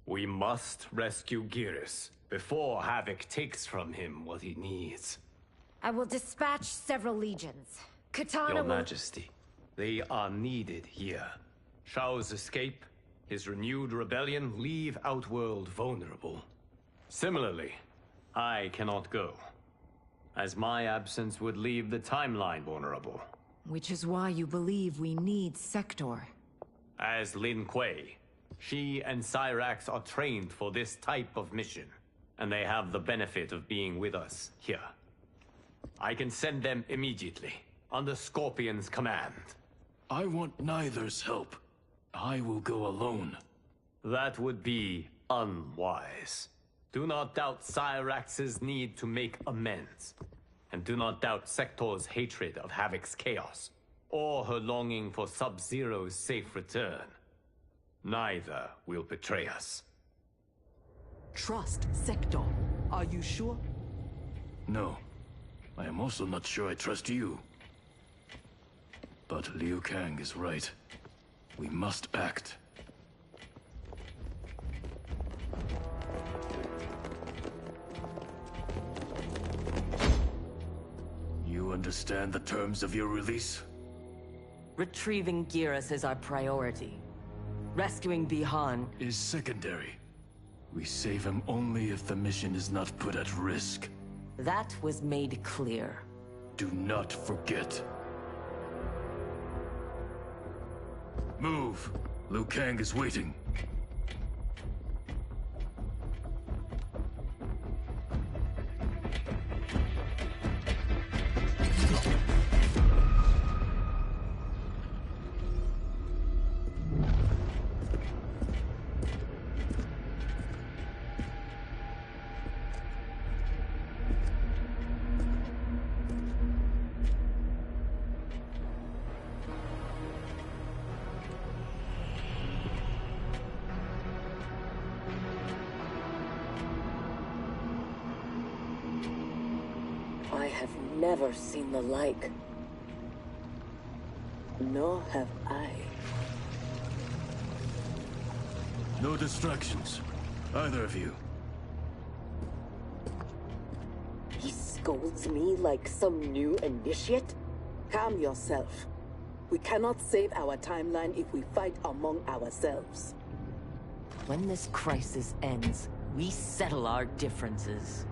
We must rescue Gearus before Havoc takes from him what he needs. I will dispatch several legions. Katana Your will... Majesty, they are needed here. Shao's escape, his renewed rebellion leave Outworld vulnerable. Similarly, I cannot go, as my absence would leave the timeline vulnerable. Which is why you believe we need Sector. As Lin Kuei, she and Cyrax are trained for this type of mission, and they have the benefit of being with us here. I can send them immediately, under Scorpion's command. I want neither's help. I will go alone. That would be unwise. Do not doubt Cyrax's need to make amends. And do not doubt Sector's hatred of Havoc's chaos, or her longing for Sub-Zero's safe return. Neither will betray us. Trust Sector. Are you sure? No. I am also not sure I trust you. But Liu Kang is right. We must act. You understand the terms of your release? Retrieving Gearus is our priority. Rescuing Bihan is secondary. We save him only if the mission is not put at risk. That was made clear. Do not forget. Move. Liu Kang is waiting. I have never seen the like. Nor have I. No distractions. Either of you. He scolds me like some new initiate? Calm yourself. We cannot save our timeline if we fight among ourselves. When this crisis ends, we settle our differences.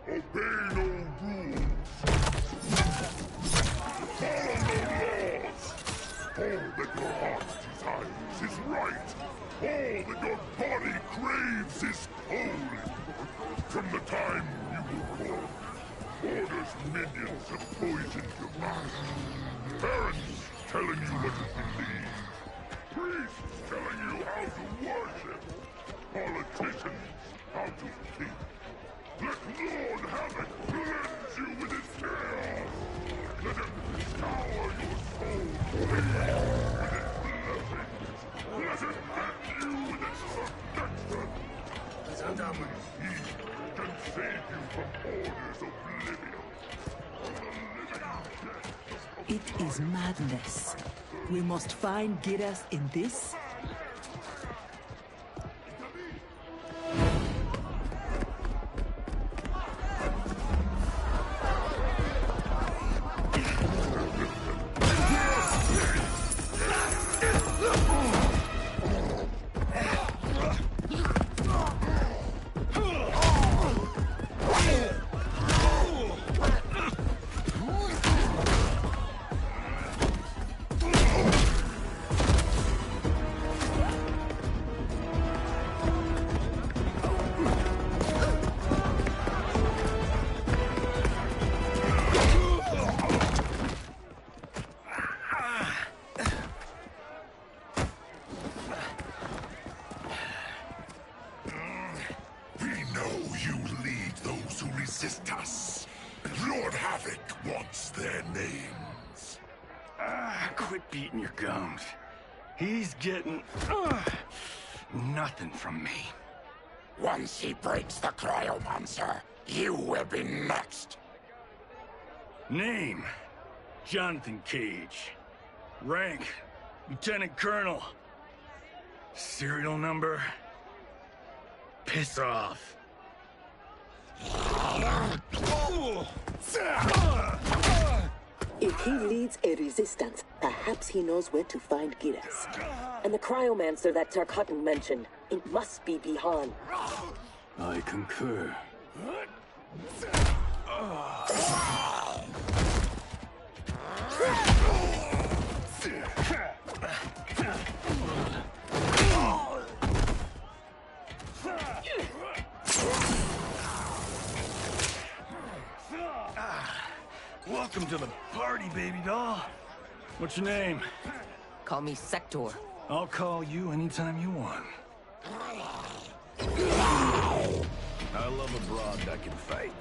Obey no rules. Follow no laws. All that your heart desires is right. All that your body craves is cold. From the time you were born, Order's minions have poisoned your mind. Parents telling you what to believe. Priests telling you how to worship. Politicians how to think. Let Lord Havoc cleanse you with his chaos! Let him scour your soul with his blessings! Let him hand you with his protection! Only he can save you from Order's oblivion! It is madness. We must find Giras in this. Resist us. Lord Havoc wants their names. Quit beating your gums. He's getting nothing from me. Once he breaks the cryomonster, you will be next. Name: Jonathan Cage. Rank: Lieutenant Colonel. Serial number: piss off. If he leads a resistance, perhaps he knows where to find Giras. And the cryomancer that Tarkatan mentioned, it must be Bihan. I concur. Welcome to the party, baby doll. What's your name? Call me Sector. I'll call you anytime you want. I love a broad that can fight.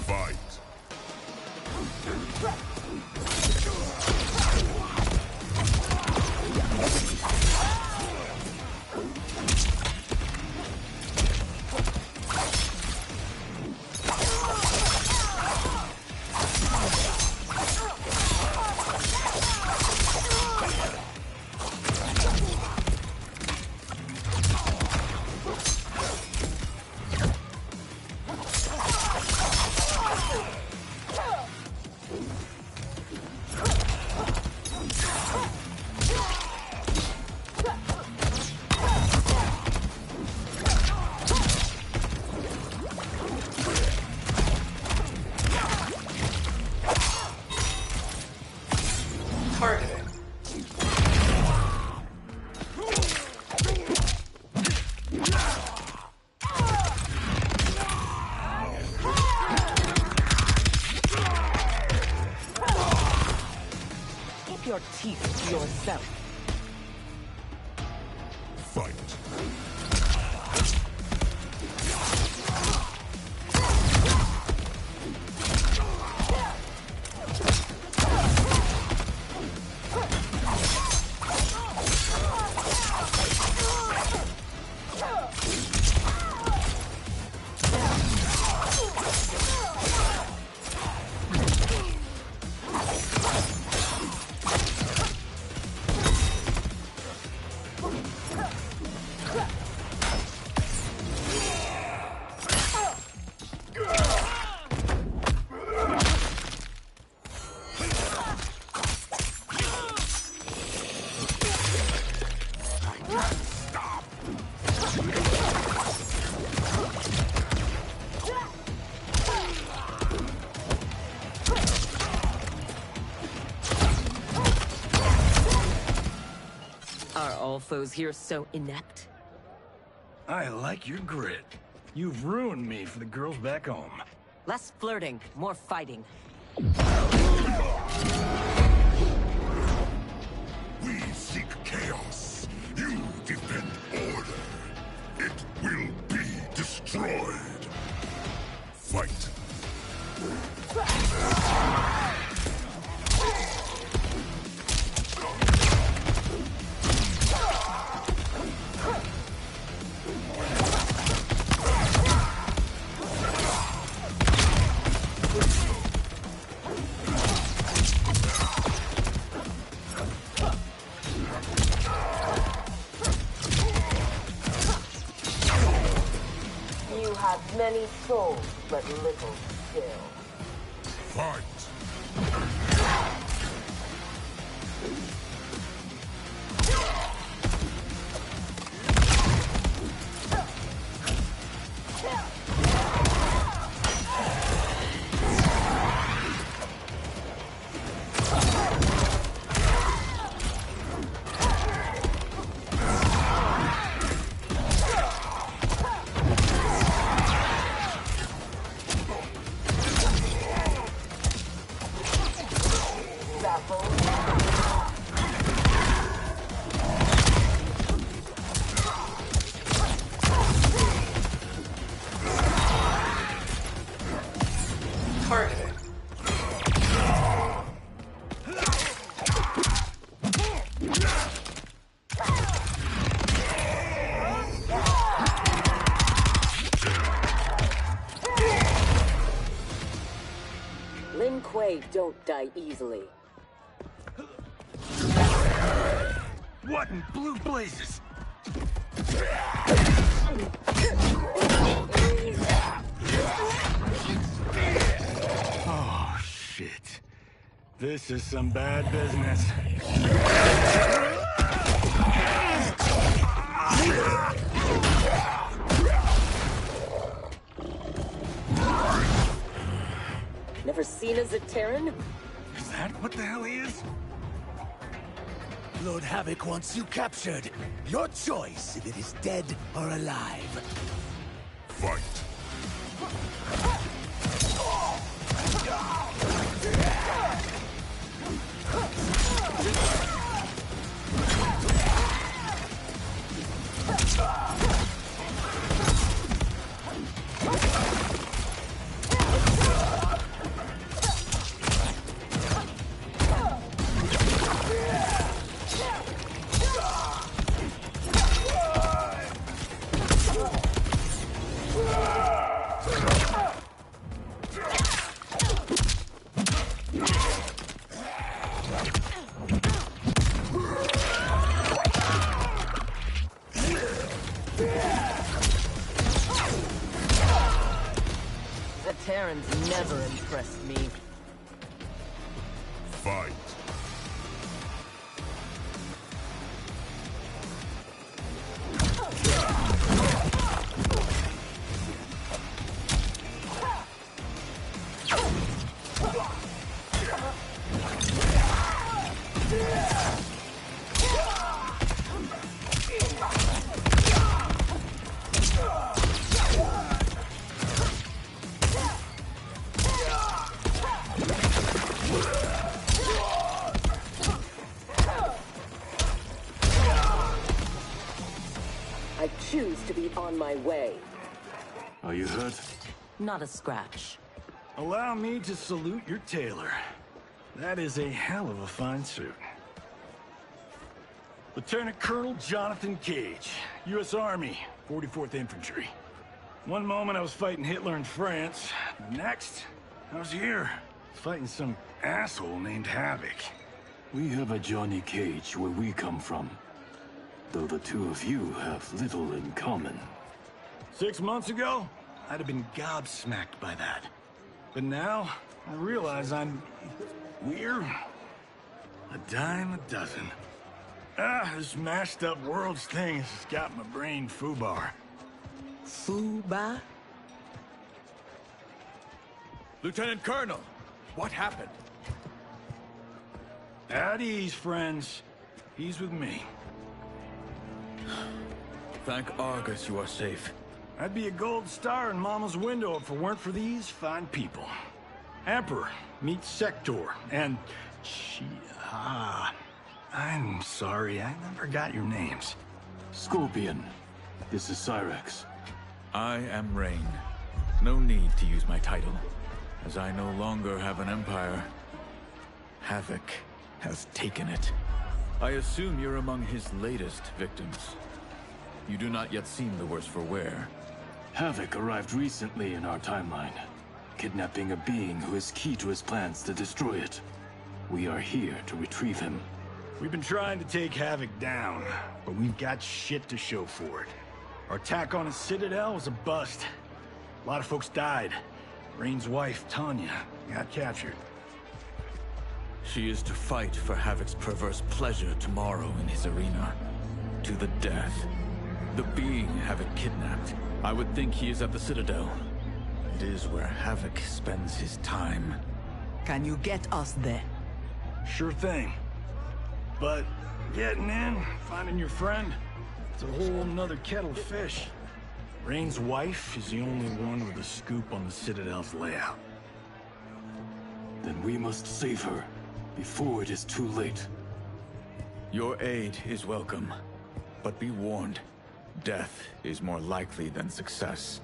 Fight. keep to yourself. Fight. Are all foes here so inept? I like your grit. You've ruined me for the girls back home. Less flirting, more fighting. We seek chaos. You defend order. It will be destroyed. Fight. You have many souls, but little skill. Fight. Targeted. Lin Kuei don't die easily. What in blue blazes? Oh, shit. This is some bad business. Never seen as a Terran? Is that what the hell he is? Lord Havoc wants you captured. Your choice if it is dead or alive. Fight. The Terrans never impressed me. Fight. choose to be on my way. Are you hurt? Not a scratch. Allow me to salute your tailor. That is a hell of a fine suit. Lieutenant Colonel Jonathan Cage, U.S. Army, 44th Infantry. One moment I was fighting Hitler in France. The next, I was here, fighting some asshole named Havoc. We have a Johnny Cage where we come from. Though the two of you have little in common. 6 months ago, I'd have been gobsmacked by that. But now, I realize I'm weird. A dime a dozen. This mashed up worlds thing has got my brain foobar. Foobar? Lieutenant Colonel, what happened? At ease, friends. He's with me. Thank Argus you are safe. I'd be a gold star in Mama's window if it weren't for these fine people. Emperor, meet Sector, and... I'm sorry, I never got your names. Scorpion, this is Cyrax. I am Rain. No need to use my title, as I no longer have an empire. Havoc has taken it. I assume you're among his latest victims. You do not yet seem the worse for wear. Havoc arrived recently in our timeline, kidnapping a being who is key to his plans to destroy it. We are here to retrieve him. We've been trying to take Havoc down, but we've got shit to show for it. Our attack on his citadel was a bust. A lot of folks died. Rain's wife, Tanya, got captured. She is to fight for Havoc's perverse pleasure tomorrow in his arena. To the death. The being Havoc kidnapped. I would think he is at the Citadel. It is where Havoc spends his time. Can you get us there? Sure thing. But getting in, finding your friend, it's a whole nother kettle of fish. Rain's wife is the only one with a scoop on the Citadel's layout. Then we must save her, before it is too late. Your aid is welcome, but be warned, death is more likely than success.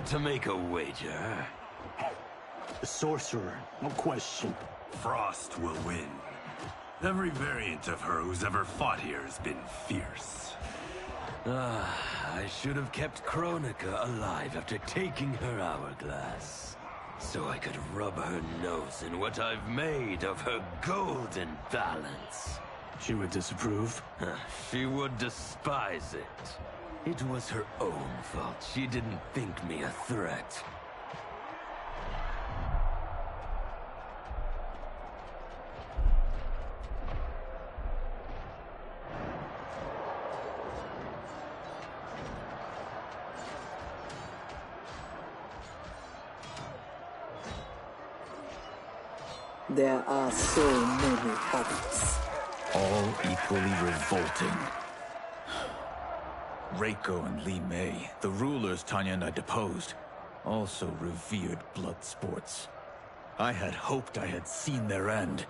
To make a wager? The sorcerer, no question. Frost will win. Every variant of her who's ever fought here has been fierce. I should have kept Kronika alive after taking her hourglass. So I could rub her nose in what I've made of her golden balance. She would disapprove? She would despise it. It was her own fault. She didn't think me a threat. There are so many Havocs. All equally revolting. Reiko and Li Mei, the rulers Tanya and I deposed, also revered blood sports. I had hoped I had seen their end.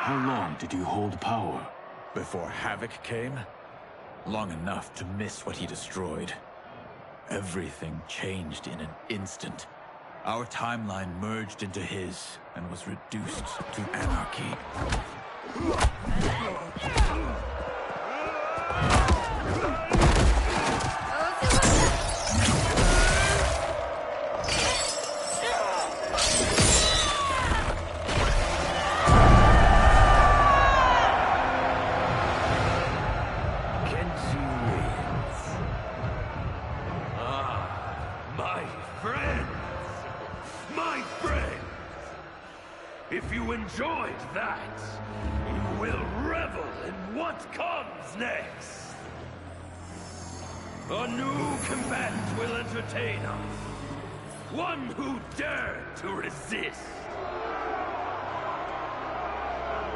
How long did you hold power? Before Havoc came? Long enough to miss what he destroyed. Everything changed in an instant. Our timeline merged into his and was reduced to anarchy. enjoyed that, you will revel in what comes next. A new combatant will entertain us. One who dared to resist.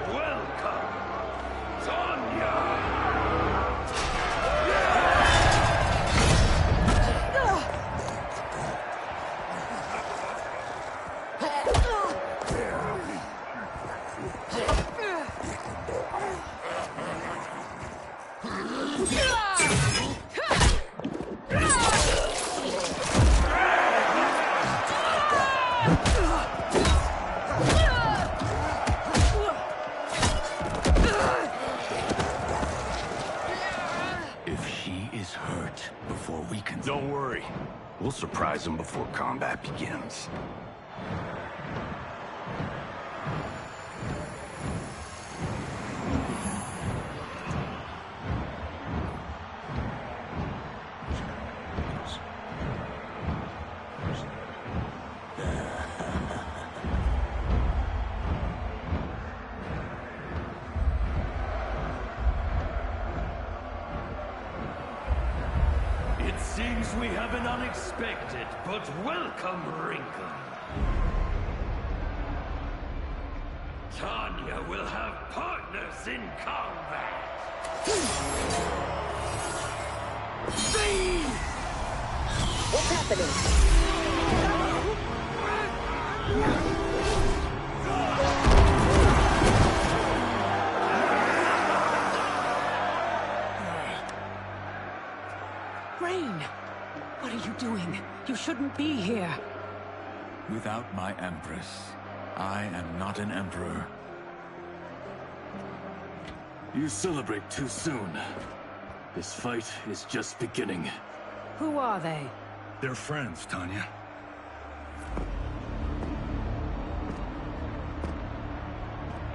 Welcome, Tanya! Don't worry. We'll surprise him before combat begins. Seems we have an unexpected but welcome wrinkle. Tanya will have partners in combat. What's happening? What are you doing? You shouldn't be here. Without my Empress, I am not an Emperor. You celebrate too soon. This fight is just beginning. Who are they? They're friends, Tanya.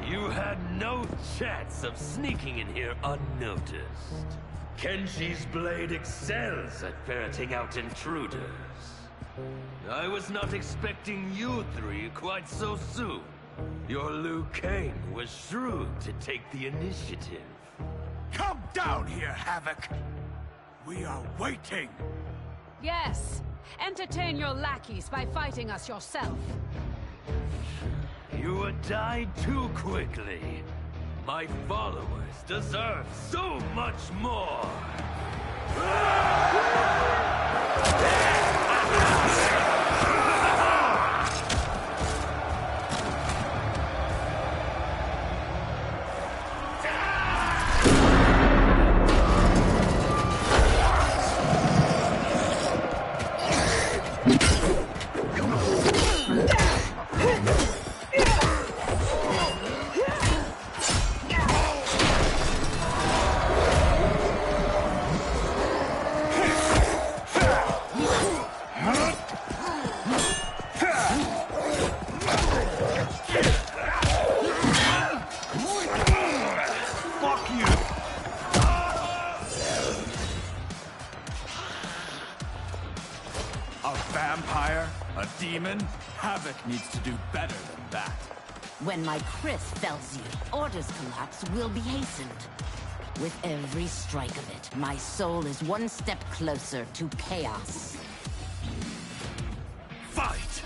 You had no chance of sneaking in here unnoticed. Kenshi's blade excels at ferreting out intruders. I was not expecting you three quite so soon. Your Liu Kang was shrewd to take the initiative. Come down here, Havoc! We are waiting! Yes! Entertain your lackeys by fighting us yourself. You would die too quickly. My followers deserve so much more! Havoc needs to do better than that. When my Chris fells you, Order's collapse will be hastened. With every strike of it, my soul is one step closer to chaos. Fight!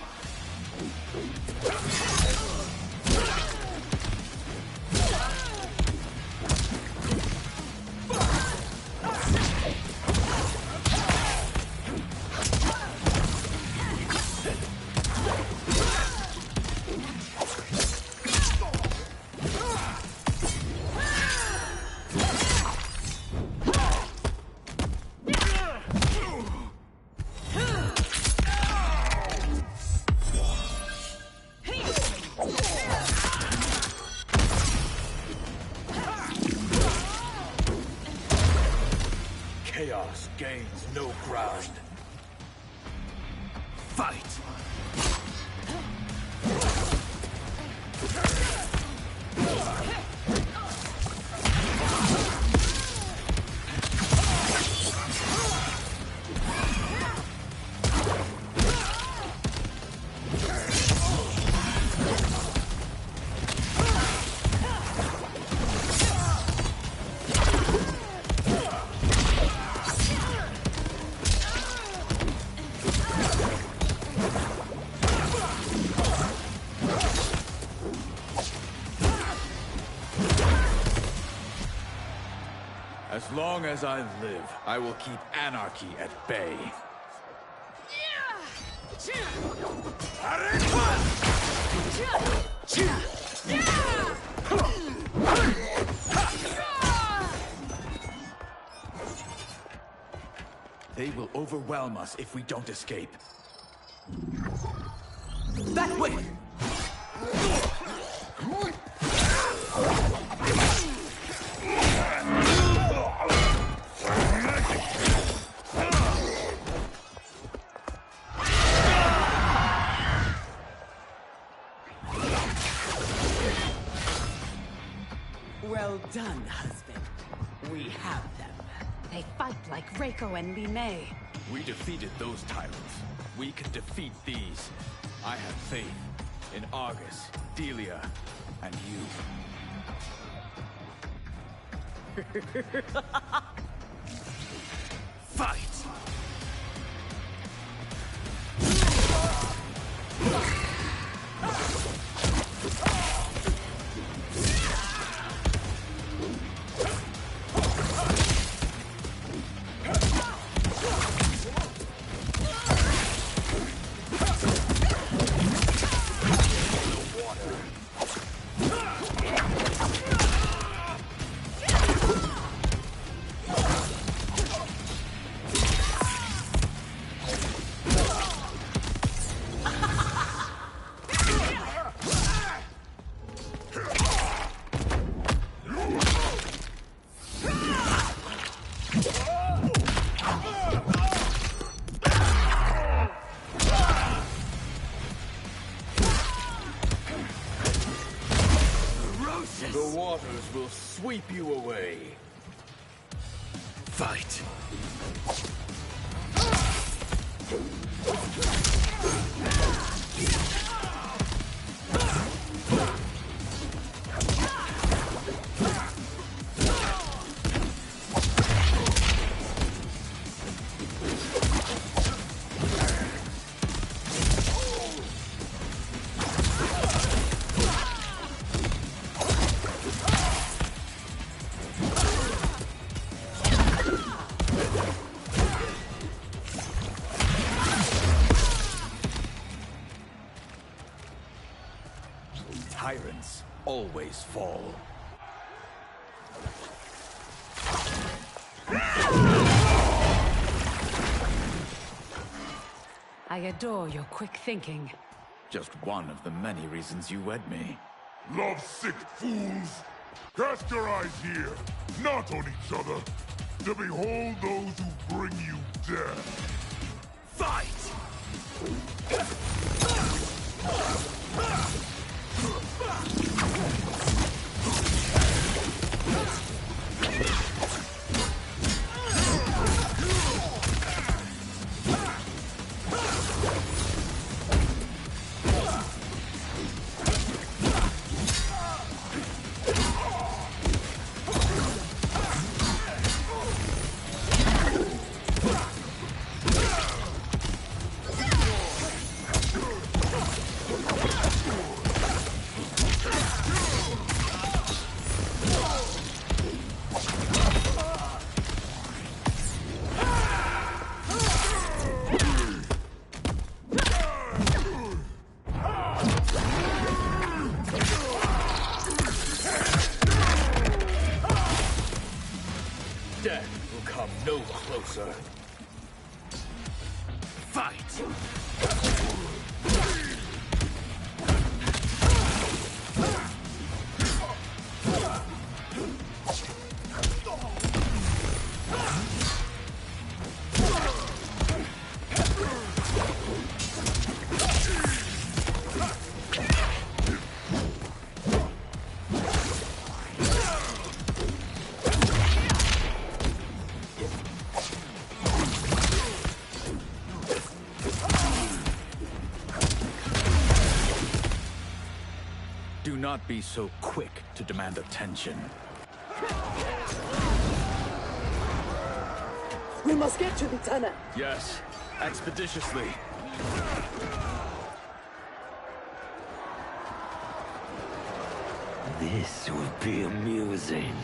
Chaos gains no ground. Fight! long as I live, I will keep anarchy at bay. They will overwhelm us if we don't escape. That way! Well done, husband. We have them. They fight like Reiko and Line. We defeated those tyrants. We can defeat these. I have faith in Argus, Delia, and you. Fight! The waters will sweep you away. Fight! Tyrants always fall. I adore your quick thinking. Just one of the many reasons you wed me. Love-sick fools! Cast your eyes here, not on each other, to behold those who bring you death. Fight! Death will come no closer. Fight! Do not be so quick to demand attention. We must get to the tunnel. Yes, expeditiously. This will be amusing.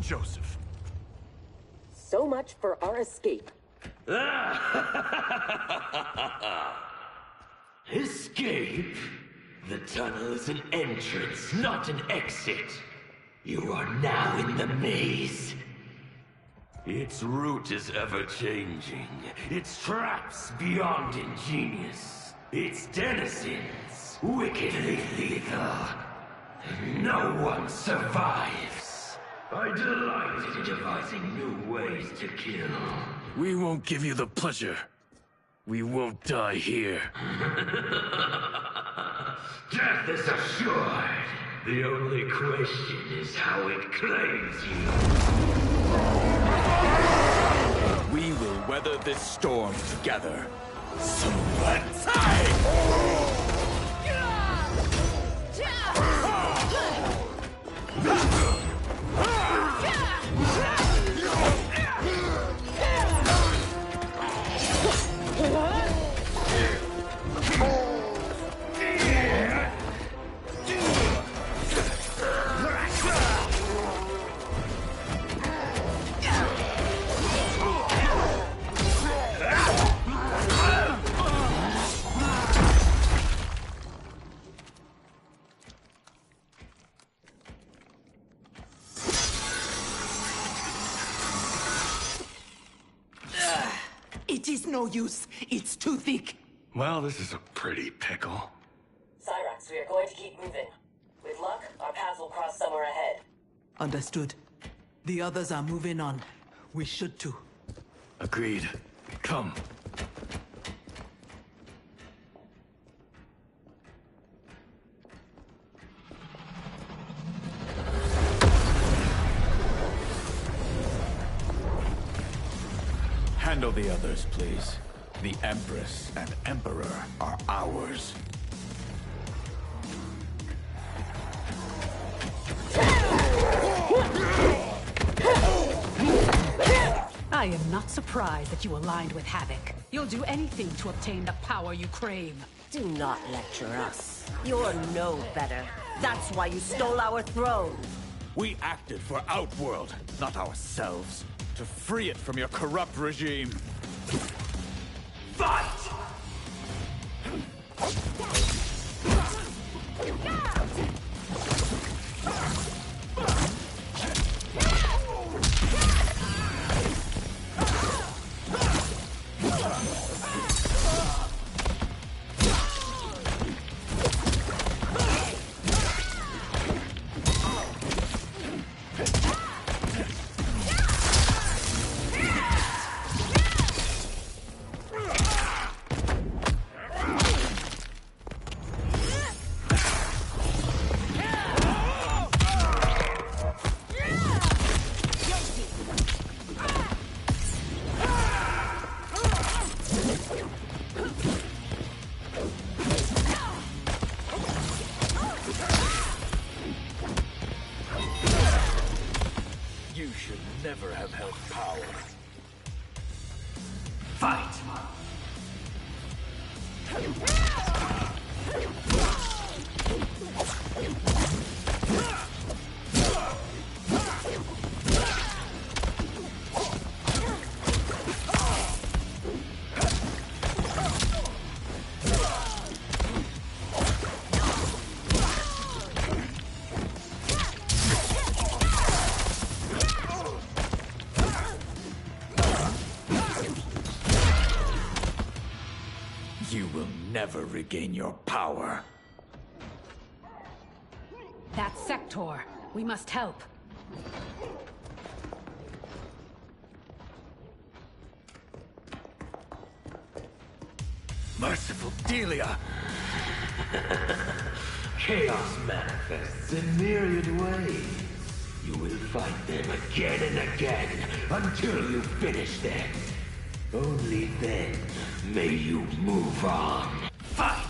Joseph. So much for our escape. Escape? The tunnel is an entrance, not an exit. You are now in the maze. Its route is ever-changing. Its traps beyond ingenious. Its denizens wickedly lethal. No one survives. I delight in devising new ways to kill. We won't give you the pleasure. We won't die here. Death is assured. The only question is how it claims you. We will weather this storm together. So let's It is no use. It's too thick. Well, this is a pretty pickle. Cyrax, we are going to keep moving. With luck, our paths will cross somewhere ahead. Understood. The others are moving on. We should too. Agreed. Come. handle the others, please. The Empress and Emperor are ours. I am not surprised that you aligned with Havoc. You'll do anything to obtain the power you crave. Do not lecture us. You're no better. That's why you stole our throne. We acted for Outworld, not ourselves. To free it from your corrupt regime. Fight! You should never have held power. Fight! You will never regain your power. That Sector. We must help. Merciful Delia! Chaos manifests in myriad ways. You will fight them again and again until you finish them. Only then may you move on. Fight!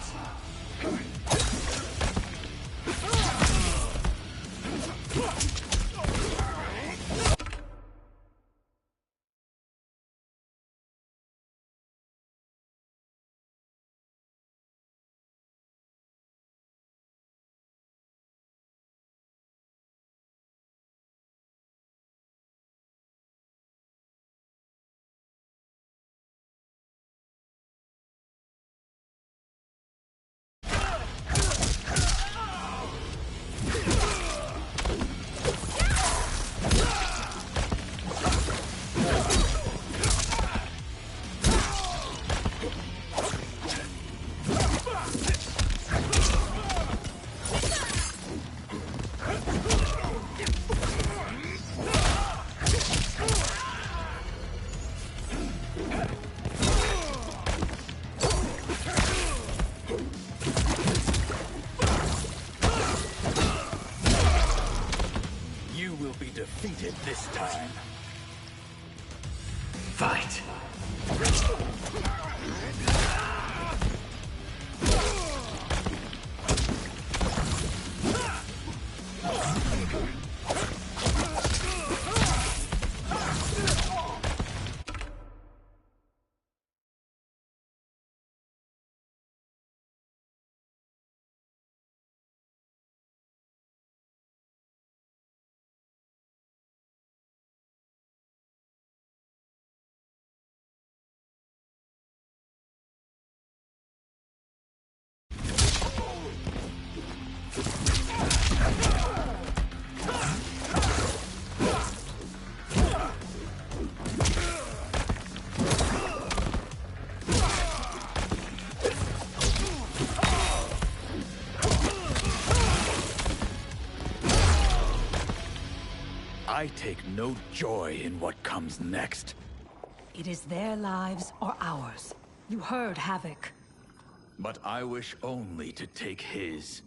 defeated this time. Fight! I take no joy in what comes next. It is their lives or ours. You heard Havoc. But I wish only to take his.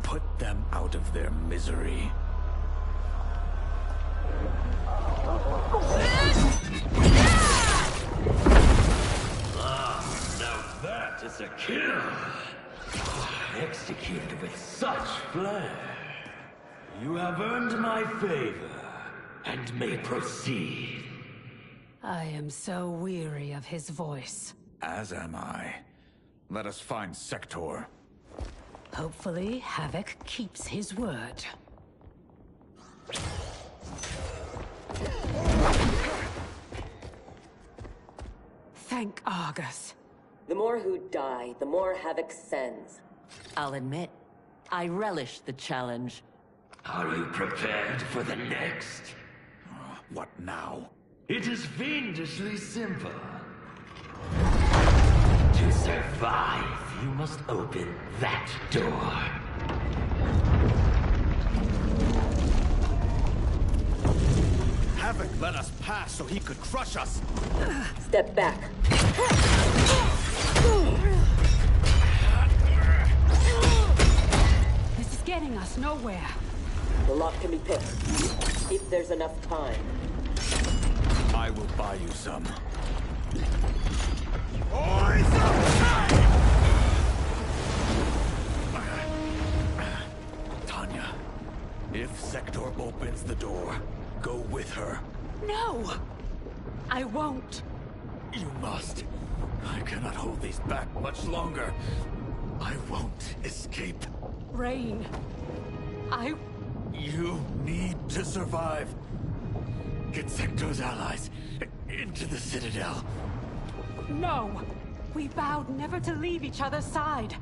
Put them out of their misery. Now that is a kill! Executed with such flair. You have earned my favor, and may proceed. I am so weary of his voice. As am I. Let us find Sector. Hopefully, Havoc keeps his word. Thank Argus. The more who die, the more Havoc sends. I'll admit, I relish the challenge. Are you prepared for the next? What now? It is fiendishly simple. To survive, you must open that door. Havoc let us pass so he could crush us. Step back. This is getting us nowhere. The lock can be picked, if there's enough time. I will buy you some. Tanya, if Sector opens the door, go with her. No! I won't. You must. I cannot hold these back much longer. I won't escape. Rain. You need to survive. Get Sector's allies into the Citadel. No! We vowed never to leave each other's side.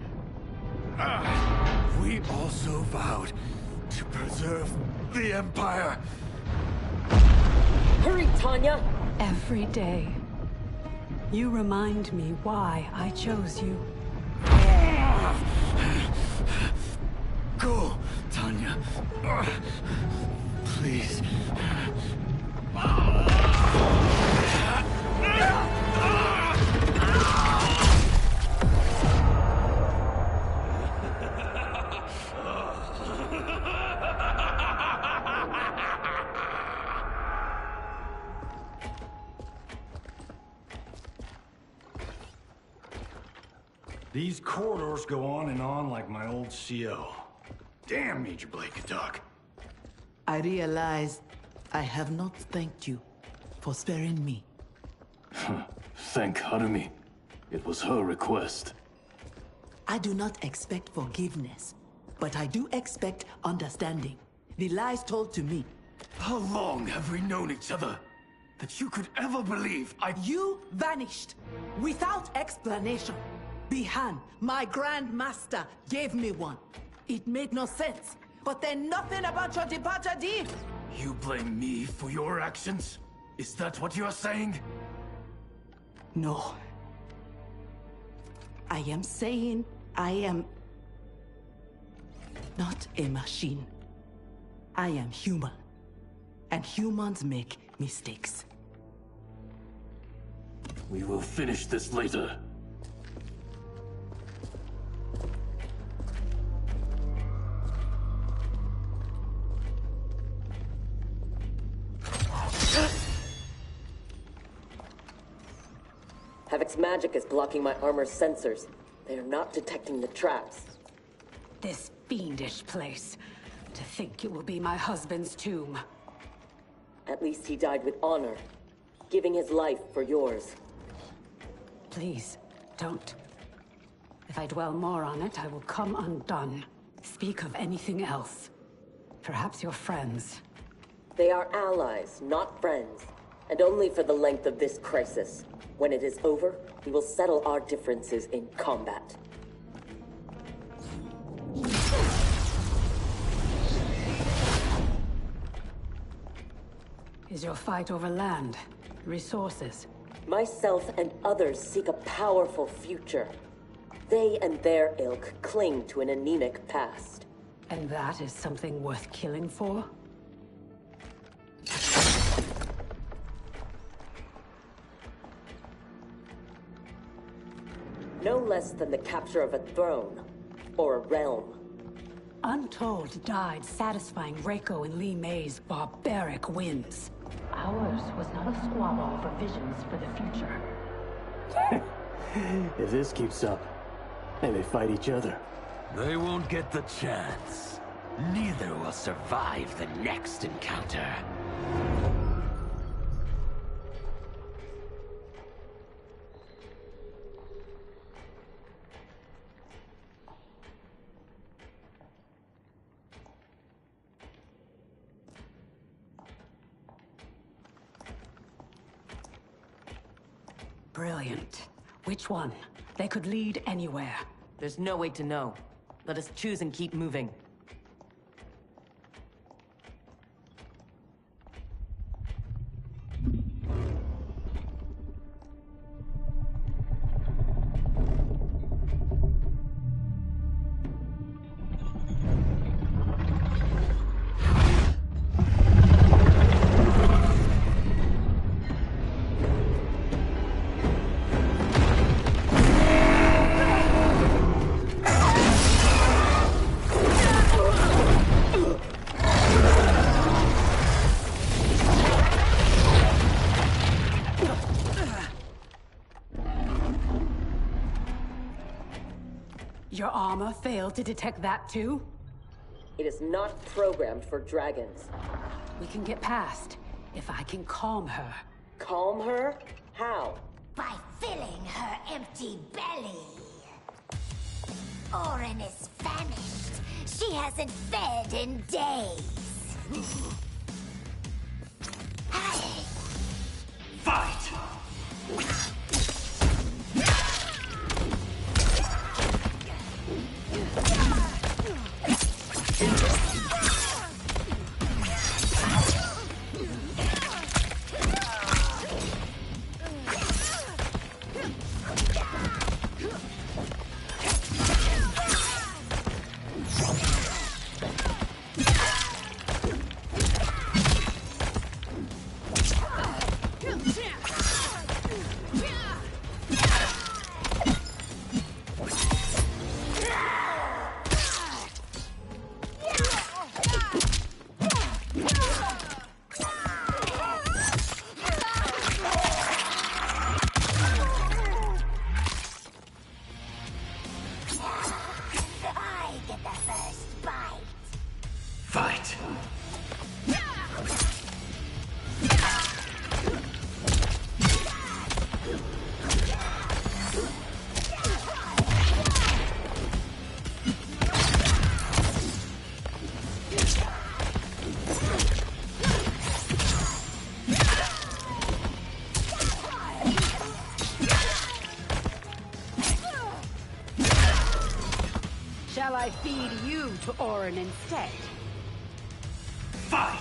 We also vowed to preserve the Empire. Hurry, Tanya! Every day. You remind me why I chose you. Go, Tanya. Please. These corridors go on and on like my old CO. Damn, Major Blade could talk. I realize I have not thanked you for sparing me. Thank Harumi. It was her request. I do not expect forgiveness, but I do expect understanding. The lies told to me. How long have we known each other? That you could ever believe You vanished without explanation. Bihan, my Grand Master, gave me one. It made no sense, but then nothing about your departure did. You blame me for your actions? Is that what you're saying? No. I am saying I am not a machine. I am human. And humans make mistakes. We will finish this later. Havoc's magic is blocking my armor's sensors. They are not detecting the traps. This fiendish place. To think it will be my husband's tomb. At least he died with honor, giving his life for yours. Please, don't. If I dwell more on it, I will come undone. Speak of anything else. Perhaps your friends. They are allies, not friends. And only for the length of this crisis. When it is over, we will settle our differences in combat. Is your fight over land? Resources? Myself and others seek a powerful future. They and their ilk cling to an anemic past. And that is something worth killing for? No less than the capture of a throne, or a realm. Untold died satisfying Reiko and Li Mei's barbaric whims. Ours was not a squabble over visions for the future. If this keeps up, they may fight each other. They won't get the chance. Neither will survive the next encounter. Brilliant. Which one? They could lead anywhere. There's no way to know. Let us choose and keep moving. Your armor failed to detect that too? It is not programmed for dragons. We can get past, if I can calm her. Calm her? How? By filling her empty belly. Orin is famished. She hasn't fed in days. Fight! Shall I feed you to Orin instead? Fight!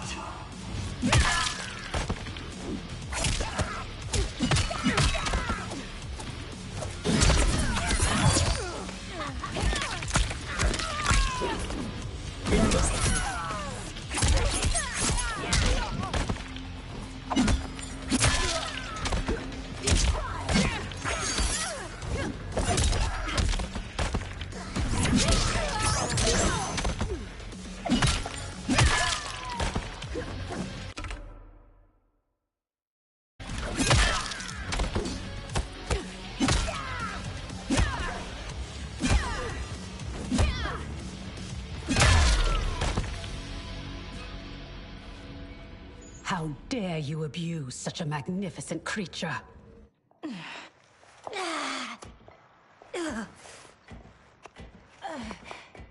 How dare you abuse such a magnificent creature?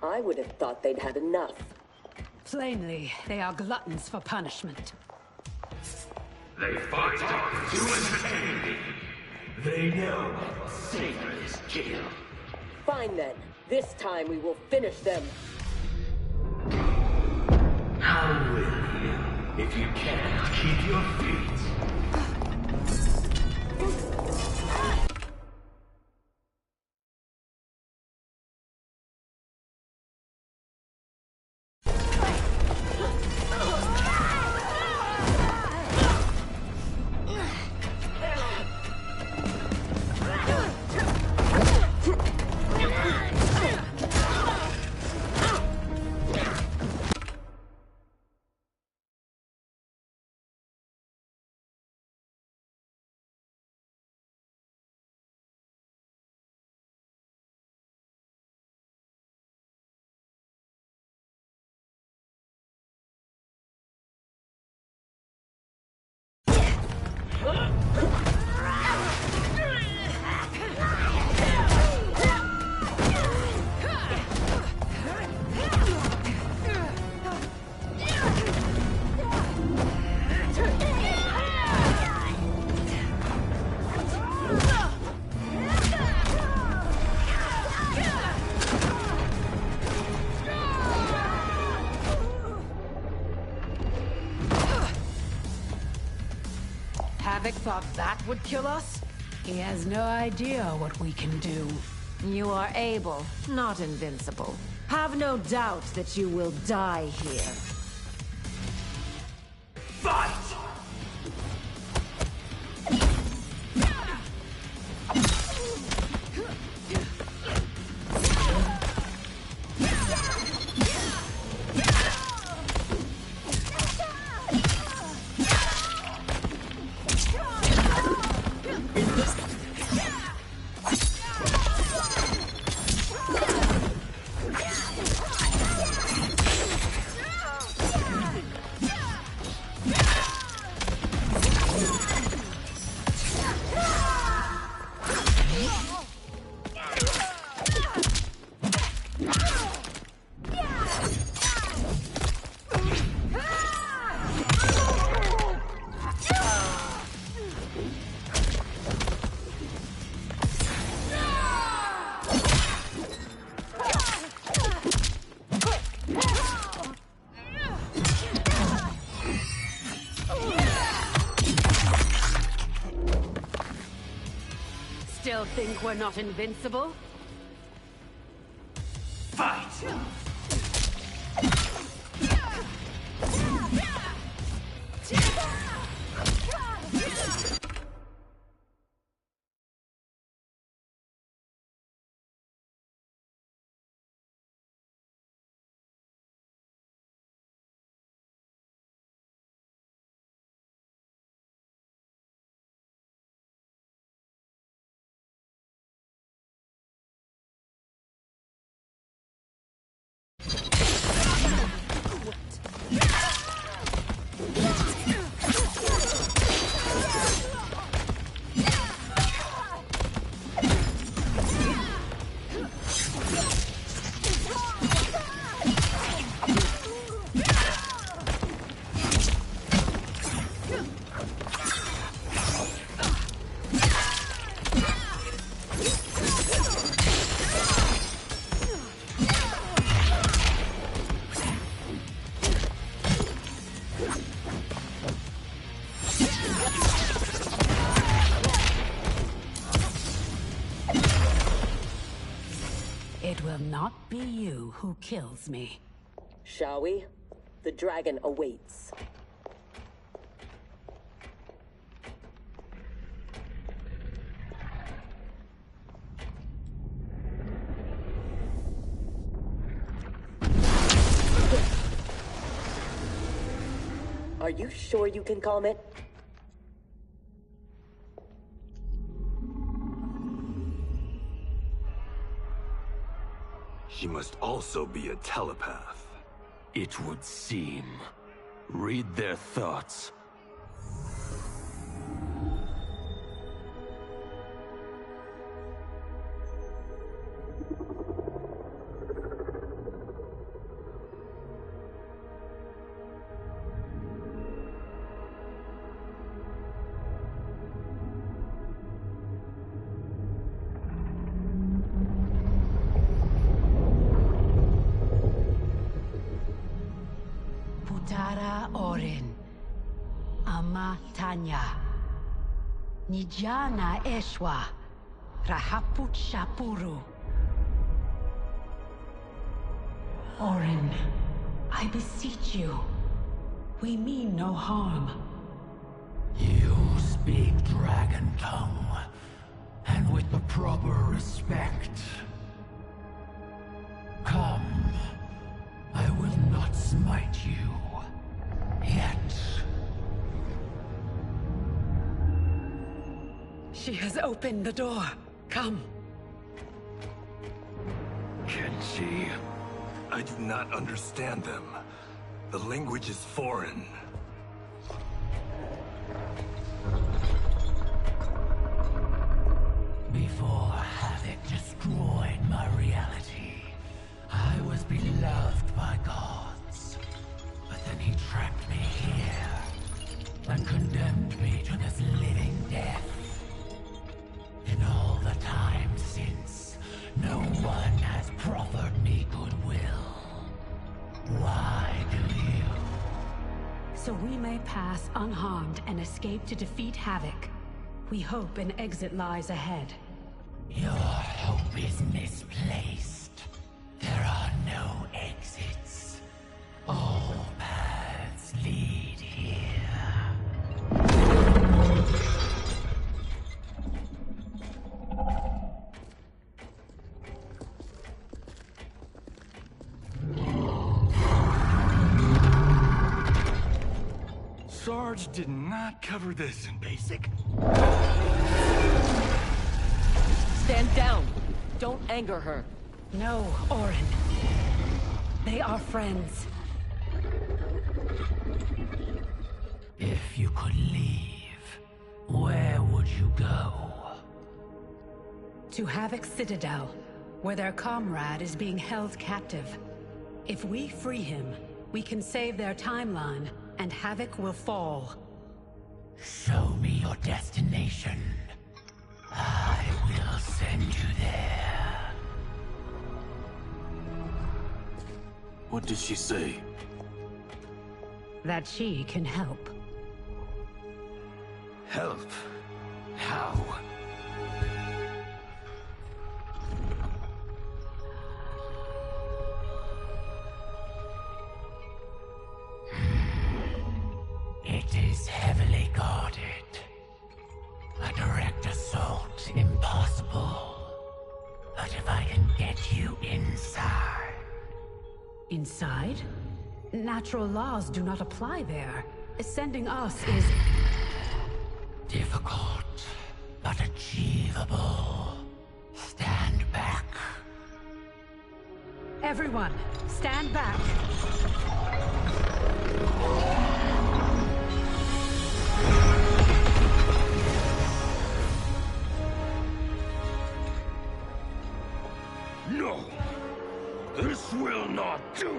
I would have thought they'd had enough. Plainly, they are gluttons for punishment. They fight to entertain me. They know sacred is kill. Fine then. This time we will finish them. How will you, if you cannot keep your feet? Havoc thought that would kill us? He has no idea what we can do. You are able, not invincible. Have no doubt that you will die here. Fight! Still think we're not invincible? Fight! It will not be you who kills me. Shall we? The dragon awaits. Are you sure you can calm it? She must also be a telepath. It would seem. Read their thoughts. Tara Orin. Ama Tanya. Nijana Eshwa. Rahaput Shapuru. Orin, I beseech you. We mean no harm. You speak dragon tongue, and with the proper respect. Come, I will not smite you. Yet. She has opened the door. Come. Kenshi, I do not understand them. The language is foreign. Before Havoc destroyed my reality, I was beloved by gods. But then he trapped me here and condemned me to this living death. In all the time since, no one has proffered me goodwill. Why do you? So we may pass unharmed and escape to defeat Havoc. We hope an exit lies ahead. Your hope is misplaced. There are no exits. All paths lead here. Sarge did not cover this in basic. Stand down. Don't anger her. No, Orin. They are friends. If you could leave, where would you go? To Havoc's Citadel, where their comrade is being held captive. If we free him, we can save their timeline, and Havoc will fall. Show me your destination. I will send you there. What did she say? That she can help. Help? How? It is heavily guarded. A direct assault, impossible. But if I can get you inside... Inside? Natural laws do not apply there. Sending us is... difficult, but achievable. Stand back. Everyone, stand back. No! This will not do!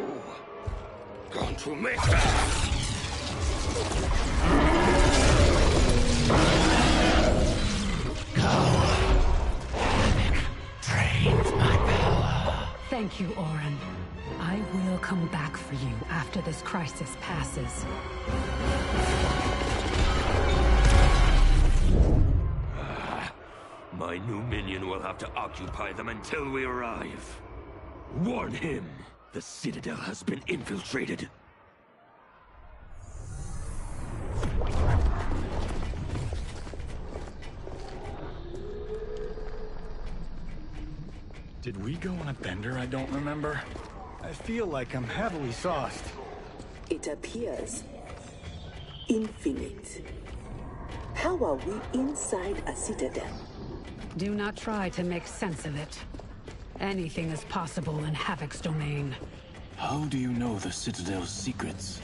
Going to make that! Drains my power. Thank you, Orin. I will come back for you after this crisis passes. My new minion will have to occupy them until we arrive. Warn him! The Citadel has been infiltrated. Did we go on a bender I don't remember? I feel like I'm heavily sauced. It appears infinite. How are we inside a citadel? Do not try to make sense of it. Anything is possible in Havoc's domain. How do you know the Citadel's secrets?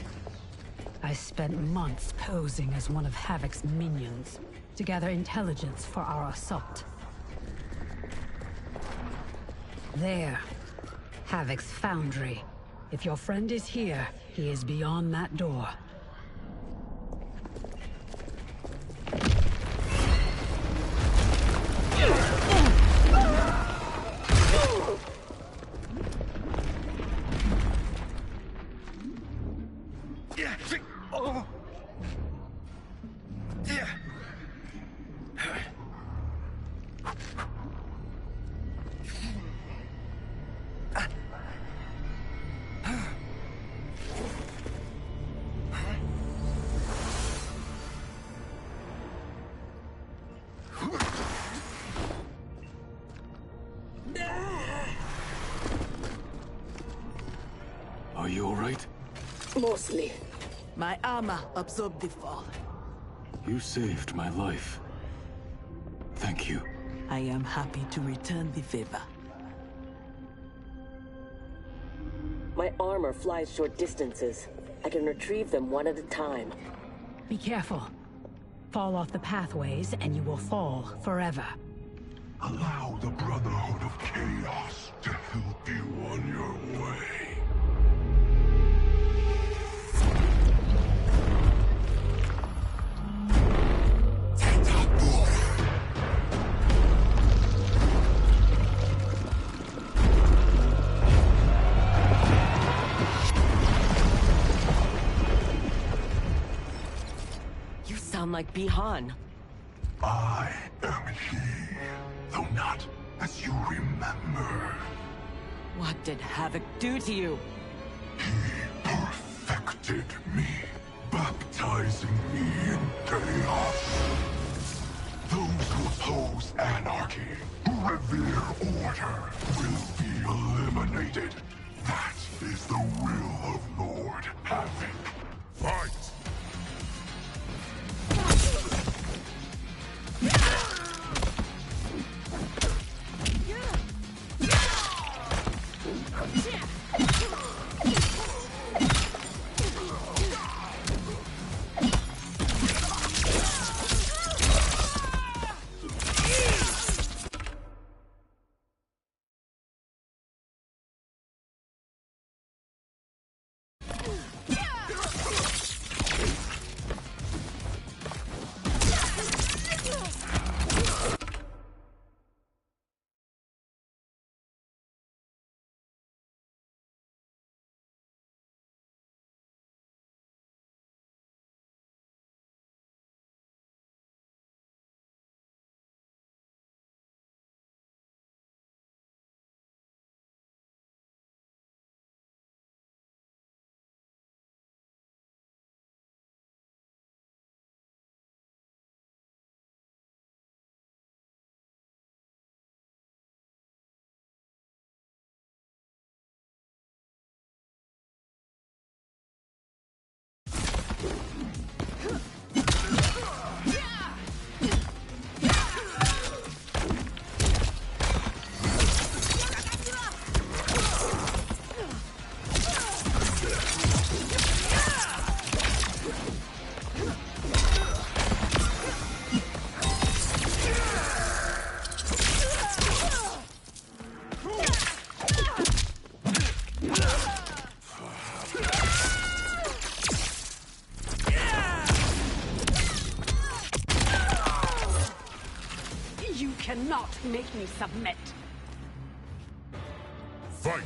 I spent months posing as one of Havoc's minions to gather intelligence for our assault. There. Havoc's foundry. If your friend is here, he is beyond that door. Yeah. Oh. Yeah. Are you all right? Mostly. My armor absorbed the fall. You saved my life. Thank you. I am happy to return the favor. My armor flies short distances. I can retrieve them one at a time. Be careful. Fall off the pathways and you will fall forever. Allow the Brotherhood of Chaos to help you on your way. You sound like Bihan. I am he, though not as you remember. What did Havoc do to you? He perfected me, baptizing me in chaos. Those who oppose anarchy, who revere order, will be eliminated. That is the will of Lord Havoc. Fight! Cannot make me submit. Fight!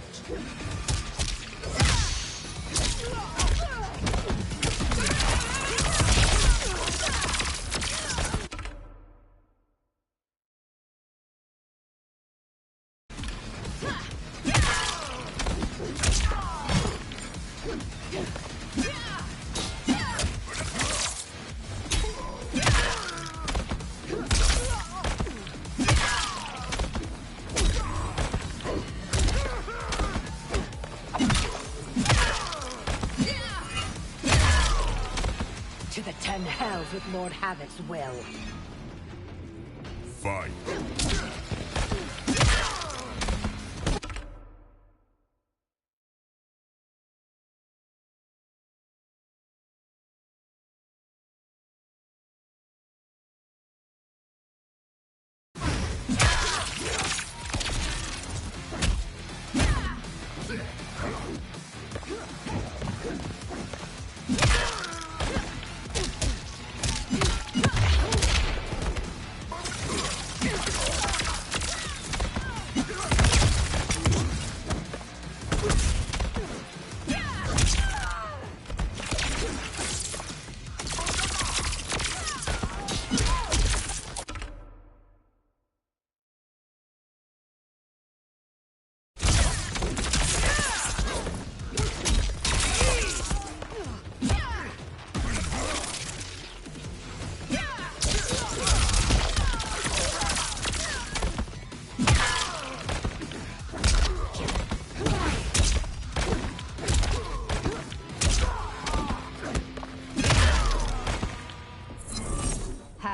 To the 10 hells with Lord Havoc's will. Fight!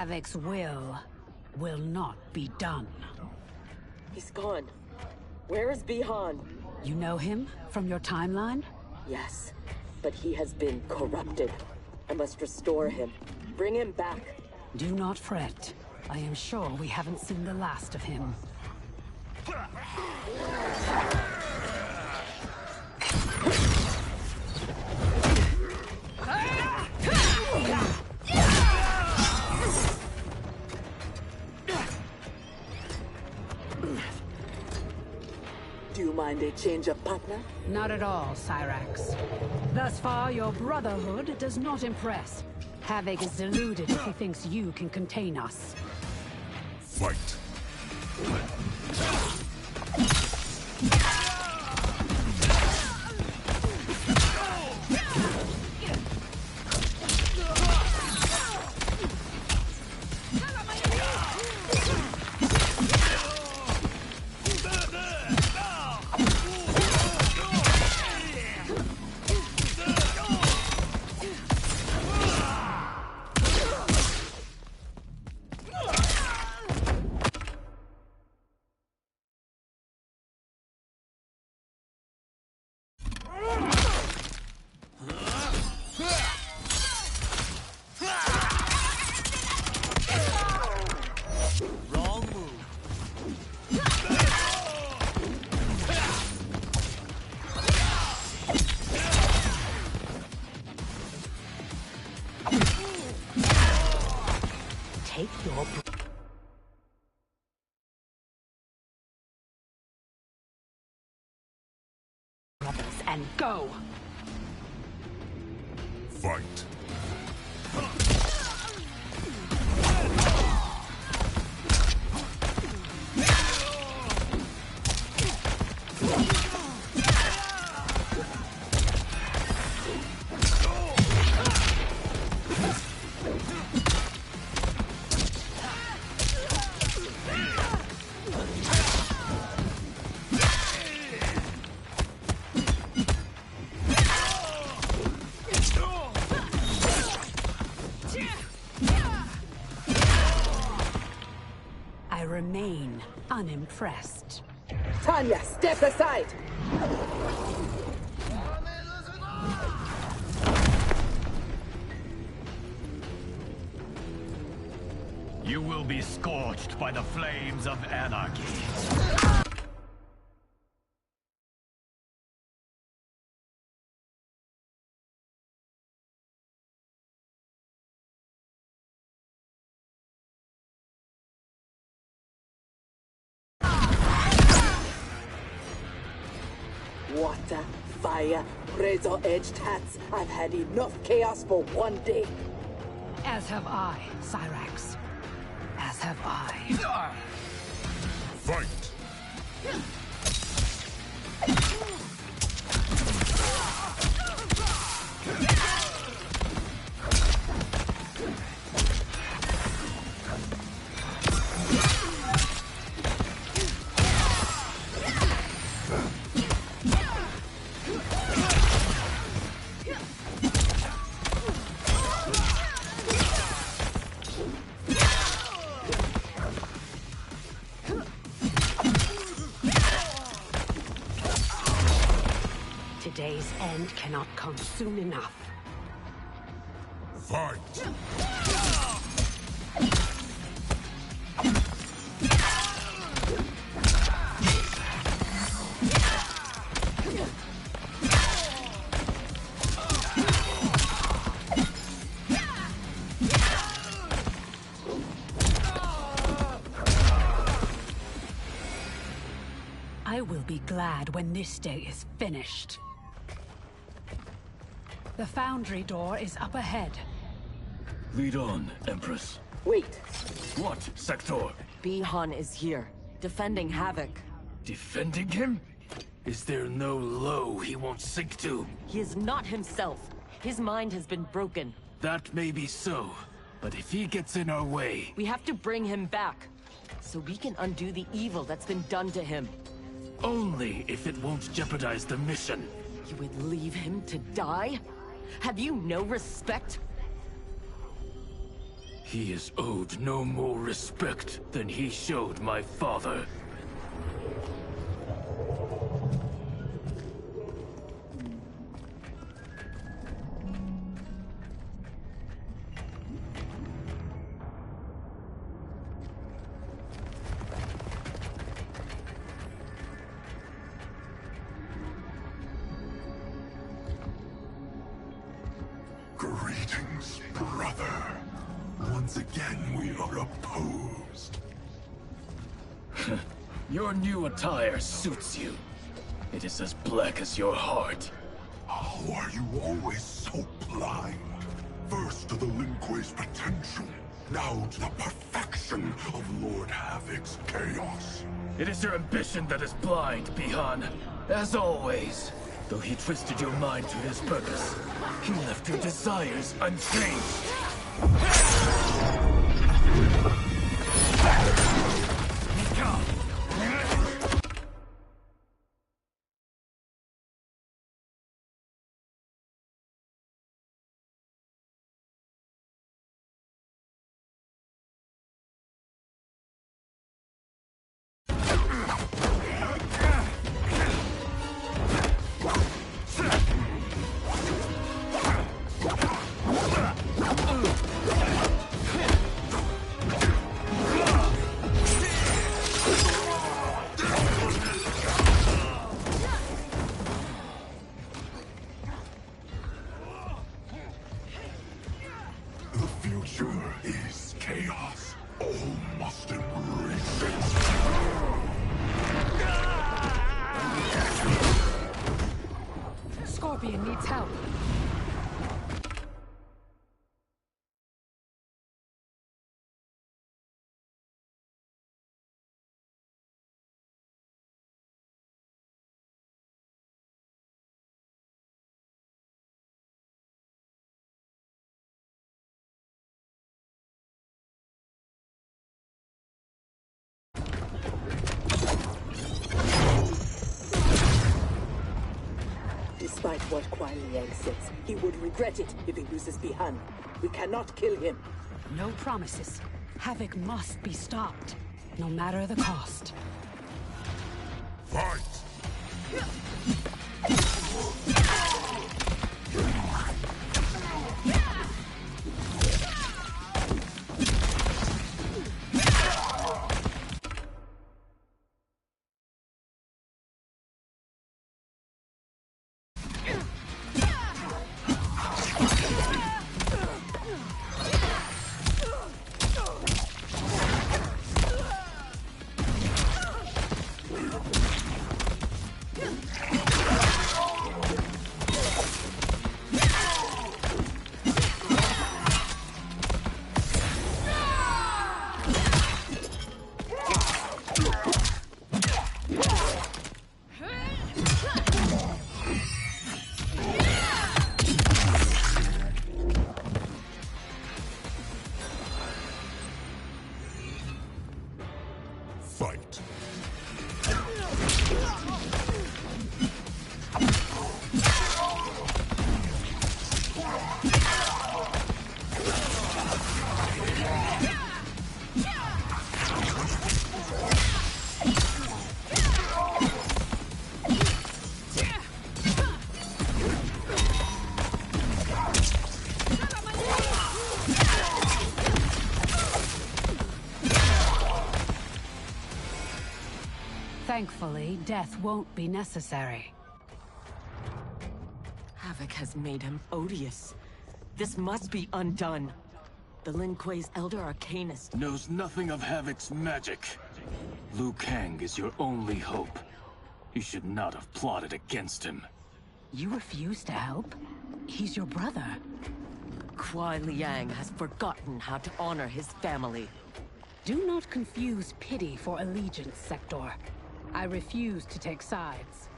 Havoc's will not be done. He's gone. Where is Bihan? You know him from your timeline? Yes, but he has been corrupted. I must restore him. Bring him back. Do not fret. I am sure we haven't seen the last of him. Do you mind a change of partner? Not at all, Cyrax. Thus far, your brotherhood does not impress. Havoc is deluded if he thinks you can contain us. Fight! Take your brothers and go! Fight! I remain unimpressed. Tanya, step aside! You will be scorched by the flames of anarchy. Water, fire, razor-edged hats. I've had enough chaos for one day. As have I, Cyrax. As have I. Fight! Today's end cannot come soon enough. Fight! I will be glad when this day is finished. The foundry door is up ahead. Lead on, Empress. Wait. What, Sector? Bihan is here, defending Havoc. Defending him? Is there no low he won't sink to? He is not himself. His mind has been broken. That may be so, but if he gets in our way... We have to bring him back, so we can undo the evil that's been done to him. Only if it won't jeopardize the mission. You would leave him to die? Have you no respect? He is owed no more respect than he showed my father. Greetings, brother. Once again, we are opposed. Your new attire suits you. It is as black as your heart. How are you always so blind? First to the Lin Kuei's potential, now to the perfection of Lord Havoc's chaos. It is your ambition that is blind, Bihan. As always. Though he twisted your mind to his purpose, he left your desires unchanged. Is chaos. All must embrace it. Scorpion needs help. Despite what Kuai Liang says, he would regret it if he loses Bihan. We cannot kill him. No promises. Havoc must be stopped, no matter the cost. Fight! Fight. Thankfully, death won't be necessary. Havoc has made him odious. This must be undone. The Lin Kuei's Elder Arcanist knows nothing of Havoc's magic. Liu Kang is your only hope. You should not have plotted against him. You refuse to help? He's your brother. Kuai Liang has forgotten how to honor his family. Do not confuse pity for allegiance, Sector. I refuse to take sides.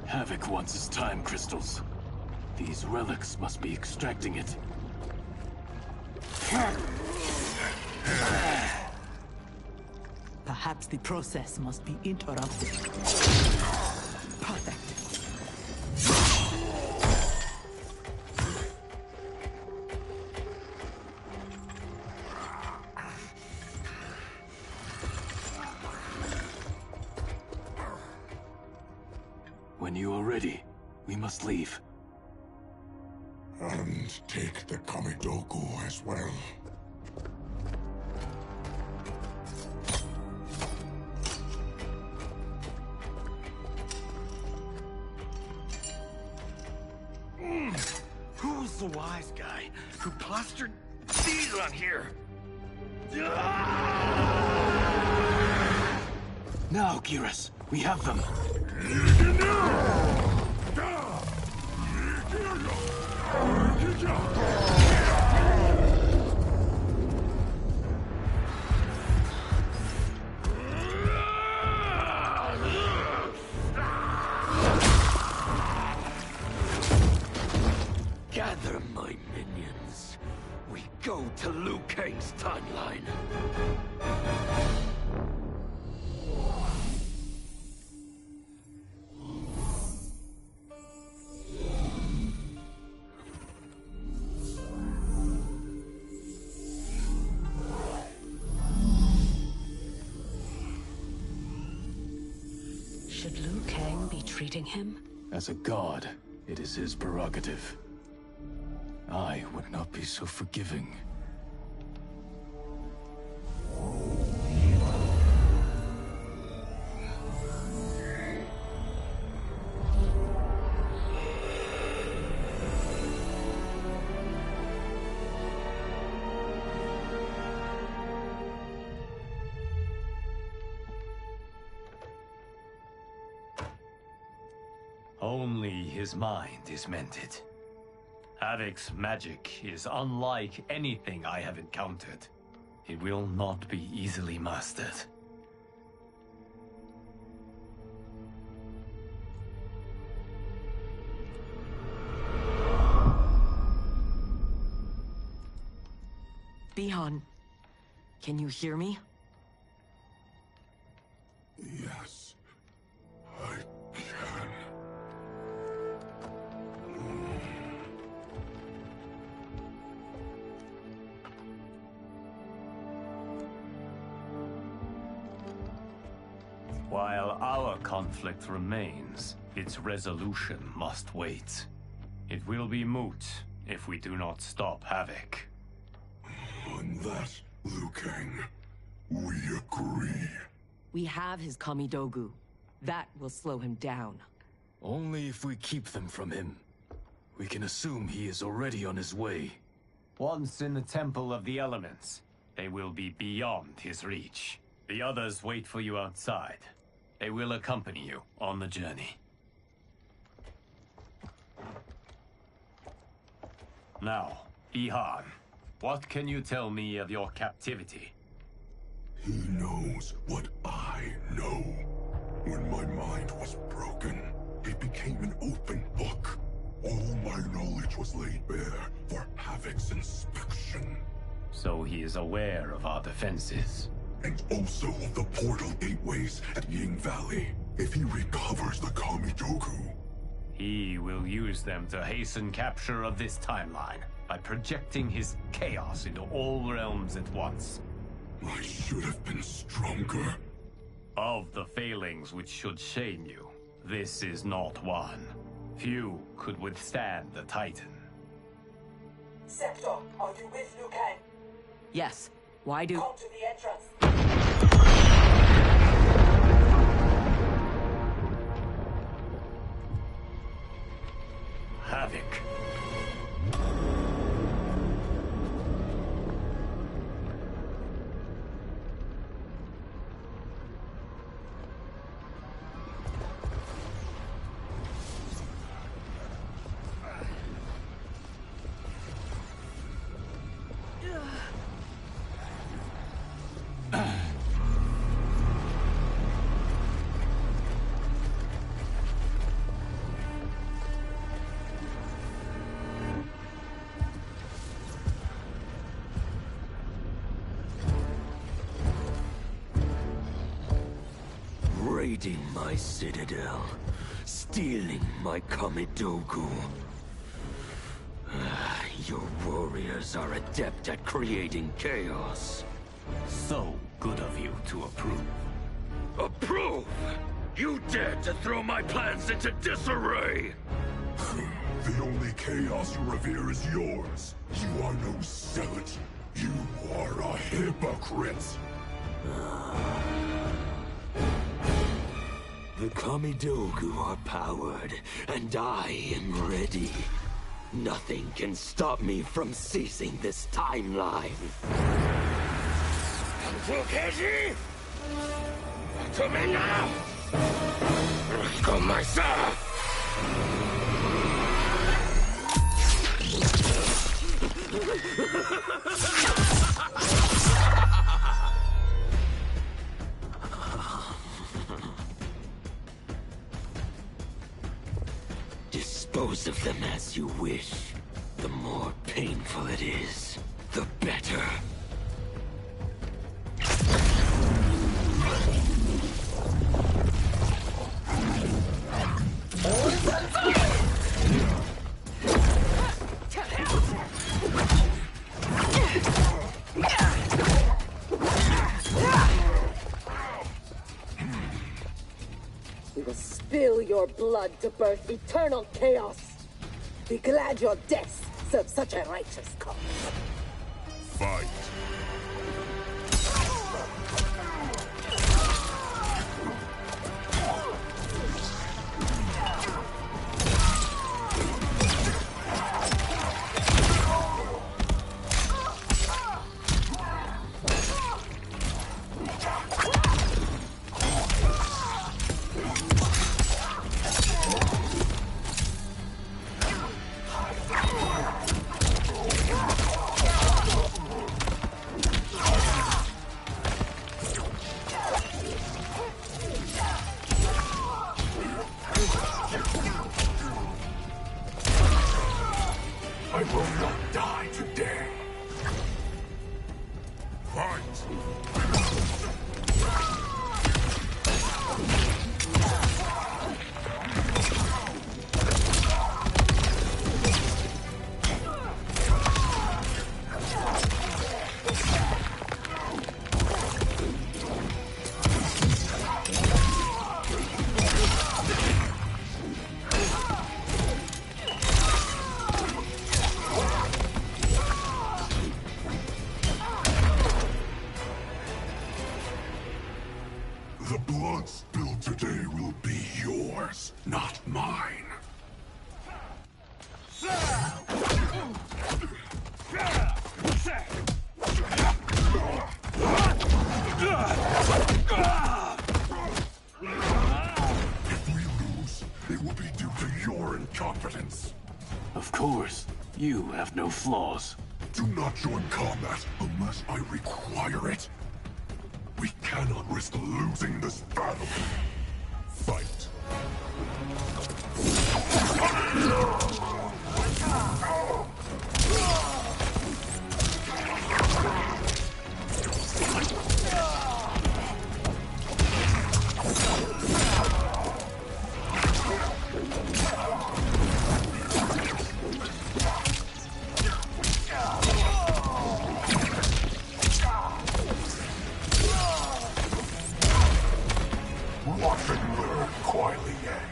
Havoc wants his time crystals. These relics must be extracting it. Perhaps the process must be interrupted. Perfect. When you are ready, we must leave. And take the Kamidogu as well. Who's the wise guy who plastered these on here? Now, Geras, we have them. Gather my minions. We go to Liu Kang's timeline. Should Liu Kang be treating him? As a god, it is his prerogative. I would not be so forgiving. Only his mind is mended. Havoc's magic is unlike anything I have encountered. It will not be easily mastered. Bihan, can you hear me? Yes, I can. While our conflict remains, its resolution must wait. It will be moot if we do not stop Havoc. On that, Liu Kang, we agree. We have his Kamidogu. That will slow him down. Only if we keep them from him. We can assume he is already on his way. Once in the Temple of the Elements, they will be beyond his reach. The others wait for you outside. They will accompany you on the journey. Now, Bihan, what can you tell me of your captivity? He knows what I know. When my mind was broken, it became an open book. All my knowledge was laid bare for Havoc's inspection. So he is aware of our defenses. And also of the portal gateways at Ying Valley. If he recovers the Kamidogu, he will use them to hasten capture of this timeline by projecting his chaos into all realms at once. I should have been stronger. Of the failings which should shame you, this is not one. Few could withstand the Titan. Sector, are you with Liu Kang? Yes. Why do... Come to the entrance. Havoc. raiding my citadel, stealing my Kamidogu. Your warriors are adept at creating chaos. So good of you to approve. Approve? You dared to throw my plans into disarray! The only chaos you revere is yours. You are no zealot. You are a hypocrite. The Kamidogu are powered, and I am ready. Nothing can stop me from seizing this timeline. Fukeji! Tumena! Komasa! Dispose of them as you wish. The more painful it is, the better. We will spill your blood to birth eternal chaos. Be glad your deaths serve such a righteous cause. Fight. I will not die today. Fight! The blood spilled today will be yours, not mine. If we lose, it will be due to your incompetence. Of course, you have no flaws. Do not join combat unless I require it. We cannot risk losing this battle. Fight. Watch and learn, Kuai Liang.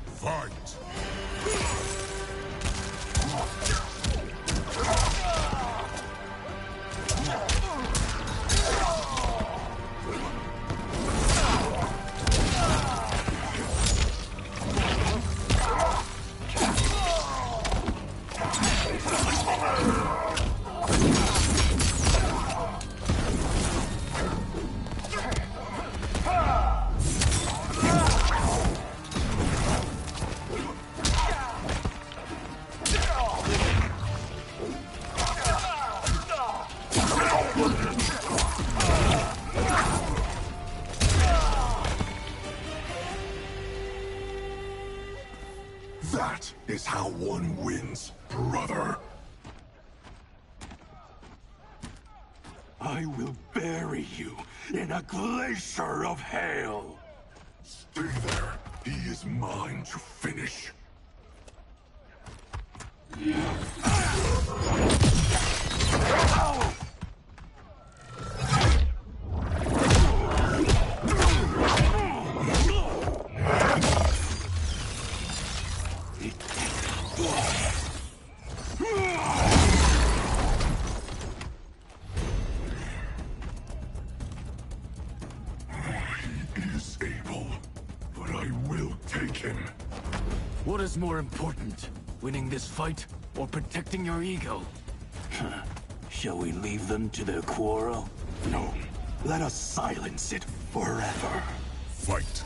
Fight! That is how one wins, brother. I will bury you in a glacier of hail. Stay there. He is mine to finish. He is able, but I will take him. What is more important, winning this fight or protecting your ego? Shall we leave them to their quarrel? No. Let us silence it forever. Fight.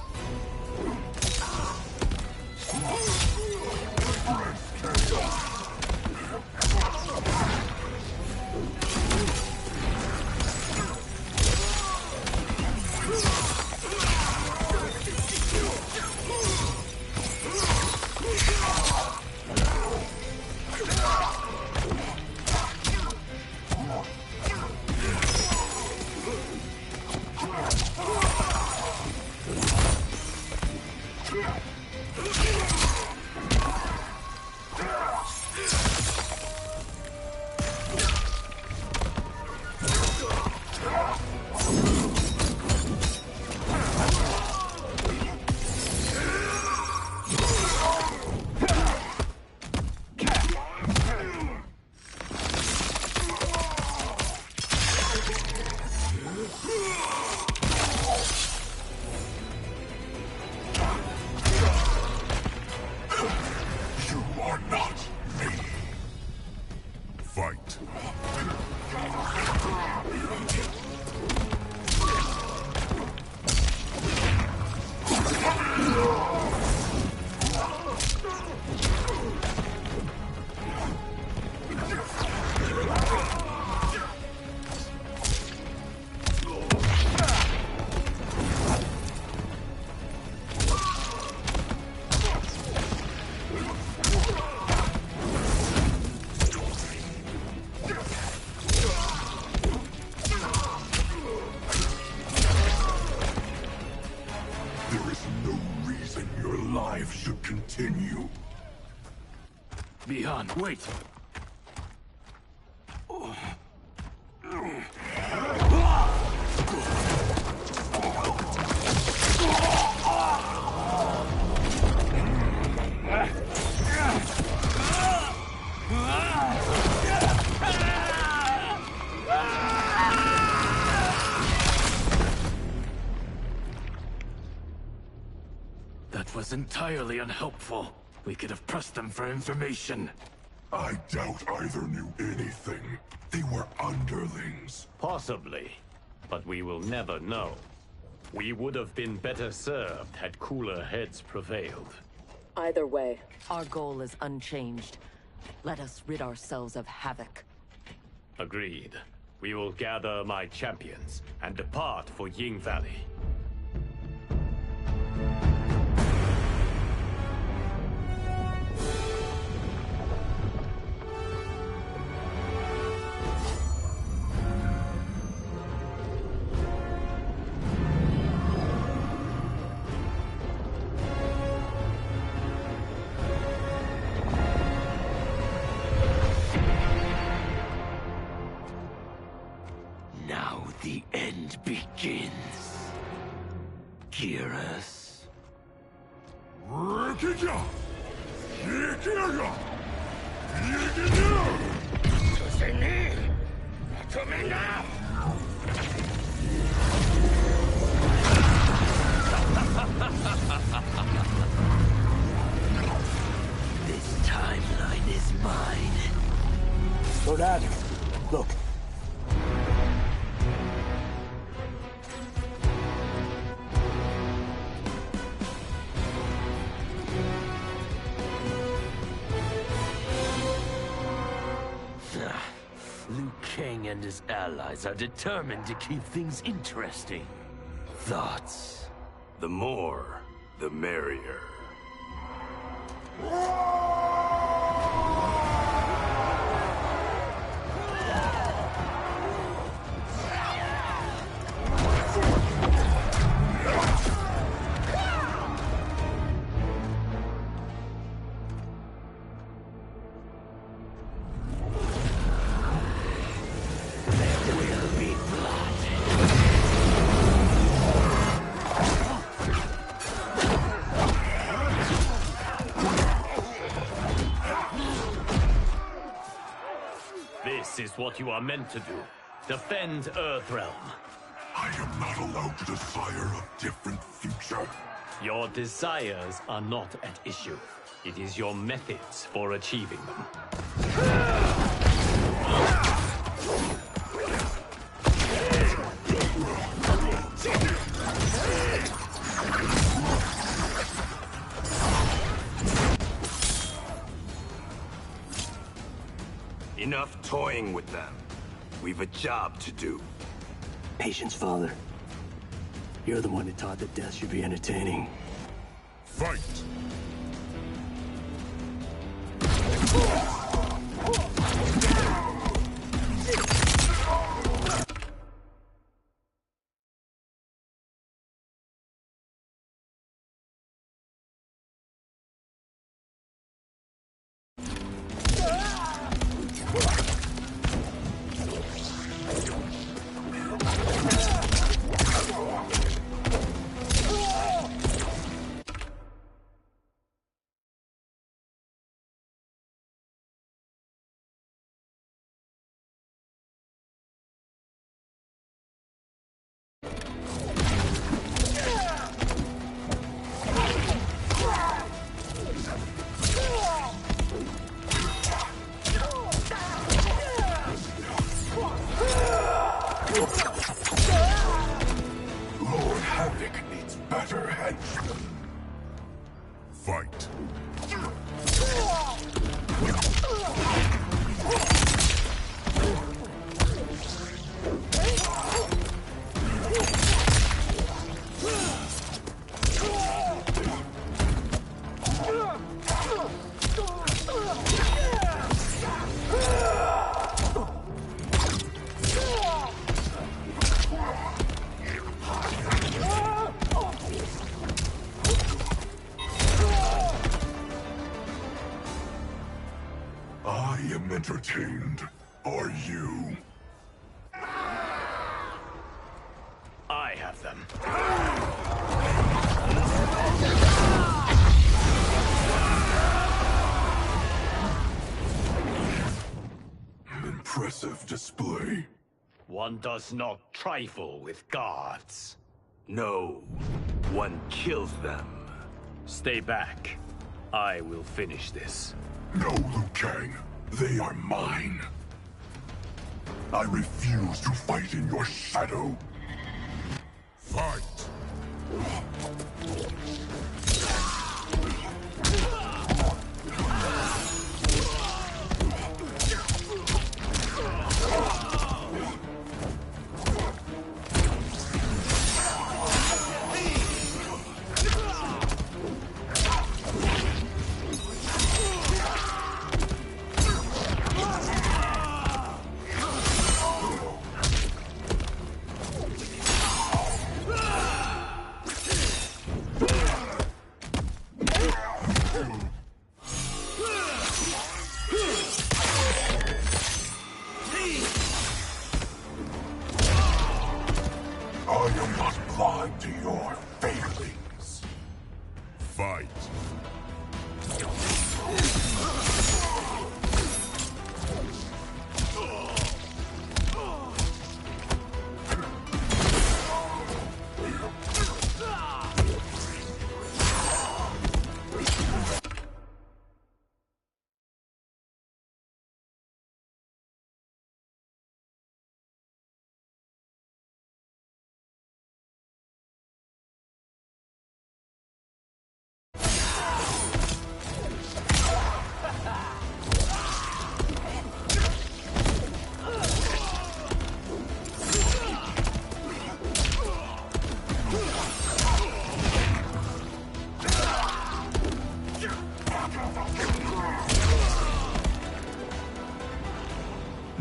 Continue. Bi-Han, wait! That was entirely unhelpful. We could have pressed them for information. I doubt either knew anything. They were underlings. Possibly, but we will never know. We would have been better served had cooler heads prevailed. Either way. Our goal is unchanged. Let us rid ourselves of Havoc. Agreed. We will gather my champions and depart for Ying Valley. Now the end begins. Gearus. Rikija! Yikiga! This timeline is mine. Lord Adam, look. Liu Kang and his allies are determined to keep things interesting. Thoughts? The more, the merrier. This is what you are meant to do. Defend Earthrealm. I am not allowed to desire a different future. Your desires are not at issue. It is your methods for achieving them. Enough toying with them. We've a job to do. Patience, Father. You're the one who taught that death should be entertaining. Fight! Fight. I am entertained. Are you? I have them. Impressive display. One does not trifle with gods. No, one kills them. Stay back. I will finish this. No, Liu Kang. They are mine. I refuse to fight in your shadow. Fight! I am not blind to your failings. Fight!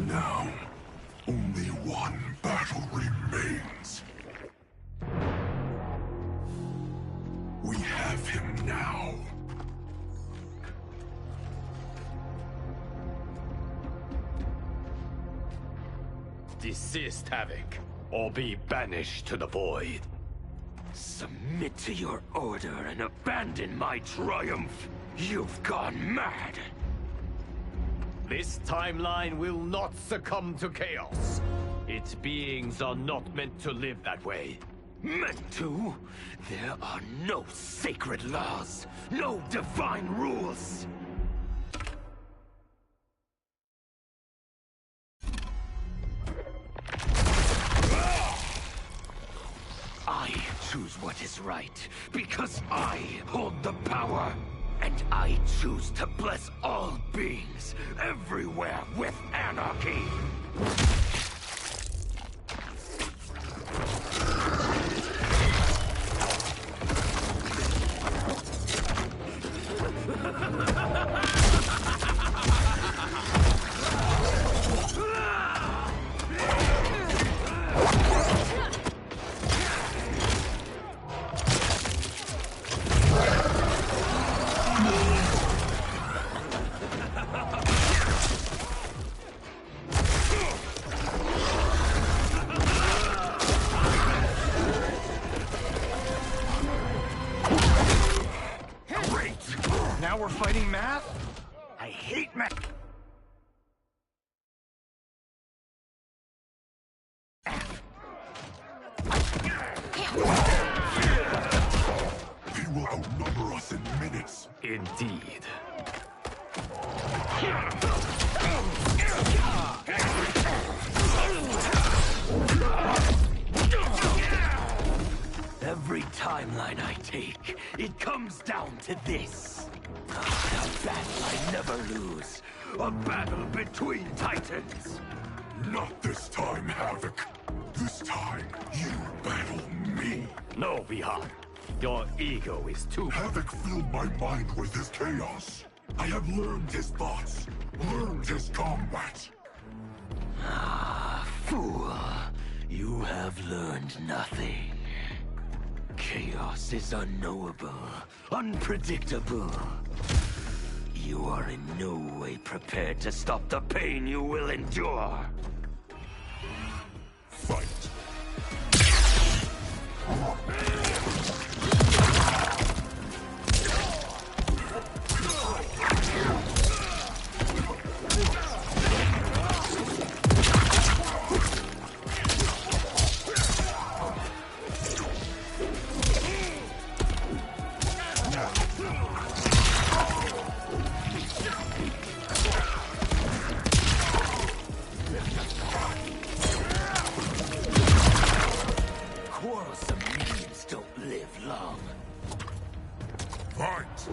Now, only one battle remains. We have him now. Desist, Havoc, or be banished to the void. Submit to your order and abandon my triumph. You've gone mad. This timeline will not succumb to chaos. Its beings are not meant to live that way. Meant to? There are no sacred laws, no divine rules. I choose what is right, because I hold the power. And I choose to bless all beings, everywhere, with anarchy. Now we're fighting math? I hate math. He will outnumber us in minutes. Indeed. Every timeline I take, it comes down to this. A battle I never lose. A battle between titans. Not this time, Havoc. This time, you battle me. No, Bihar. Your ego is too... Havoc filled my mind with his chaos. I have learned his thoughts, learned his combat. Ah, fool. You have learned nothing. Chaos is unknowable, unpredictable. You are in no way prepared to stop the pain you will endure. Fight. Quarrelsome minions don't live long. Fight!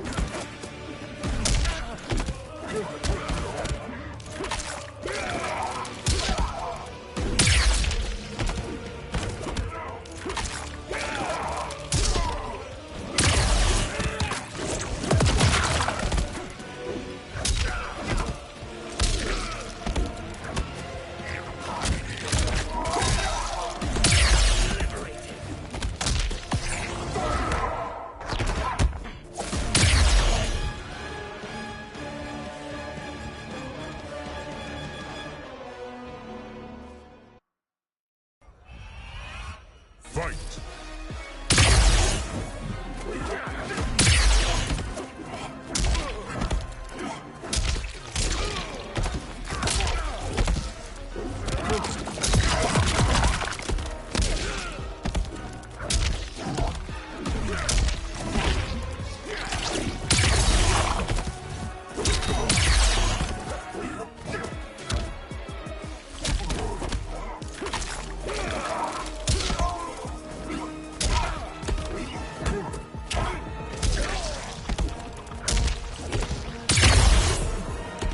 Fight!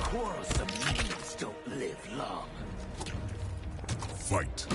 Quarrelsome minions don't live long. Fight!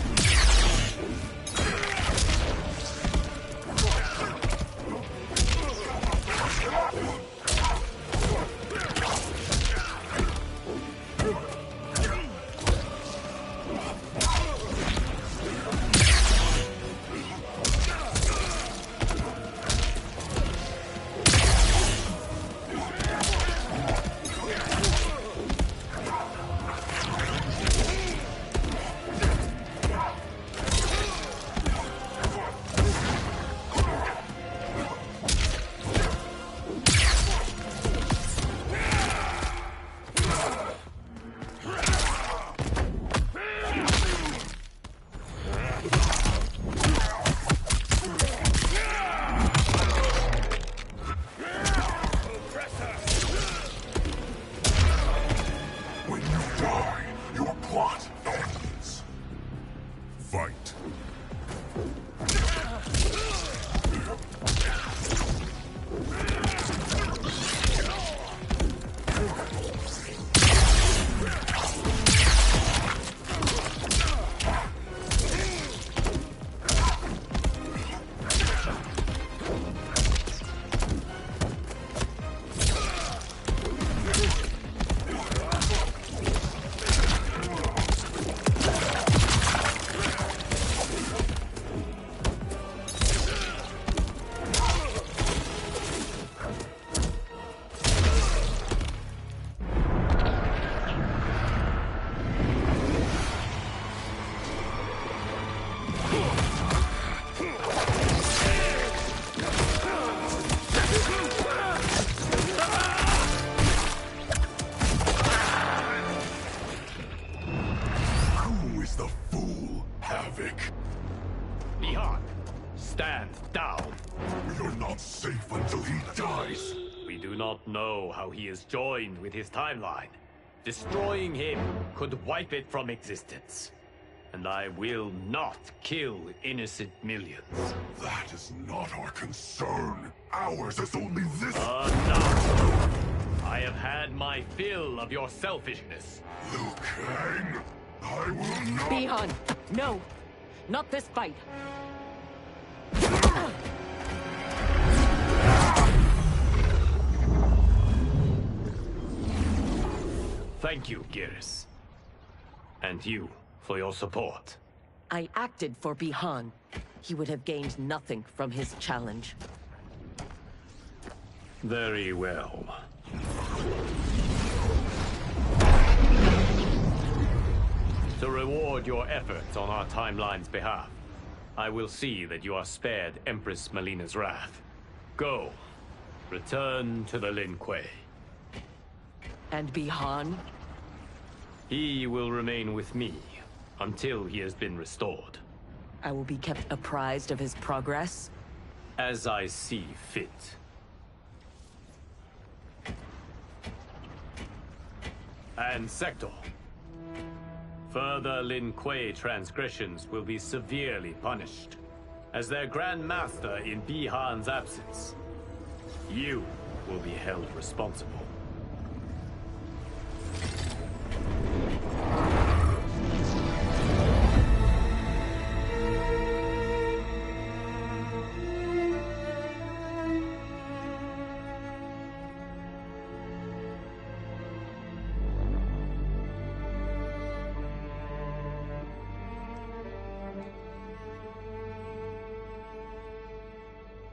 know how he is joined with his timeline. Destroying him could wipe it from existence. And I will not kill innocent millions. That is not our concern. Ours is only this. Enough! I have had my fill of your selfishness. Liu Kang, I will not. Bi-Han, no, not this fight. Thank you, Geras. And you for your support. I acted for Bi-Han. He would have gained nothing from his challenge. Very well. To reward your efforts on our timeline's behalf, I will see that you are spared Empress Melina's wrath. Go. Return to the Lin Kuei. And Bi-Han? He will remain with me until he has been restored. I will be kept apprised of his progress? As I see fit. And Sector. Further Lin Kuei transgressions will be severely punished. As their Grand Master in Bi-Han's absence, you will be held responsible.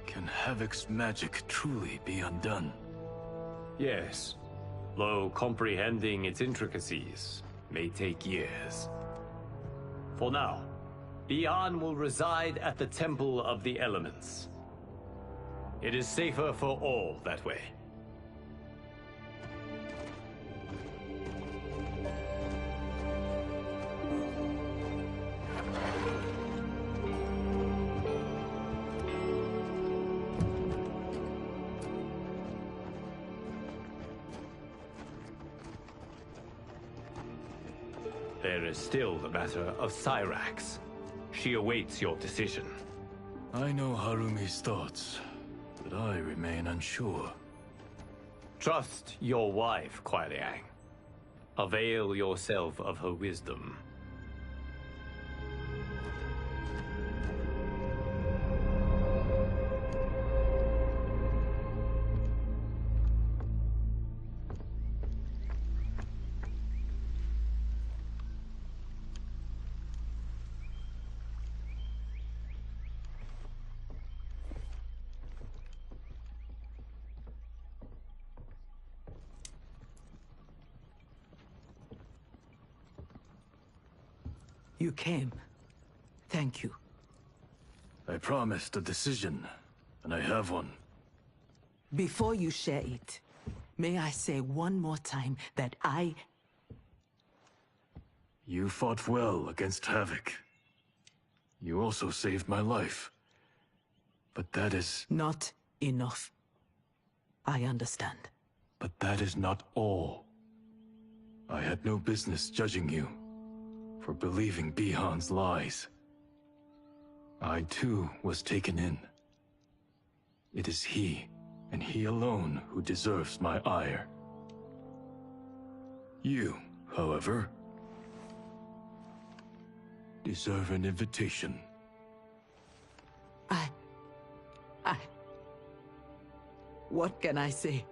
Can Havoc's magic truly be undone? Yes, though comprehending its intricacies may take years. For now, Bi-Han will reside at the Temple of the Elements. It is safer for all that way. There is still the matter of Cyrax. She awaits your decision. I know Harumi's thoughts, but I remain unsure. Trust your wife, Kuai Liang. Avail yourself of her wisdom. You came. Thank you. I promised a decision, and I have one. Before you share it, may I say one more time that You fought well against Havoc. You also saved my life. But that is... Not enough. I understand. But that is not all. I had no business judging you for believing Bi-Han's lies. I too was taken in. It is he, and he alone, who deserves my ire. You, however, deserve an invitation. What can I say?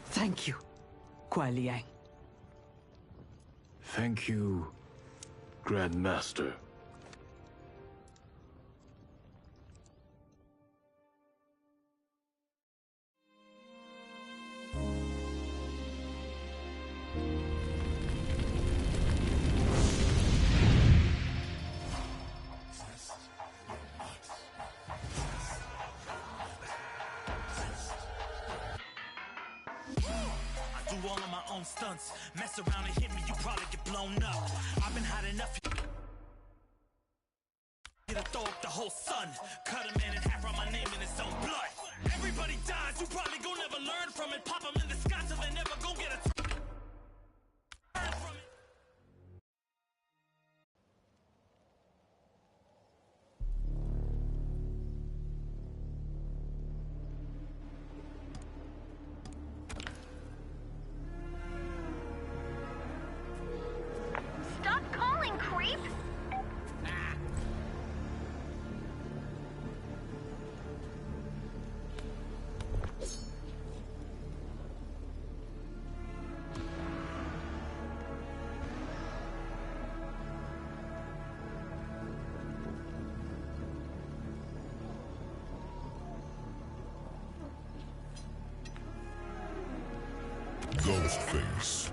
Thank you, Kuai Liang. Thank you, Grand Master. All of my own stunts. Mess around and hit me, you probably get blown up. I've been hot enough. You to throw up the whole sun. Cut a man in half, write my name in his own blood. Everybody dies, you probably gon' never learn from it. Pop 'em in the sky till they never gon' get a turn from it. Stop calling, creep! Ghostface.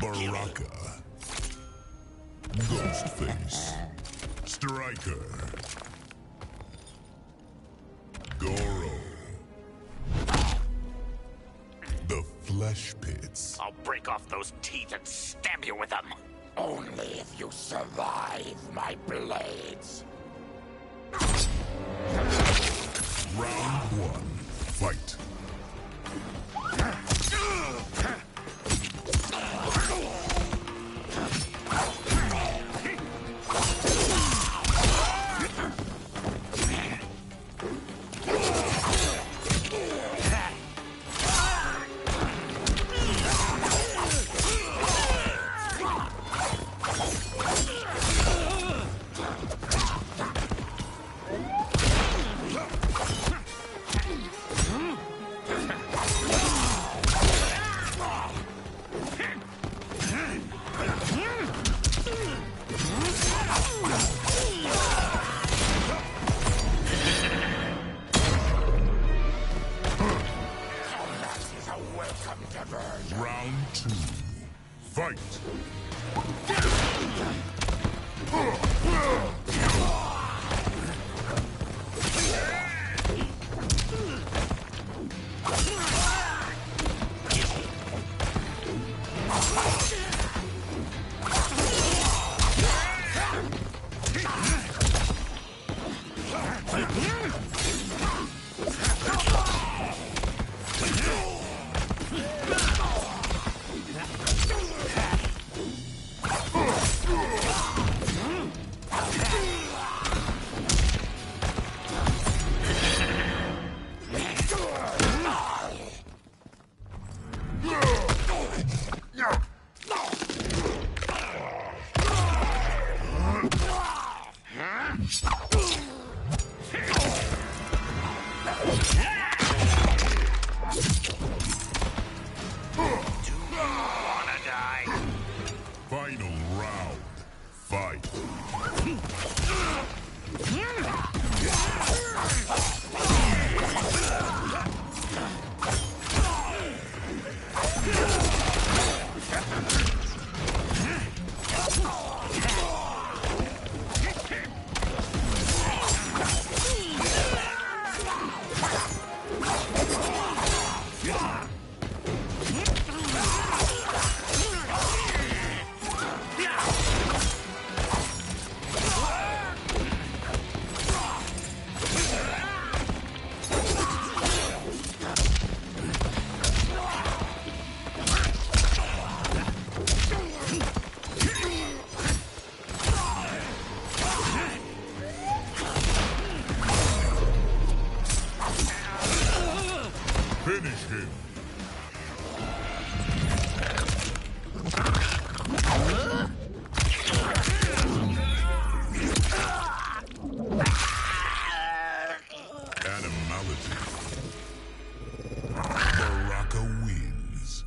Baraka. Ghostface. Striker. Goro. The Flesh Pits. I'll break off those teeth and stab you with them. Only if you survive my blades. Round 1. Fight. Round 2. Fight! Final round. Fight. Finish him. Animality. Baraka wins.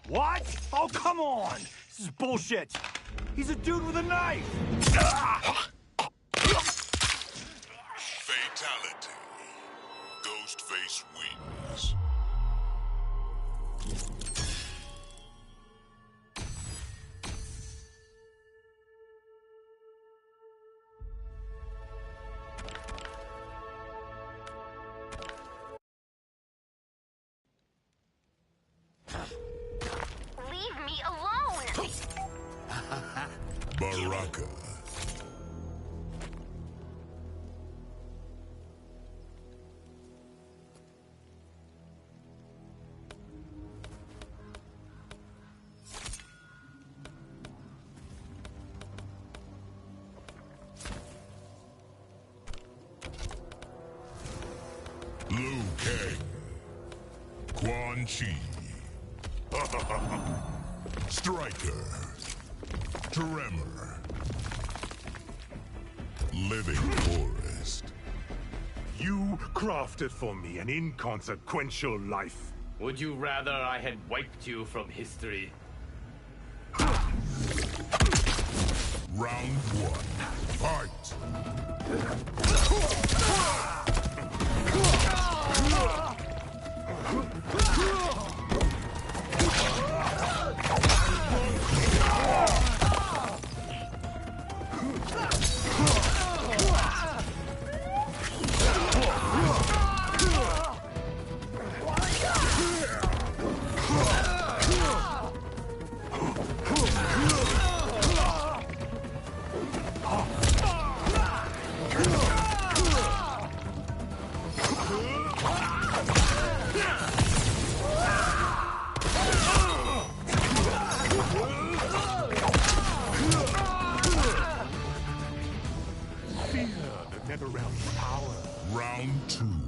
What? Oh, come on! This is bullshit! He's a dude with a knife! Fatality. Ghostface wins. Leave me alone! Baraka. Liu Kang. Quan Chi. Striker. Tremor. Living Forest. You crafted for me an inconsequential life. Would you rather I had wiped you from history? Round one. Fight! Fear the NetherRealm's power. Round two.